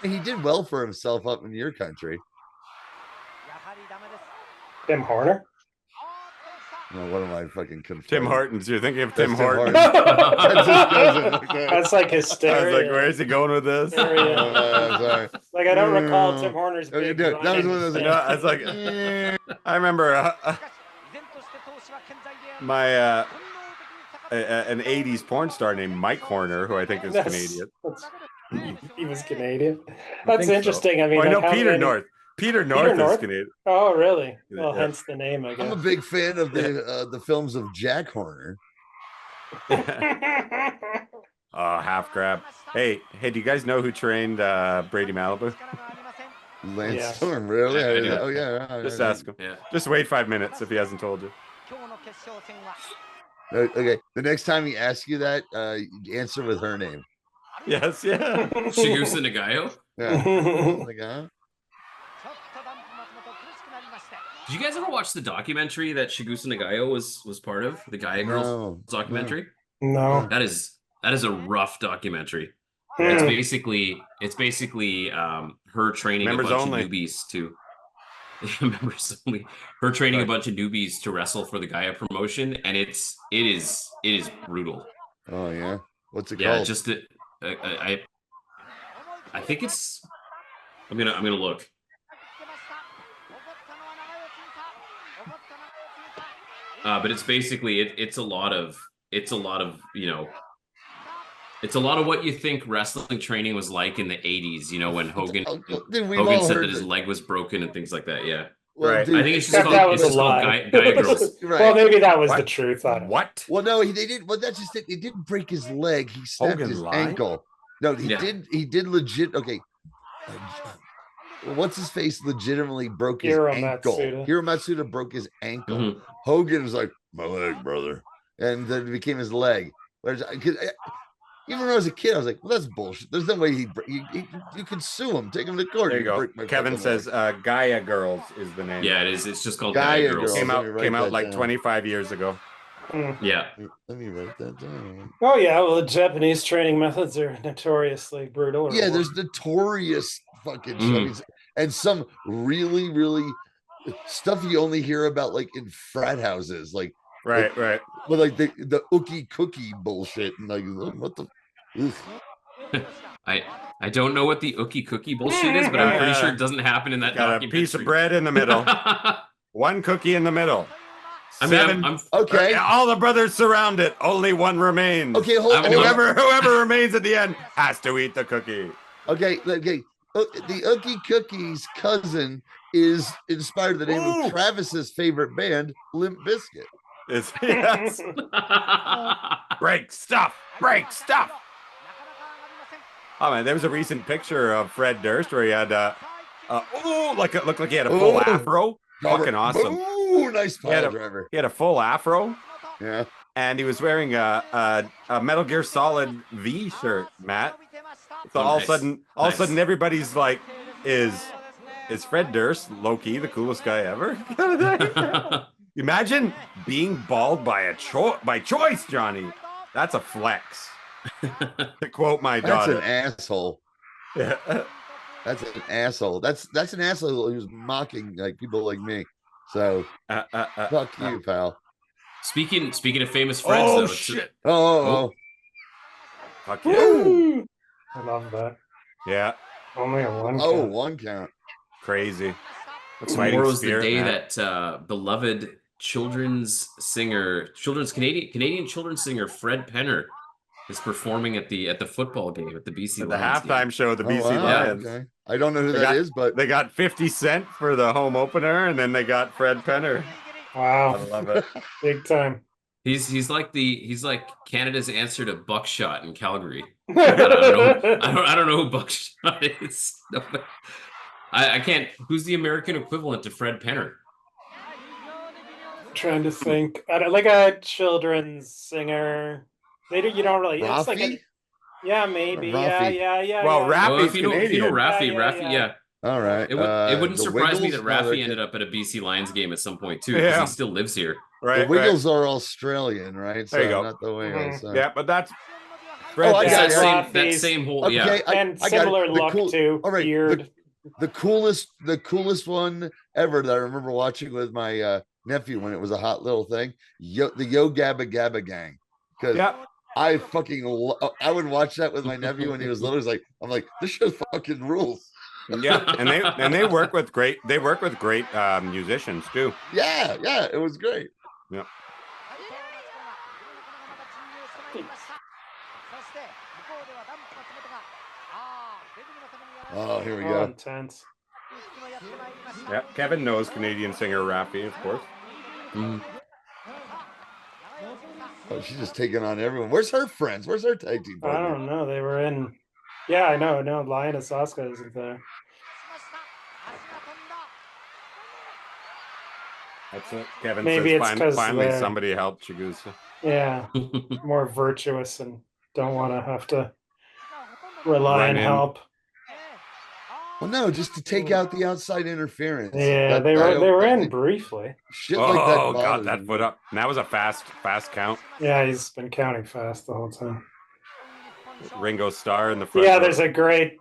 He did well for himself up in your country. Tim Horner? No, what am I fucking confused? Tim Hortons. You're thinking of Tim That's Tim Hortons. That's his cousin. Okay. That's like I was hysteria. like, where is he going with this? Hysteria. Sorry. Like I don't recall Tim Horner's Okay, big dude, that was one of those. I know, I was like, I remember my an '80s porn star named Mike Horner, who I think is Canadian. He was Canadian. That's think so. interesting. I mean, Oh, I know like, how Peter many- North. Peter North is North? Canadian. Oh, really? Yeah. Well, hence the name, I I'm a guess. big fan of the films of Jack Horner. Oh, half grab. Hey, do you guys know who trained Brady Malibu? Lance Yeah. Storm, really? I do. Oh yeah. Just ask him. Yeah. Just wait 5 minutes if he hasn't told you. Okay, the next time he asks you that, answer with her name. Yes, yeah. Shigusa Nagayo. Yeah. Like, huh? Did you guys ever watch the documentary that Shigusa Nagayo was part of? The Gaia Girls No, documentary? No. That is a rough documentary. Hmm. It's basically her training Members a bunch only. of newbies to members only. Her training a bunch of newbies to wrestle for the Gaia promotion, and it is brutal. Oh yeah. What's it Yeah, called? just I think it's. I'm gonna look. But it's basically it's a lot of it's a lot of what you think wrestling training was like in the 80s. When Hogan Dude, we've Hogan all said heard that his leg was broken and things like that. Yeah, Well, Right. dude, I think it's just Except called, that was it's just a called lie. Gaia Girls. right. Well, maybe that was What? the truth. I don't know. What? Well, no, he didn't. Well, that's just it. He didn't break his leg. He snapped Hogan his lied? ankle. No, he Yeah. did. He did legit. Okay. What's his face? Legitimately broke his Hiro ankle. Matsuda. Hiro Matsuda broke his ankle. Mhm. Hogan was like, "My leg, brother," and then it became his leg. Whereas, even when I was a kid, I was like, "Well, that's bullshit. There's no way you could sue him, take him to court." There you can go. break my Kevin fucking says leg." Gaia Girls is the name. Yeah, it is. It's just called Gaia Gaia Girls. Girls. Came Let me write out that like down. 25 years ago. Yeah, Let me write that down. Oh yeah, well, the Japanese training methods are notoriously brutal. or Yeah, what? there's notorious fucking Mm. I mean, and some really, really stuff you only hear about like in frat houses, like Right, right. with like the ookie cookie bullshit and like what the ugh. I don't know what the ookie cookie bullshit is, but I'm pretty sure it doesn't happen in that Got a documentary. piece of bread in the middle, one cookie in the middle. I mean, Seven. I'm Okay. All the brothers surround it. Only one remains. Okay, hold I'm- on. Whoever remains at the end has to eat the cookie. Okay. The Ookie Cookies cousin is inspired the name Ooh. of Travis's favorite band, Limp Bizkit. It's, yes. Break stuff. Break stuff. Oh man, there was a recent picture of Fred Durst where he had it looked like he had a full Ooh. afro. Fucking awesome. Ooh, nice He had pile a- driver. He had a full afro, Yeah. and he was wearing a Metal Gear Solid V shirt, Matt. So Oh, all nice. of a sudden, everybody's like, "Is Fred Durst low-key the coolest guy ever?" Imagine being bald by choice, Johnny. That's a flex. To quote my That's an daughter. asshole. That's an asshole. That's an asshole who's mocking like people like me. So fuck you, pal. Speaking of famous friends, Oh though, shit! Oh. Fuck yeah! Woo! I love that. Yeah, Only a one. Oh, count. one count. crazy. tomorrow was the spirit, day man. that beloved Canadian children's singer Fred Penner is performing at the football game at the BC At the Lions game. halftime show of the Oh, BC wow, Lions. okay. I don't know who They that got- is, but They got 50 Cent for the home opener, and then they got Fred Penner. I Wow, love it. big time. He's like Canada's answer to Buckshot in Calgary. I don't know who Buckshot is. I can't. Who's the American equivalent to Fred Penner? Trying to think. Like a children's singer. You don't really. It's like Rafi? yeah, maybe. Rafi. Yeah. Well, yeah. Well, Rafi's if you know Canadian. Rafi, Yeah, Rafi, yeah. All right. It wouldn't the surprise me Wiggles? that No, they're Rafi ended up at a BC Lions game at some point too, because Yeah. he still lives here. Right. The Wiggles are Australian, right? There you go. Not the Wiggles. Mhm. Yeah, but that's Oh, I It's got that it. that same whole, yeah. Okay, And I got similar it. look too. All right, Beard. the coolest one ever that I remember watching with my nephew when it was a hot little thing. The Yo Gabba Gabba Gang. Because I fucking I would watch that with my nephew when he was little. He's like, I'm like, this shit fucking rules. Yeah, and they work with great musicians too. Yeah, it was great. Yeah. Oh, here we Oh, go. intense. Yeah, Kevin knows Canadian singer Rafi, of course. Oh, she's just taking on everyone. Where's her friends? Where's her tag team I partner? don't know. They were in. Yeah, I know. No, Lioness Asuka isn't there. That's it. Kevin Maybe says it's 'cause finally they're- somebody helped Chigusa. Yeah, more virtuous and don't want to have to rely Run on in. help. Well, no, just to take out the outside interference. Yeah, they were in briefly. Shit like that. Oh, got bothers that me. foot up. And that was a fast count. Yeah, he's been counting fast the whole time. Ringo Starr in the front. Yeah, row. there's a great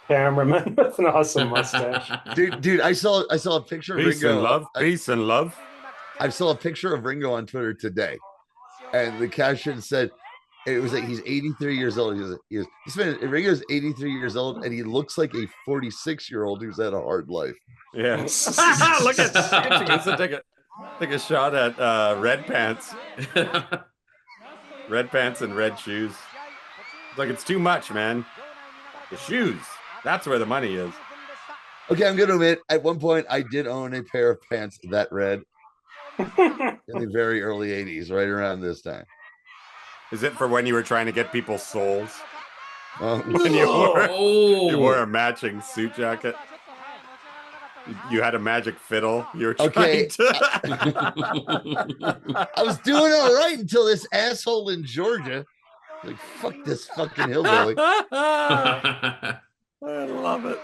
cameraman with an awesome mustache. Dude, I saw a picture of Peace Ringo. and love. Peace and love. I saw a picture of Ringo on Twitter today, and the caption said, it was like he's 83 years old. Ringo's 83 years old, and he looks like a 46-year-old who's had a hard life. Yeah. Look at Chigusa take a shot at red pants. Red pants and red shoes. Like, it's too much, man. The shoes. That's where the money is. Okay, I'm gonna admit, at one point I did own a pair of pants that red in the very early 80s, right around this time. Is it for when you were trying to get people's souls? Um, When you Oh. wore a matching suit jacket? You had a magic fiddle. You were trying Okay. to. I was doing all right until this asshole in Georgia, like, fuck this fucking hillbilly. I love it.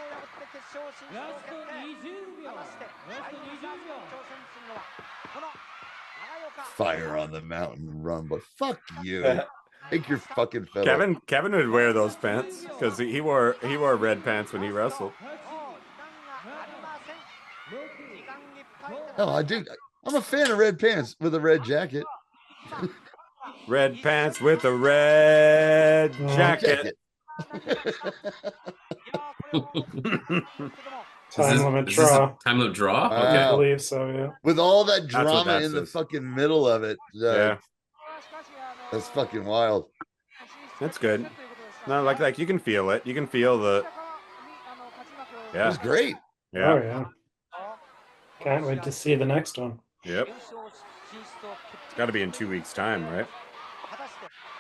Fire on the mountain run, but fuck you. Take your fucking fiddle. Kevin would wear those pants because he wore red pants when he wrestled. Oh, I do. I'm a fan of red pants with a red jacket. Red pants with a red jacket. Time limit Is this a draw. time limit draw? Wow. Okay. I believe so, yeah. With all that That's what drama that in the says. fucking middle of it. Yeah, That's fucking wild. that's good. No, like you can feel it. You can feel the. It was Yeah, great. yeah, Oh, yeah. Can't wait to see the next one. yep. It's got to be in 2 weeks' time, right?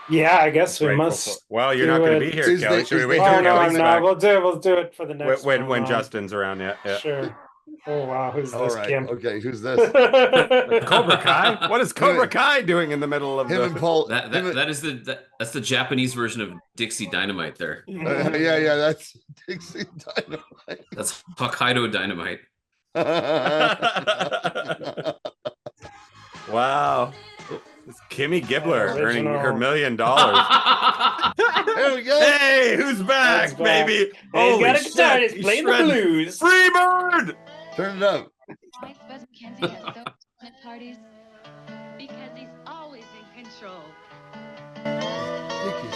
Yeah, I guess we Right must. before- Well, you're do not going to it. be here, Is Kelly. the- Should we is wait the- till Oh, no, Kelly's back? we'll do it for the next When one. Justin's around, yeah. Sure. Oh, wow. Who's All this, right. Kim? Okay, who's this? Cobra Kai? What is Cobra Kai doing in the middle of Him and the? Paul. That's the Japanese version of Dixie Dynamite there. Yeah, that's Dixie Dynamite. That's Hokkaido Dynamite. Wow. It's Kimmy Gibbler earning her $1 Original. million. There we go. Hey, who's back, He's back. baby? Hey, he's got a Holy guitar. shit, He's playing the shredding. blues. Freebird! Turn it up. Why Spuds McKenzie has so much fun at parties? Because he's always in control.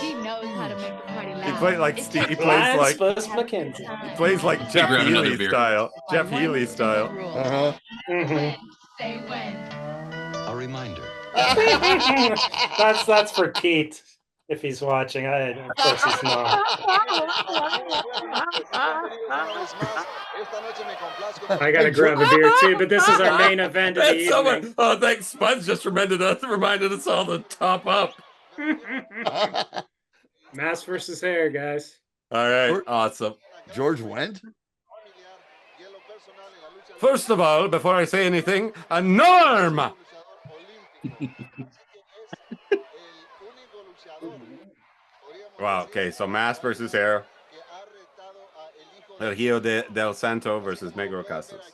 He knows how to make the party loud. He plays like It's Steve. He just plays Blind like Spuds McKenzie. he plays like Jeff grab another Healy beer. style. Jeff Healy style. Uh-huh. When, say when. A reminder. That's for Keith if he's watching. Of course he's not. I gotta grab a beer too, but this is our main event of the Thanks, evening. Oh, thanks. Spuds just reminded us all to top up. Mask versus hair, guys. All right, awesome. George went? First of all, before I say anything, a norm. Wow. Okay, so Mask versus Hero. El Hijo del Santo versus Negro Casas.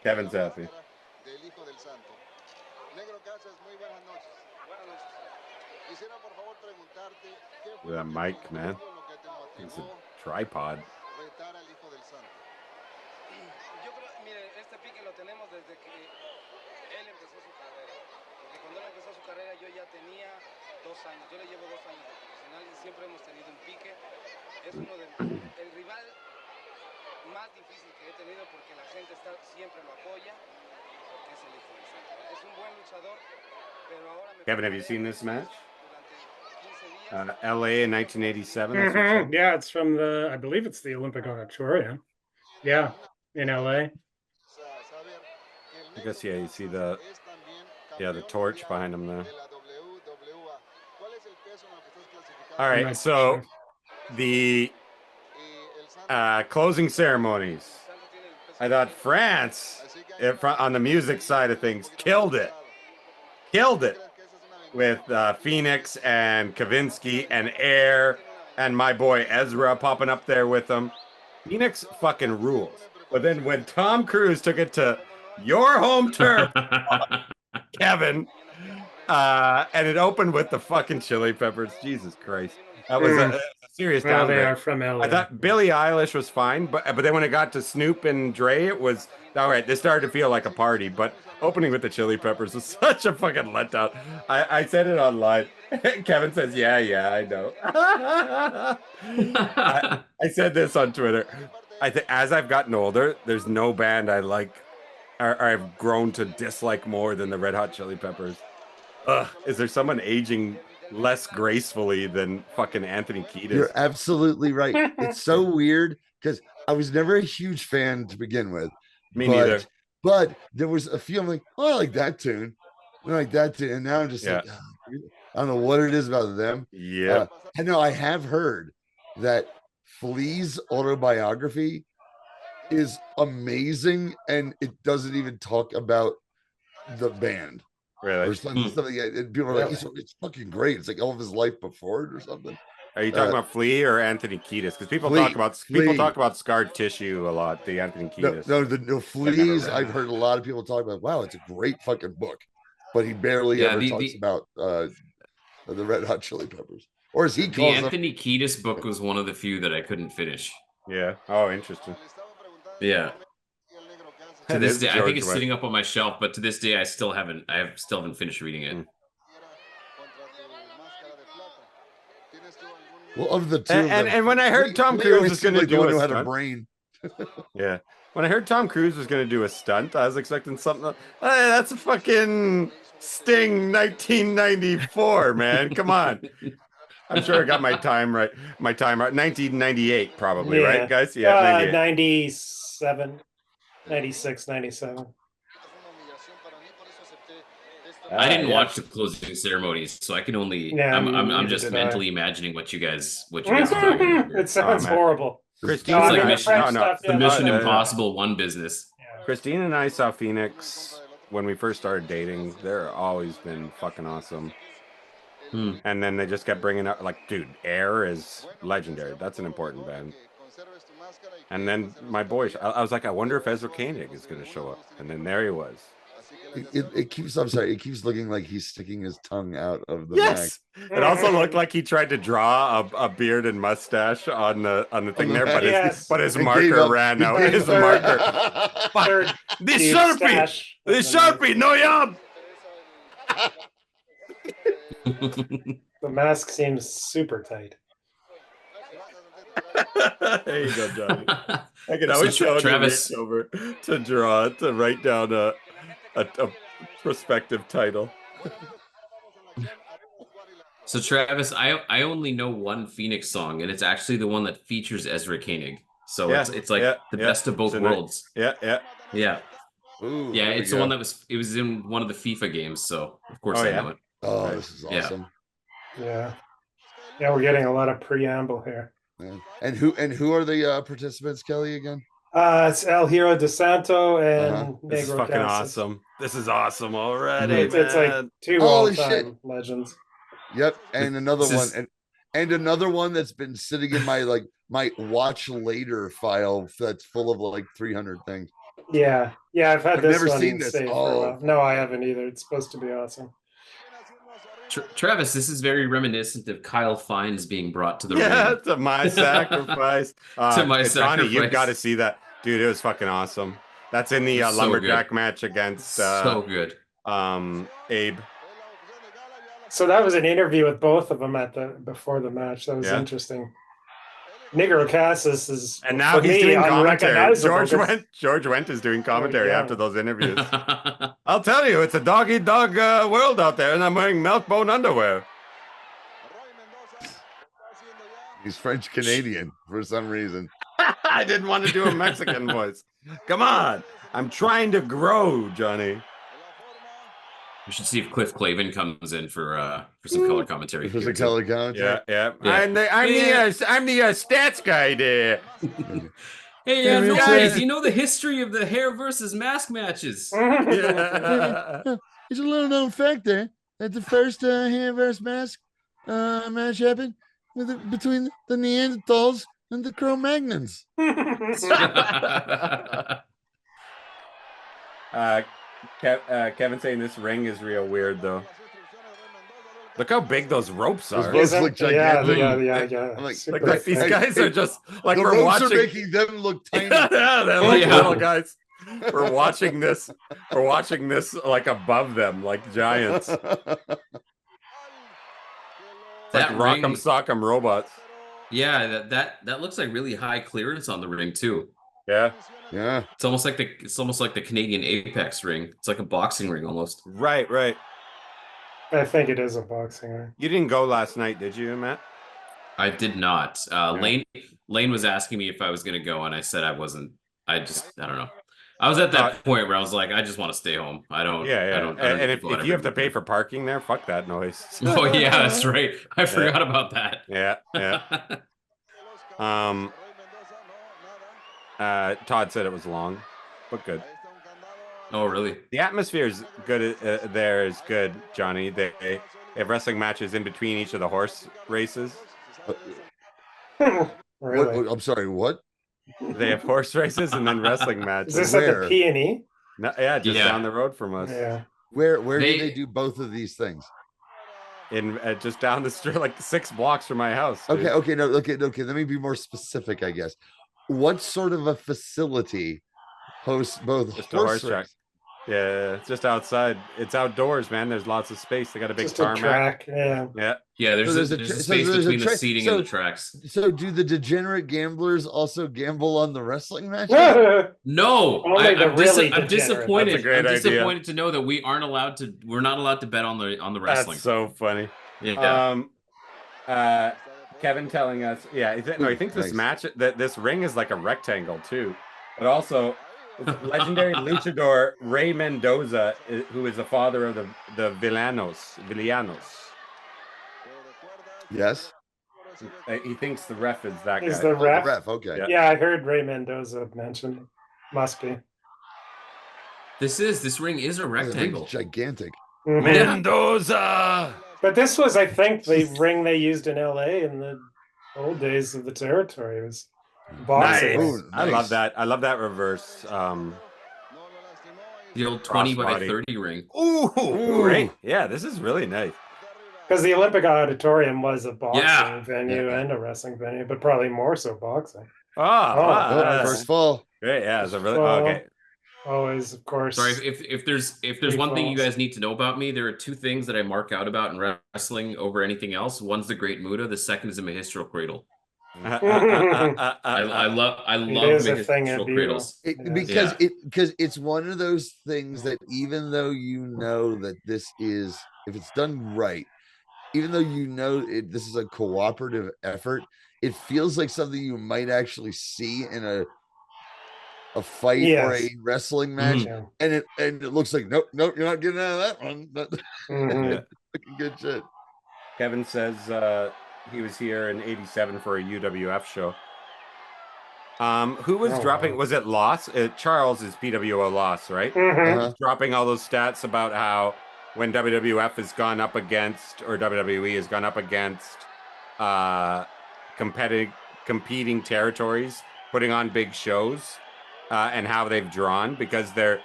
Kevin's happy. With that mic, man. It's a tripod. Yo creo, mire, este pique lo tenemos desde que él empezó su carrera. Porque cuando él empezó su carrera yo ya tenía 2 años. Yo le llevo 2 años de profesional y siempre hemos tenido un pique. Es uno de el rival más difícil que he tenido porque la gente siempre lo apoya. Porque es el hijo del santo. Es un buen luchador, pero ahora me Kevin, have you seen this match? LA in 1987. Yeah, it's from I believe it's the Olympic Auditorium. Yeah, in LA. I guess, yeah, you see the torch behind him there. All right, so the closing ceremonies. I thought France, on the music side of things, killed it. With Phoenix and Kavinsky and Air and my boy Ezra popping up there with them. Phoenix fucking rules. But then when Tom Cruise took it to your home turf, Kevin, and it opened with the fucking Chili Peppers. Jesus Christ. That was a serious downgrade. They are from LA. I thought Billie Eilish was fine, but then when it got to Snoop and Dre, it was all right. This started to feel like a party, but opening with the Chili Peppers was such a fucking letdown. I said it online. Kevin says, yeah, I know. I said this on Twitter. I think as I've gotten older, there's no band I like or I've grown to dislike more than the Red Hot Chili Peppers. Is there someone aging less gracefully than fucking Anthony Kiedis? You're absolutely right. It's so weird because I was never a huge fan to begin with. Me neither. But there was a few I'm like, oh, I like that tune. I like that tune. And now I'm just like, I don't know what it is about them. Yeah. I know I have heard that Flea's autobiography is amazing and it doesn't even talk about the band. Really? Or something, and people are like, it's fucking great. It's like all of his life before it or something. Are you talking about Flea or Anthony Kiedis? Because people talk about scarred tissue a lot. The Anthony Kiedis. No, Flea's. I've heard a lot of people talk about. Wow, it's a great fucking book, but he barely ever talks about the Red Hot Chili Peppers, or as he calls the Anthony Kiedis book was one of the few that I couldn't finish. Yeah. Oh, interesting. Yeah. To this day, I think it's sitting up on my shelf, but to this day, I still haven't finished reading it. Well, of the two, and when I heard Tom Cruise was going to do a stunt, brain. Yeah, when I heard Tom Cruise was going to do a stunt, I was expecting something. Hey, that's a fucking Sting 1994, man. Come on. I'm sure I got my time right. 1998, probably, right, guys? Yeah, 97. 96, 97. I didn't watch the closing ceremonies, so I can only. I'm just mentally imagining what you guys are talking about. It sounds horrible. Christine, it's like the Mission Impossible 1 business. Christine and I saw Phoenix when we first started dating. They're always been fucking awesome. And then they just kept bringing up, like, dude, Air is legendary. That's an important band. And then my boy, I was like, I wonder if Ezra Koenig is going to show up. And then there he was. It keeps, I'm sorry, it keeps looking like he's sticking his tongue out of the mag. It also looked like he tried to draw a beard and mustache on the thing there, but his marker ran out. His marker. This Sharpie, no yum. The mask seems super tight. There you go, Johnny. I can always show Travis over to write down a prospective title. So Travis, I only know one Phoenix song, and it's actually the one that features Ezra Koenig. So it's like the best of both worlds. Yeah. Ooh, yeah, it's the one that was in one of the FIFA games. So of course I know it. Oh, this is awesome. Yeah. Yeah, we're getting a lot of preamble here. Yeah. And who are the participants, Kelly, again? It's El Hero de Santo and This is Negro fucking Casas. awesome. This is awesome already, It's like man. two Holy all-time legends. Yep, and another This one, is- and another one that's been sitting in my my watch later file that's full of like 300 things. Yeah, I've had I've this never one seen this. saved for a Oh. while. No, I haven't either. It's supposed to be awesome. Travis, this is very reminiscent of Kyle Fines being brought to the Yeah, ring. to my sacrifice. To my Johnny, you've sacrifice. got to see that, dude. It was fucking awesome. That's in the It's so lumberjack good. match against So good. Abe. So that was an interview with both of them before the match. That was Yeah. interesting. Negro Casas is, And now for he's me, doing commentary. unrecognizable 'cause- George Wendt is doing commentary yeah. after those interviews. I'll tell you, it's a dog-eat-dog world out there, and I'm wearing milk-bone underwear. He's French Canadian for some reason. I didn't want to do a Mexican voice. Come on. I'm trying to grow, Johnny. We should see if Cliff Clavin comes in for some color commentary. For here, some too. color commentary. Yeah. Yeah. I'm the stats guy there. Hey, Yeah, no it's, worries. You know the history of the hair versus mask matches. Yeah. It's a little known fact there that the first hair versus mask match happened between the Neanderthals and the Cro-Magnons. Kevin saying this ring is real weird though. Look how big those ropes Those are. ropes look gigantic. Yeah. I'm like, Super Like these thick. guys are just like the we're ropes watching. are making them look tiny. Yeah, they're like Yeah. little guys. We're watching this. We're watching this like above them, like giants. It's like That Rock'em ring- Sock'em robots. Yeah, that looks like really high clearance on the ring too. Yeah. Yeah. It's almost like the Canadian Apex ring. It's like a boxing ring almost. Right. I think it is a boxing ring. You didn't go last night, did you, Matt? I did not. Lane was asking me if I was gonna go, and I said I wasn't. I don't know. I was at that point where I was like, I just want to stay home. I don't. And if you have to pay for parking there, fuck that noise. Oh yeah, that's right. I forgot about that. Yeah. Todd said it was long, but good. Oh really? The atmosphere is good. There is good, Johnny. They have wrestling matches in between each of the horse races. Really? What, I'm sorry, what? They have horse races and then wrestling matches. Is this at the P&E? No, yeah, just down the road from us. Yeah. Where do they do both of these things? In just down the street, like 6 blocks from my house. Dude. Okay. Let me be more specific, I guess. What sort of a facility hosts both Just a horse track. races? Yeah, it's just outside. It's outdoors, man. There's lots of space. They got a big Just a tarmac. track. Yeah. Yeah, there's So a there's a space there's a between the track. seating So- and the tracks. So do the degenerate gamblers also gamble on the wrestling matches? No, Only the I'm really I'm degenerate. disappointed. That's a great I'm idea. disappointed to know that we're not allowed to bet on the wrestling. That's so funny. Yeah. Kevin telling us, he thinks this Nice. match, that this ring is like a rectangle too, but also legendary luchador Rey Mendoza, who is the father of the Villanos. Yes. He thinks the ref is that Is guy. the ref? Okay. Yeah, I heard Ray Mendoza mentioned. Must be. This ring is a Oh, the ring's rectangle. gigantic. Mhm. Mendoza. But this was, I think, the ring they used in LA in the old days of the territory. It was boxing. Nice. Ooh, I nice. love that. I love that reverse. The old 20 by Crossbody. 30 ring. Ooh, great. Yeah, this is really nice. Because the Olympic Auditorium was a boxing Yeah. venue and a wrestling venue, but probably more so boxing. Oh, first fall. Great. Yeah, it's a really Well, okay. Always, of course. Sorry, if there's one thing you falls. guys need to know about me, there are 2 things that I mark out about in wrestling over anything else. One's the Great Muta. The second is a Mahistral Cradle. I love is a thing at Mahistral Vivo. cradles. Because it's one of those things that even though you know that this is, if it's done right, even though you know this is a cooperative effort, it feels like something you might actually see in a fight or Yes. a wrestling match, Yeah. and it looks like nope, you're not getting out of that one. But Mhm. fucking good shit. Kevin says He was here in '87 for a UWF show. Who was Oh, dropping? wow. Was it Loss? Charles is PWO Loss, right? Mhm. Dropping all those stats about how when WWF has gone up against, or WWE has gone up against, competing territories, putting on big shows, and how they've drawn, because they're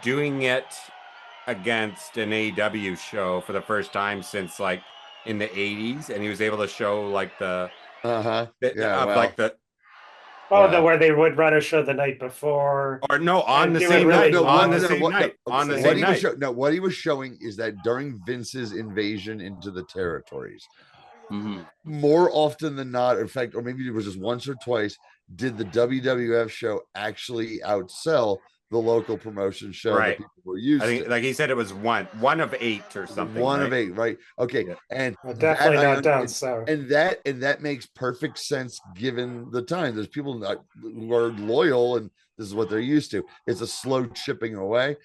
doing it against an AEW show for the first time since like in the '80s, and he was able to show like the like the where they would run a show the night before, or no on and the do it same really night, long. on the same night, on the same night. What he was showing is that during Vince's invasion into the territories, more often than not, in fact, or maybe it was just once or twice, did the WWF show actually outsell the local promotion show that people were used I think, to? like he said, it was one of 8 or something. One right? of 8, right? Okay, and Well, definitely that not down south. And that makes perfect sense given the time. There's people who are loyal, and this is what they're used to. It's a slow chipping away.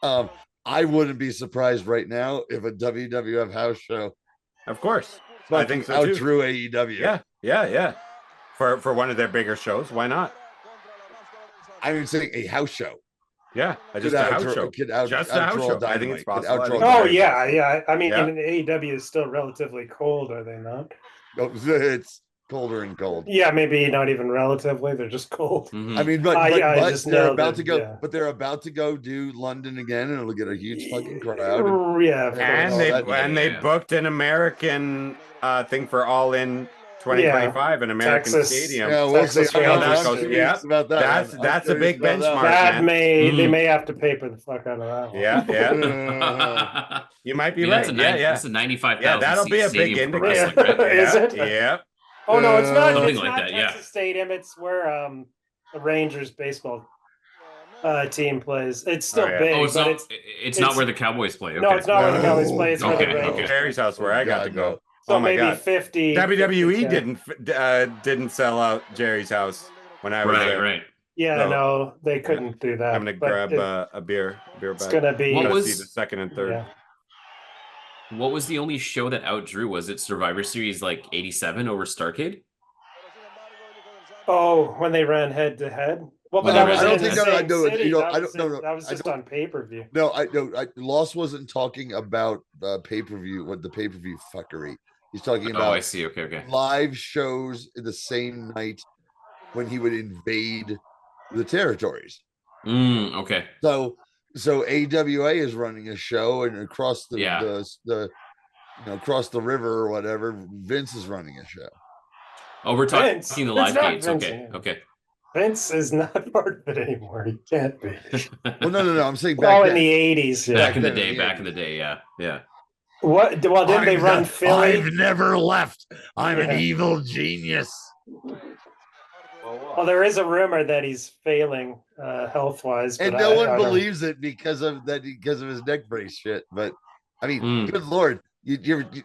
I wouldn't be surprised right now if a WWF house show, of course, I think so too, outdrew AEW. Yeah. For one of their bigger shows, why not? I would say a house show. Yeah, just a house show. Just a house show. I think it's possible. Oh yeah. I mean, AEW is still relatively cold, are they not? It's colder and cold. Yeah, maybe not even relatively. They're just cold. I mean, but they're about to go. But they're about to go do London again, and it'll get a huge fucking crowd. And they booked an American thing for All In 2025, an American Texas, stadium. Yeah, we'll see how that goes. Yeah, that's a big benchmark. That they may have to paper the fuck out of that one. Yeah. You might be right. That's a 95,000. Yeah, that'll be a big indicator. Right? Is it? Yeah. Oh no, it's not. Something It's like not that. Texas Yeah. Stadium. It's where the Rangers baseball team plays. It's still big. Oh, but it's not where the Cowboys play. Okay. No, it's not where the Cowboys play. It's where the Rangers. Okay. Jerry's house, where I got to go. So oh my maybe God. 50. WWE didn't sell out Jerry's house when I was there. Right. Yeah, so, no, they couldn't do that. I'm gonna grab a beer back. It's gonna be. What was see the second and third? Yeah. What was the only show that outdrew? Was it Survivor Series like '87 over Starrcade? Oh, when they ran head to head. Well, but I was don't think I know. That was just on pay-per-view. No, Loss wasn't talking about pay-per-view. What the pay-per-view fuckery? He's talking about. Oh, I see. Okay. Live shows in the same night when he would invade the territories. Okay. So AWA is running a show, and across the across the river or whatever, Vince is running a show. Oh, we're talking the live games. Okay. Vince is not part of it anymore. He can't be. Well, no. I'm saying back in the '80s. Yeah. Back in the day. Yeah. What? Well, didn't they run Philly? I've never left. I'm an evil genius. Well, there is a rumor that he's failing health-wise, and no one believes it because of his neck brace shit. But I mean, good lord, you remember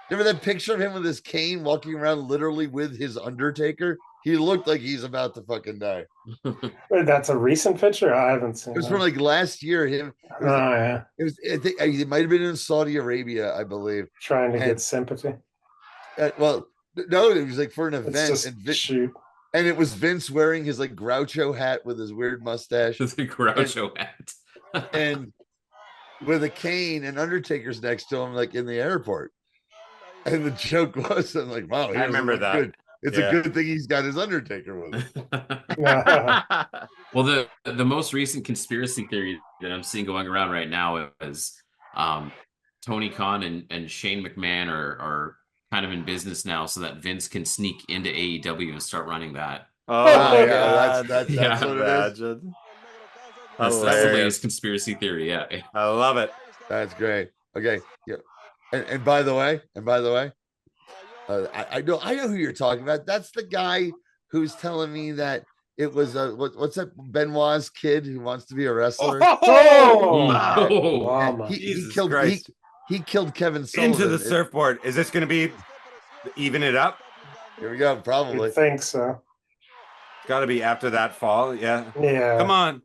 that picture of him with his cane walking around literally with his Undertaker? He looked like he's about to fucking die. That's a recent picture? I haven't seen it. It was from like last year. It was, I think it might have been in Saudi Arabia, I believe. Trying to get sympathy. Well, no, it was like for an event. Shoot. And it was Vince wearing his like Groucho hat with his weird mustache. The Groucho hat. And with a cane, and Undertaker's next to him, like in the airport. And the joke was, I'm like, wow, I remember that. Good. It's a good thing he's got his Undertaker with him. Well, the most recent conspiracy theory that I'm seeing going around right now is Tony Khan and Shane McMahon are kind of in business now, so that Vince can sneak into AEW and start running that. Oh, yeah, that's what it is. That's the latest conspiracy theory. Yeah, I love it. That's great. Okay, yeah. And by the way, I know who you're talking about. That's the guy who's telling me that it was what's that Benoit's kid who wants to be a wrestler. He killed Kevin Sullivan. Into the surfboard. Is this going to be even it up? Here we go. Probably. I think so. It's got to be after that fall. Yeah. Yeah. Come on.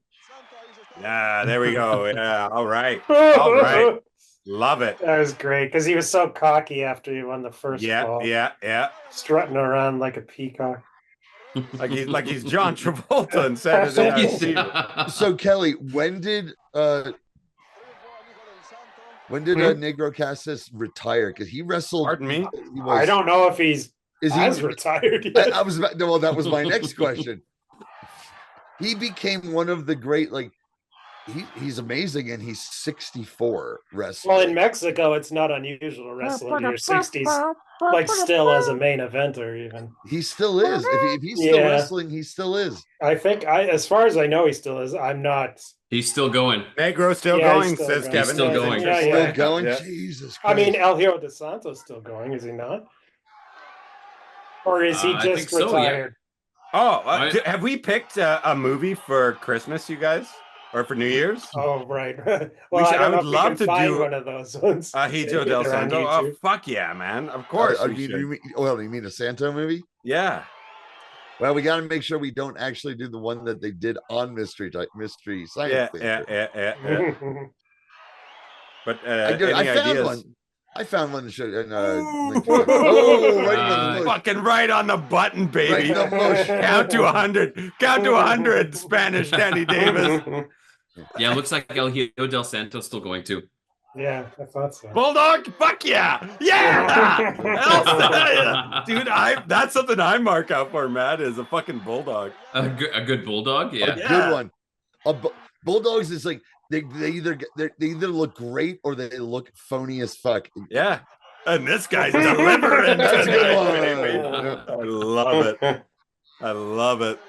Yeah. There we go. Yeah. All right. All right. Love it. That was great because he was so cocky after he won the first fall. Yeah. Strutting around like a peacock. Like he's John Travolta and Saturday Night Fever. So Kelly, when did Negro Casas retire? Because he wrestled. Pardon me. I don't know if he's retired yet. I was well. That was my next question. He became one of the great, like he's amazing, and he's 64 wrestling. Well, in Mexico, it's not unusual to wrestle in your 60s, like still as a main eventer. Even he still is. If he's still wrestling, he still is. I think as far as I know, he still is. I'm not. He's still going. Negro still going, says Kevin. He's still going. Still going. Yeah. Jesus Christ. I mean, El Hijo de Santos still going, is he not? Or is he just retired? Have we picked a movie for Christmas, you guys, or for New Year's? Oh, right. Well, I would love to do one of those ones. Hijo del Santo. Oh, fuck yeah, man! Of course. You mean a Santo movie? Yeah. Well, we got to make sure we don't actually do the one that they did on Mystery Science Theater. Yeah. But I found one that showed. Right on the button, baby. Count to 100. Count to 100. Spanish Danny Davis. Yeah, it looks like El Hijo del Santo's still going too. Yeah, I thought so. Bulldog, fuck yeah, dude. That's something I mark out for. Matt is a fucking bulldog. A good bulldog, yeah. A good one. Bulldogs is like they either look great or they look phony as fuck. Yeah, and this guy's delivering. That's a good one. I love it.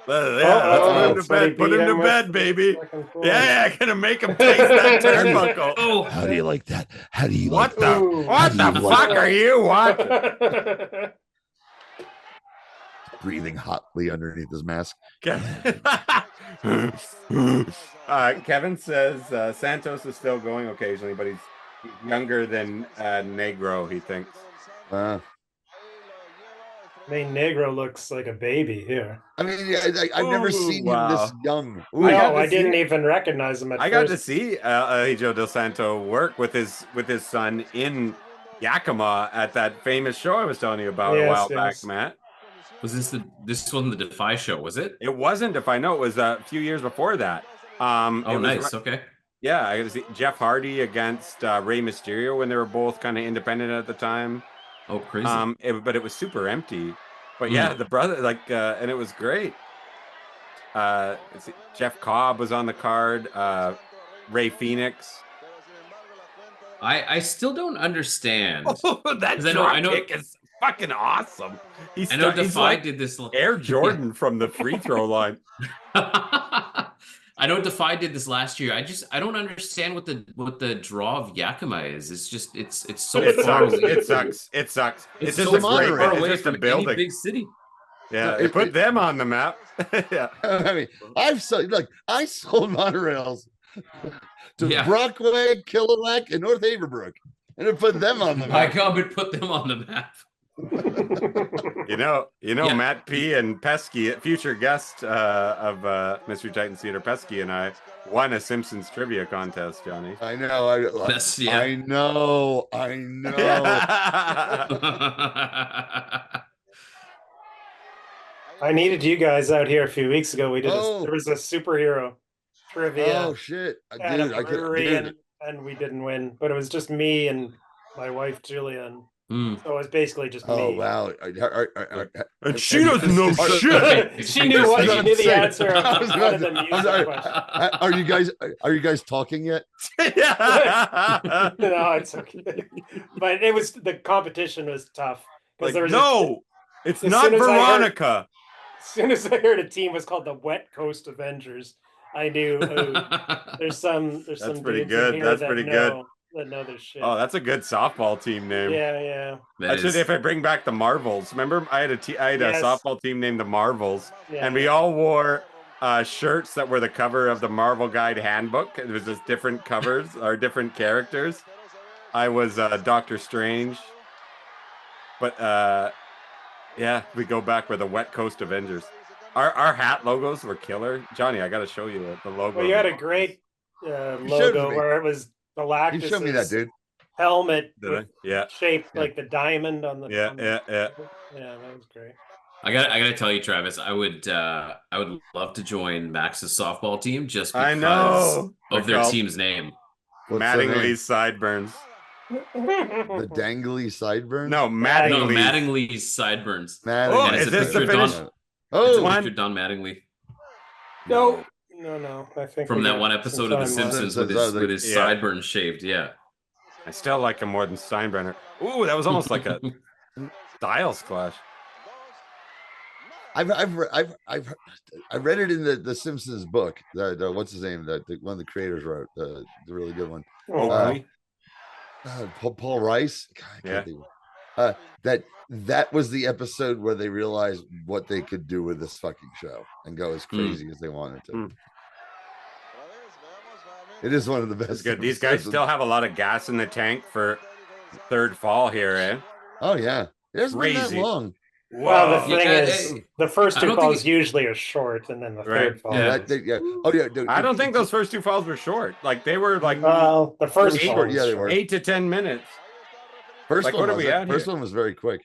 Let's put him to bed, baby. Yeah, gonna make him taste that turnbuckle. Oh, how do you like that? How do you what the fuck are you watching? Breathing hotly underneath his mask. Kevin says Santos is still going occasionally, but he's younger than Negro, he thinks. Negro looks like a baby here. I mean, I've never seen him this young. I didn't even recognize him at first. I got to see Hijo del Santo work with his son in Yakima at that famous show I was telling you about a while back, Matt. Was this wasn't the Defy show, was it? It wasn't Defy. No, it was a few years before that. Nice. Okay. Yeah, I got to see Jeff Hardy against Rey Mysterio when they were both kind of independent at the time. Oh, crazy. But it was super empty. But yeah, the brother, and it was great. Jeff Cobb was on the card. Ray Phoenix. I still don't understand. That drop kick is fucking awesome. I know Defy did this. Air Jordan from the free throw line. I know Defy did this last year. I don't understand what the draw of Yakima is. It's just it's so far away. It sucks. It's just so a far away it's just from a building. any big city. Yeah, it put them on the map. Yeah. I mean, I sold monorails to Brockway, Killiwack, and North Haverbrook, and it put them on the map. My God, it put them on the map. Matt P and Pesky, future guest of Mystery Titan Theater, Pesky and I won a Simpsons trivia contest, Johnny. I know. I know. I needed you guys out here a few weeks ago. There was a superhero trivia. Oh shit, and we didn't win, but it was just me and my wife Julia. So it was basically just me. Oh wow! And she doesn't know shit. She knew the answer. Are you guys talking yet? Yeah. No, it's okay. But the competition was tough because there was it's not Veronica. As soon as I heard a team was called the Wet Coast Avengers, I knew there's some. That's pretty good. That's pretty good. That know their shit. Oh, that's a good softball team name. Yeah. Actually, if I bring back the Marvels, remember I had a softball team named the Marvels, and we all wore shirts that were the cover of the Marvel Guide Handbook. It was just different covers or different characters. I was Doctor Strange, but we go back with the Wet Coast Avengers. Our hat logos were killer. Johnny, I got to show you the logo. Well, you had a great logo where it was Galactus. You showed me that, dude. Helmet Did I? with Yeah. shaped like the diamond on the. Yeah, on the- yeah, yeah. Yeah, that was great. I gotta tell you, Travis, I would love to join Max's softball team just because I know. of their team's name. What's the name? Mattingly's sideburns. The dangly sideburns? No, No, Mattingly's. Mattingly's sideburns. Mattingly. And it's is a this the picture of finish? Don, Oh, it's a one? picture of Don Mattingly No. I think from we that got one some episode of The time left. Simpsons Simpsons, with his yeah. sideburns shaved. Yeah. I still like him more than Steinbrenner. Ooh, that was almost like a styles clash. I read it in the Simpsons book. The what's his name? The one of the creators wrote the really good one. Oh, Paul Rice. God, I can't think that was the episode where they realized what they could do with this fucking show and go as crazy as they wanted to. It is one of the best. That's good. These guys still have a lot of gas in the tank for third fall here, eh? Oh yeah, it hasn't been that Crazy. long. Well, the Whoa. thing Yeah, is, the first I two don't think falls usually are short, and then the Right. third fall. Yeah. Oh yeah. Dude, I don't think those first two falls were short. Like they were like Well, the first They were fall short, was yeah, they short. were. 8 to 10 minutes. First Like, one what are was we at first here? one was very quick.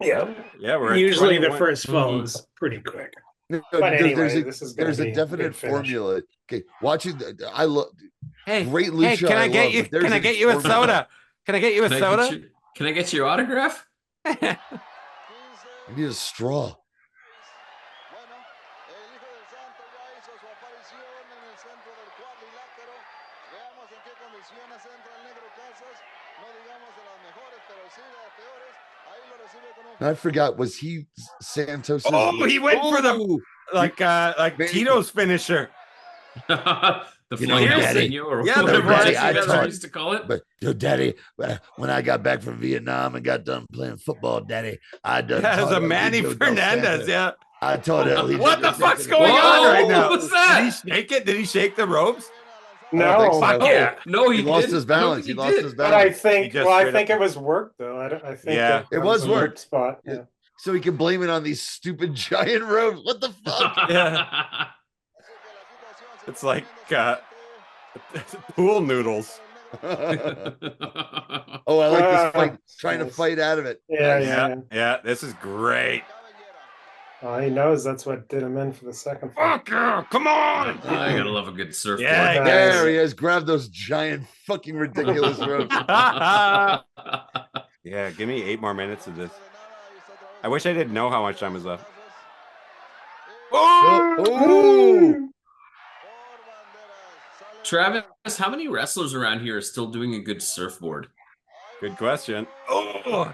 Yeah. Yeah, we're at Usually the 21. first fall is pretty quick. No, But because anyway, this is gonna there's be a a definite good finish. formula. Okay, watching. I love. Hey, Great hey, Lucha. can I get you? Can I get you a soda? Can I get you a soda? Can I get your autograph? I need a straw. I forgot. Was he Santos? Oh, he went for the like Maybe- Tito's finisher. The You know, flying Daddy. jalapeno or Yeah, whatever the Daddy, I you guys taught- used to call it. But Daddy, when I got back from Vietnam and got done playing football, Daddy, I done. Yeah, it was taught a Manny Elio del Fernandez. Santos. Yeah. I taught Elio. What the del fuck's Santos. going on right Whoa, now? what was that? Did he shake it? Did he shake the ropes? I don't think No, so. Fuck yeah. No, He lost didn't. his I don't balance. think He lost did. his but I balance. think He just I straight think up- it was work though. I think Yeah. it was a work. spot. Yeah. So he can blame it on these stupid giant ropes. What the fuck? Yeah. It's like pool noodles. Oh, I like this fight. Trying to nice. fight out of it. Yeah, Nice. yeah. Yeah, this is great. Oh, he knows that's what did him in for the second fall. Fuck yeah, come on. I gotta love a good surfboard. Yeah, There he is. Grab those giant fucking ridiculous ropes. Yeah, give me 8 more minutes of this. I wish I didn't know how much time was left. Ooh. Travis, how many wrestlers around here are still doing a good surfboard? Good question. Oh,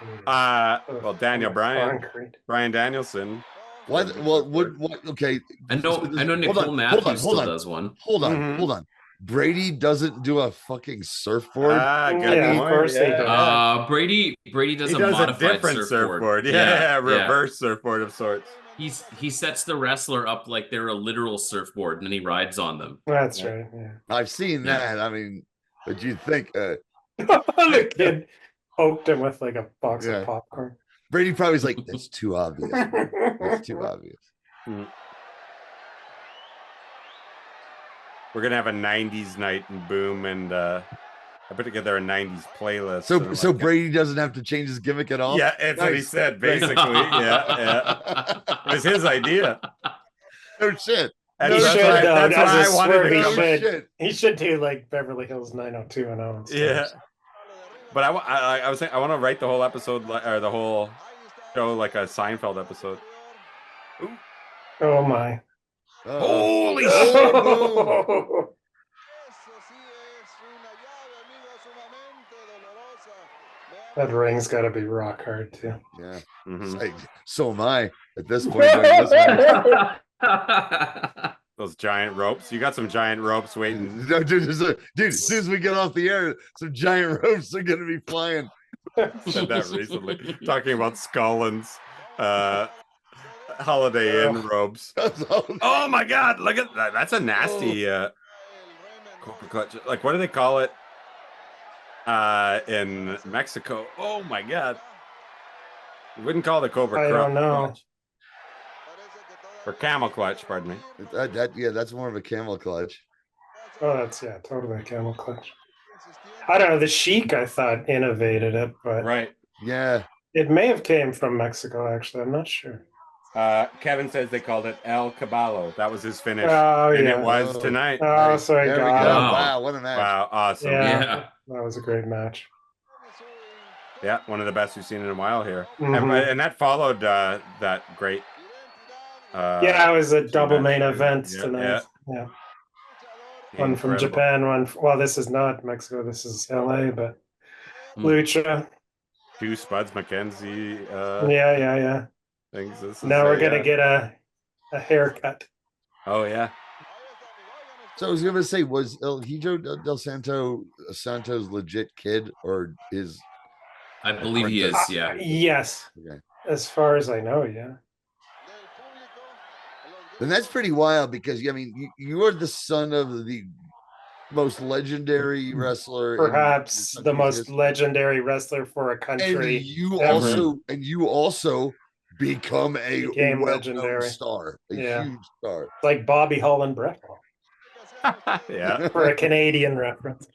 well, Daniel Bryan, Concrete. Brian Danielson. What? Well, what? Okay. I know Hold Nicole on, Matthews hold still on. does one. Hold on. Mhm. Hold on. Brady doesn't do a fucking surfboard. Good Yeah, of point. course he does. Brady does He a does a modified different surfboard. Yeah, Yeah, reverse surfboard of sorts. He sets the wrestler up like they're a literal surfboard, and then he rides on them. That's right. Yeah. I've seen that. I mean, but you think The kid poked him with like a box Yeah. of popcorn. Brady probably's like, that's too obvious. That's too obvious. We're gonna have a '90s night in Boom, and I put together a '90s playlist. So Brady doesn't have to change his gimmick at all. Yeah, that's what he Nice. said. Basically, yeah. It was his idea. No shit. That's, He that's should, why, that's as why a I wanted swerve, to he come. should. Shit. He should do like Beverly Hills 90210 and stuff. Yeah, but I was saying I want to write the whole episode or the whole show like a Seinfeld episode. Oh my. Holy shit! Oh. That ring's got to be rock hard too. Yeah. Mhm. It's like, so am I at this point. during this match. Those giant ropes. You got some giant ropes waiting. No, dude, as soon as we get off the air, some giant ropes are gonna be flying. Said that recently, talking about Scullin's Holiday Inn robes. Oh my God! Look at that. That's a nasty Cobra clutch. Like, what do they call it in Mexico? Oh my God! You wouldn't call it a Cobra. I don't know. Clutch. Or camel clutch, pardon me. Yeah, that's more of a camel clutch. Oh, that's totally a camel clutch. I don't know. The Sheik, I thought, innovated it, but Right. Yeah. it may have came from Mexico. Actually, I'm not sure. Kevin says they called it El Caballo. That was his finish. Oh, and yeah. it was Oh, tonight. Oh, nice. sorry, There we got go. it. Wow, what a match. Wow, awesome. Yeah, that was a great match. Yeah, one of the best we've seen in a while here. Mhm. And that followed that great. Yeah, it was a double match. main event Yeah, tonight. Yeah. One from Incredible. Japan, well, this is not Mexico, this is LA, but Lucha. Two Spuds McKenzie. Yeah. Things. This is Now we're gonna get a haircut. Oh yeah. So I was gonna say, was El Hijo del Santo's legit kid, or is? I believe he is. Yeah. Yes. Okay. As far as I know, yeah. And that's pretty wild because I mean, you are the son of the most legendary wrestler, perhaps the most legendary wrestler for a country. And you ever. also become a Became well-known legendary. star, a Yeah. huge star. It's like Bobby Hull and Brett Hall. Yeah. For a Canadian reference.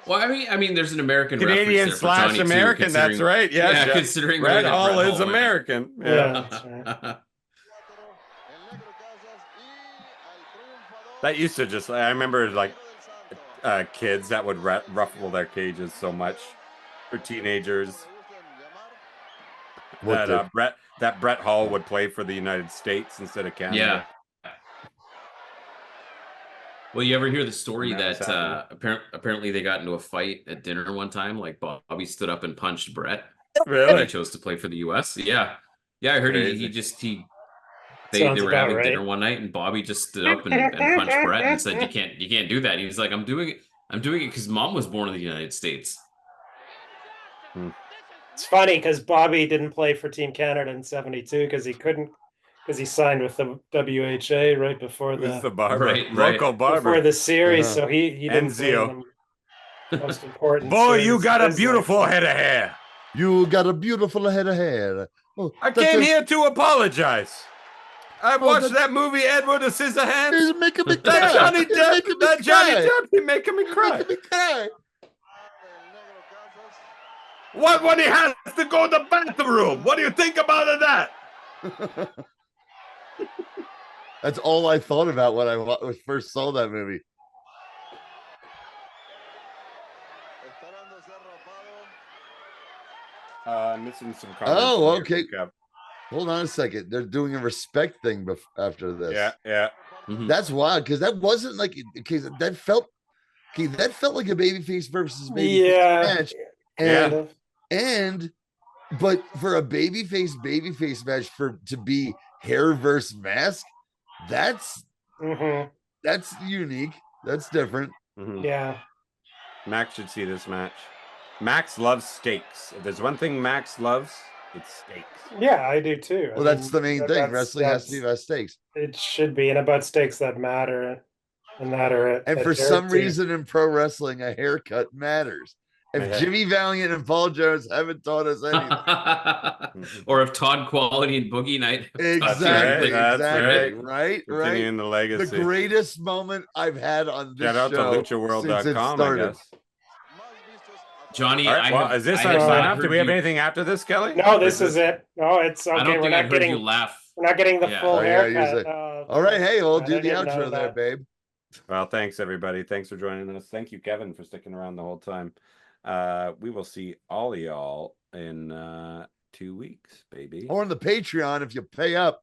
Well, I mean, there's an American Canadian reference there for Johnny American. too, That's right. Yeah, Jeff. considering Brett that Hall is went. American. Yeah, that's right. That used to just. I remember like kids that would ruffle their cages so much for teenagers. That Brett Hall would play for the United States instead of Canada. Yeah. Well, you ever hear the story that apparently they got into a fight at dinner one time? Like Bobby stood up and punched Brett. Really? And he chose to play for the U.S. Yeah. I heard they were having dinner one night and Bobby just stood up and punched Brett and said, "You can't do that." And he's like, "I'm doing it because Mom was born in the United States." It's funny because Bobby didn't play for Team Canada in '72 because he signed with the WHA right before the barber, local barber before the series, so he didn't play in the most important. Boy, you series got a of his beautiful life. head of hair. You got a beautiful head of hair. Oh, I came here to apologize. I watched that movie, Edward the Scissorhands. He's making me cry. That Johnny Depp, he's making me cry. What when he has to go to the bathroom? What do you think about that? That's all I thought about when I first saw that movie. Missing some comments. Oh, okay. Hold on a second. They're doing a respect thing after this. Yeah. That's wild because that wasn't like that felt like a babyface versus babyface match. But for a babyface match to be hair versus mask, that's unique. That's different. Yeah. Max should see this match. Max loves steaks. If there's one thing Max loves, it's steaks. Yeah, I do too. Well, that's the main thing. Wrestling has to be about steaks. It should be, and about stakes that matter, and that are. And for some reason in pro wrestling, a haircut matters. If Jimmy Valiant and Paul Jones haven't taught us anything, or if Todd Quality and Boogie Night, exactly, right, continuing the legacy. The greatest moment I've had on this shout out show to luchaworld.com, I guess. Johnny, is this our sign up? Do we have anything after this, Kelly? No, this is it. No, it's okay. I don't think I heard you laugh. We're not getting the full haircut. All right, hey, we'll do the outro there, babe. Well, thanks everybody. Thanks for joining us. Thank you, Kevin, for sticking around the whole time. We will see all of y'all in 2 weeks, baby. Or on the Patreon if you pay up.